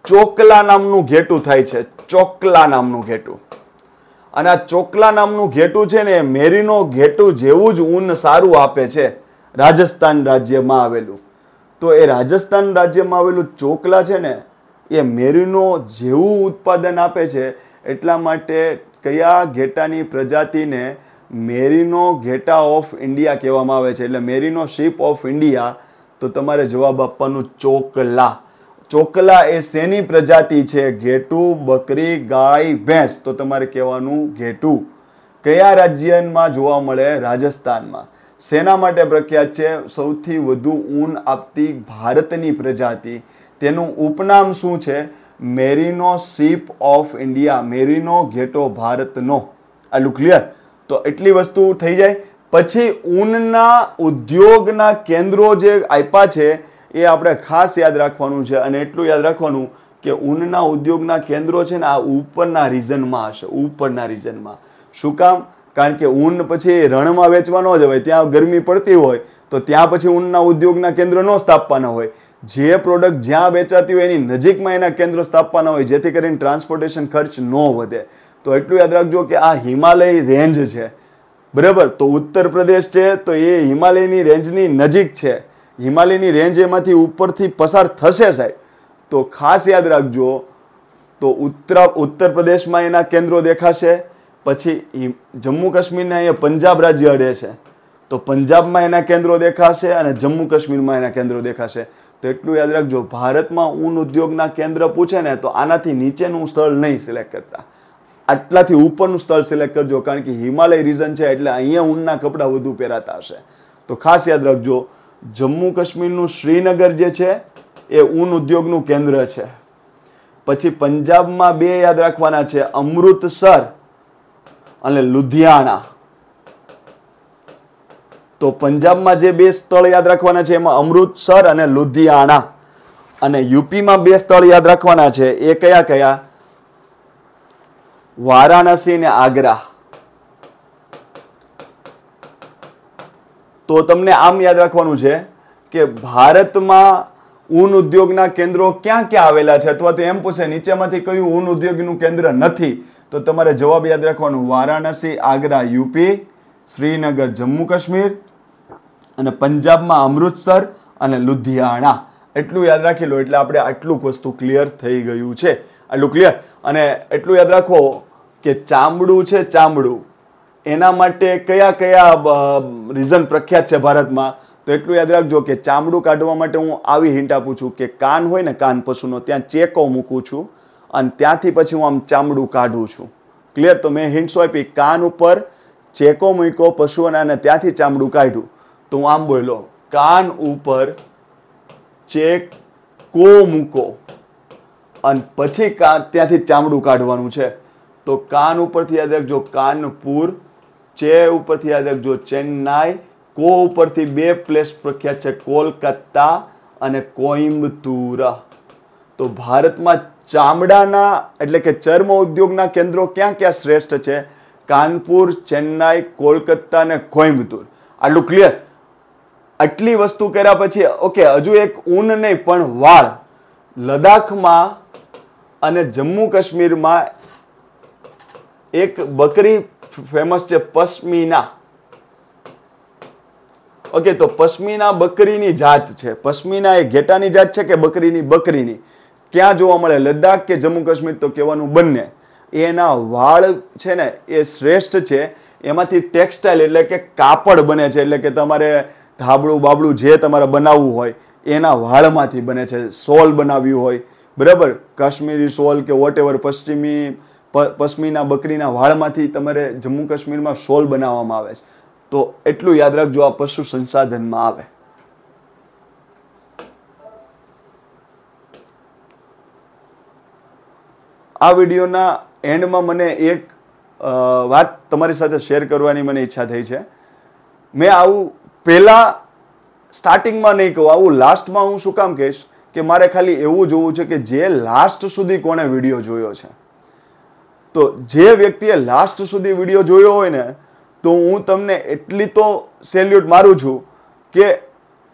ચોકલા નામનું ઘેટું થાય છે, ચોકલા નામનું ઘેટું. અને આ ચોકલા નામનું ઘેટું છે ને, મેરિનો ઘેટું જેવું જ ઊન સારું આપે છે, રાજસ્થાન રાજ્યમાં આવેલું. તો એ રાજસ્થાન રાજ્યમાં આવેલું ચોકલા છે ને, એ મેરિનો જેવું ઉત્પાદન આપે છે. એટલા માટે કયા ઘેટાની પ્રજાતિને મેરિનો ઘેટા ઓફ ઇન્ડિયા કહેવામાં આવે છે? એટલે મેરિનો શીપ ઓફ ઇન્ડિયા. તો તમારે જવાબ આપવાનું ચોકલા. ચોકલા એ શેની પ્રજાતિ છે? ઘેટું, બકરી, ગાય, ભેંસ. તો તમારે કહેવાનું ઘેટું. કયા રાજ્યમાં જોવા મળે? રાજસ્થાનમાં. શેના માટે પ્રખ્યાત છે? સૌથી વધુ ઊન આપતી ભારતની પ્રજાતિ. તેનું ઉપનામ શું છે? મેરિનો શીપ ઓફ ઇન્ડિયા. મેરિનો ઘેટો ભારતનો. આટલું ક્લિયર? તો એટલી વસ્તુ થઈ જાય. પછી ઊનના ઉદ્યોગના કેન્દ્રો જે આપ્યા છે એ આપણે ખાસ યાદ રાખવાનું છે. અને એટલું યાદ રાખવાનું કે ઊનના ઉદ્યોગના કેન્દ્રો છે ને આ ઉપરના રીજનમાં હશે, ઉપરના રીજનમાં. શું કામ? કારણ કે ઊન પછી રણમાં વેચવા ન જવાય, ત્યાં ગરમી પડતી હોય તો ત્યાં પછી ઊનના ઉદ્યોગના કેન્દ્ર ન સ્થાપવાના હોય. જે પ્રોડક્ટ જ્યાં વેચાતી હોય એની નજીકમાં એના કેન્દ્રો સ્થાપવાના હોય, જેથી કરીને ટ્રાન્સપોર્ટેશન ખર્ચ ન વધે. તો એટલું યાદ રાખજો કે આ હિમાલય રેન્જ છે, બરાબર? તો ઉત્તર પ્રદેશ છે તો એ હિમાલયની રેન્જની નજીક છે. હિમાલયની રેન્જ એમાંથી ઉપરથી પસાર થશે સાહેબ. તો ખાસ યાદ રાખજો. તો ઉત્તર પ્રદેશમાં એના કેન્દ્રો દેખાશે. પછી જમ્મુ કાશ્મીરને અહીંયા પંજાબ રાજ્ય અડે છે, તો પંજાબમાં એના કેન્દ્રો દેખાશે અને જમ્મુ કાશ્મીરમાં એના કેન્દ્રો દેખાશે. તો એટલું યાદ રાખજો, ભારતમાં ઊન ઉદ્યોગના કેન્દ્ર પૂછે ને તો આનાથી નીચેનું સ્થળ નહીં સિલેક્ટ કરતા, આટલાથી ઉપરનું સ્થળ સિલેક્ટ કરજો, કારણ કે હિમાલય રીજન છે એટલે અહીંયા ઊનના કપડાં વધુ પહેરાતા હશે. તો ખાસ યાદ રાખજો, જમ્મુ કાશ્મીરનું શ્રીનગર જે છે એ ઊન ઉદ્યોગનું કેન્દ્ર છે. પછી પંજાબમાં બે યાદ રાખવાના છે, અમૃતસર અને લુધિયાણા. તો પંજાબમાં જે બે સ્થળ યાદ રાખવાના છે એમાં અમૃતસર અને લુધિયાણા. અને યુપીમાં બે સ્થળ યાદ રાખવાના છે, એ કયા કયા? વારાણસી અને આગ્રા. તો તમને આમ યાદ રાખવાનું છે કે ભારતમાં ઊન ઉદ્યોગના કેન્દ્રો ક્યાં ક્યાં આવેલા છે, અથવા તો એમ પૂછે નીચેમાંથી કયું ઊન ઉદ્યોગનું કેન્દ્ર નથી, તો તમારે જવાબ યાદ રાખવાનું વારાણસી, આગ્રા યુપી, શ્રીનગર જમ્મુ કાશ્મીર અને પંજાબમાં અમૃતસર અને લુધિયાણા. એટલું યાદ રાખી લો એટલે આપણે આટલું વસ્તુ ક્લિયર થઈ ગયું છે. આટલું ક્લિયર. અને એટલું યાદ રાખો કે ચામડું છે, ચામડું એના માટે કયા કયા રીઝન પ્રખ્યાત છે ભારતમાં, તો એટલું યાદ રાખજો કે ચામડું કાઢવા માટે હું આવી હિન્ટ આપું છું કે કાન હોય ને, કાન પશુનો, ત્યાં ચેકો મૂકું છું અને ત્યાંથી પછી હું આમ ચામડું કાઢું છું. ક્લિયર? તો મેં હિન્ટ્સ આપી, કાન ઉપર ચેકો મૂક્યો પશુઓના અને ત્યાંથી ચામડું કાઢ્યું. તો હું આમ બોલો, કાન ઉપર ચેકો મૂકો અને પછી ત્યાંથી ચામડું કાઢવાનું છે. તો કાન ઉપરથી યાદ રાખજો કાનપુર, ચે ઉપરથી યાદ રાખજો ચેન્નાઈ, કો ઉપરથી બે પ્લેસ પ્રખ્યાત છે, કોલકાતા અને કોઈમ્બતુર. તો ભારતમાં ચામડાના એટલે કે ચર્મ ઉદ્યોગના કેન્દ્રો ક્યાં ક્યાં શ્રેષ્ઠ છે? કાનપુર, ચેન્નાઈ, કોલકાતા અને કોઈમ્બતુર. આટલું ક્લિયર? આટલી વસ્તુ કર્યા પછી ઓકે, હજુ એક ઊન નહીં પણ વાળ. લદ્દાખમાં અને જમ્મુ કાશ્મીરમાં એક બકરી ફેમસ છે, પશ્મિના. ઓકે, તો પશ્મિના બકરીની જાત છે. પશ્મિના એ ઘેટાની જાત છે કે બકરીની? બકરીની. ક્યાં જોવા મળે? લદ્દાખ કે જમ્મુ કાશ્મીર? તો કહેવાનું બંને. એના વાળ છે ને એ શ્રેષ્ઠ છે. એમાંથી ટેક્સટાઇલ એટલે કે કાપડ બને છે, એટલે કે તમારે ધાબળું બાબળું જે તમારે બનાવવું હોય એના વાળમાંથી બને છે. સોલ બનાવ્યું હોય, બરાબર, કાશ્મીરી સોલ કે વોટ એવર, પશ્મિના બકરીના વાળમાંથી તમારે જમ્મુ કાશ્મીરમાં સોલ બનાવવામાં આવે છે. તો એટલું યાદ રાખજો, આ પશુ સંસાધનમાં આવે. આ વિડીયોના એન્ડમાં મને એક વાત તમારી સાથે શેર કરવાની મને ઈચ્છા થઈ છે. મેં આવું પહેલા સ્ટાર્ટિંગમાં નહીં કહું, આવું લાસ્ટમાં હું શું કામ કહીશ કે મારે ખાલી એવું જોવું છે કે જે લાસ્ટ સુધી કોણે વિડીયો જોયો છે. તો જે વ્યક્તિએ લાસ્ટ સુધી વિડીયો જોયો હોય ને, તો હું તમને એટલી તો સેલ્યુટ મારું છું કે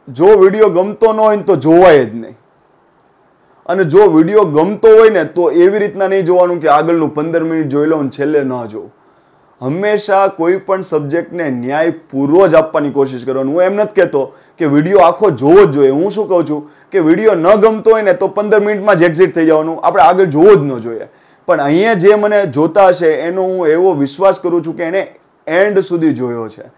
જો વિડીયો ગમતો ન હોય ને તો જોવાય જ નહીં. અને જો વિડીયો ગમતો હોય ને તો એવી રીતના નહીં જોવાનું કે આગળનું 15 મિનિટ જોઈ લો અને છેલ્લે ન જોવું. હંમેશા કોઈ પણ સબ્જેક્ટને ન્યાયપૂર્વક જ આપવાની કોશિશ કરવાની. હું એમ નથી કહેતો કે વિડીયો આખો જોવો જ જોઈએ. હું શું કહું છું કે વિડીયો ન ગમતો હોય ને તો 15 મિનિટમાં જ એક્ઝિટ થઈ જવાનું, આપણે આગળ જોવો જ ન જોઈએ. પણ અહીંયા જે મને જોતા હશે એનો હું એવો વિશ્વાસ કરું છું કે એને એન્ડ સુધી જોયો છે.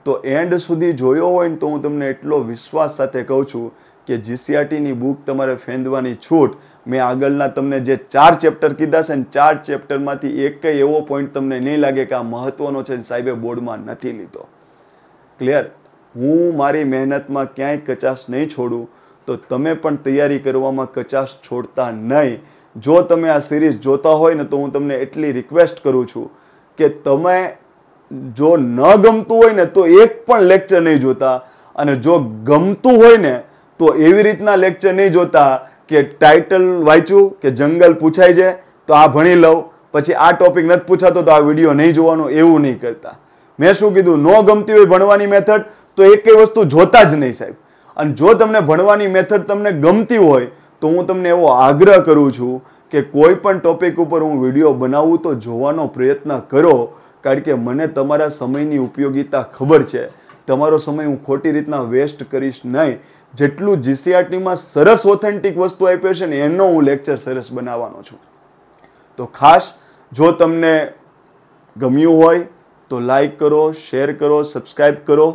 તો એન્ડ સુધી જોયો હોય ને તો હું તમને એટલો વિશ્વાસ સાથે કહું છું કે જીસીઆરટીની બુક તમારે ફેંદવાની છૂટ. મેં આગળના તમને જે 4 ચેપ્ટર કીધા છે ને 4 ચેપ્ટરમાંથી એક એવો પોઈન્ટ તમને નહીં લાગે કે આ મહત્વનો છે સાહેબે બોર્ડમાં નથી લીધો. ક્લિયર? હું મારી મહેનતમાં ક્યાંય કચાશ નહીં છોડું, તો તમે પણ તૈયારી કરવામાં કચાશ છોડતા નહીં. જો તમે આ સિરીઝ જોતા હોય ને તો હું તમને એટલી રિક્વેસ્ટ કરું છું કે તમે જો ન ગમતું હોય ને તો એક પણ લેક્ચર નહીં જોતા, અને જો ગમતું હોય ને તો એવી રીતના લેક્ચર નહીં જોતા કે ટાઇટલ વાંચ્યું કે જંગલ પૂછાય છે તો આ ભણી લઉં, પછી આ ટોપિક નથી પૂછાતો તો આ વિડીયો નહીં જોવાનો, એવું નહીં કરતા. મેં શું કીધું? ન ગમતી હોય ભણવાની મેથડ તો એકેય વસ્તુ જોતા જ નહીં સાહેબ. અને જો તમને ભણવાની મેથડ તમને ગમતી હોય તો હું તમને એવો આગ્રહ કરું છું કે કોઈ પણ ટોપિક ઉપર હું વિડીયો બનાવું તો જોવાનો પ્રયત્ન કરો, કારણ કે મને તમારા સમયની ઉપયોગિતા ખબર છે. તમારો સમય હું ખોટી રીતના વેસ્ટ કરીશ નહીં. જેટલું જીસીઆરટીમાં સરસ ઓથેન્ટિક વસ્તુ આપ્યો છે ને એનો હું લેક્ચર સરસ બનાવવાનો છું. તો ખાસ જો તમને ગમ્યું હોય તો લાઈક કરો, શેર કરો, સબસ્ક્રાઈબ કરો.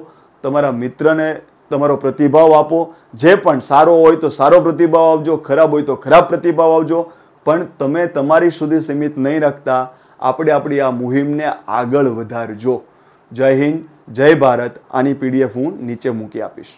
તમારા મિત્રને તમારો પ્રતિભાવ આપો. જે પણ સારો હોય તો સારો પ્રતિભાવ આપજો, ખરાબ હોય તો ખરાબ પ્રતિભાવ આપજો, પણ તમે તમારી સુધી સીમિત નહીં રાખતા. આપણે આપણી આ મુહિમને આગળ વધારજો. જય હિન્દ, જય ભારત. આની PDF હું નીચે મૂકી આપીશ.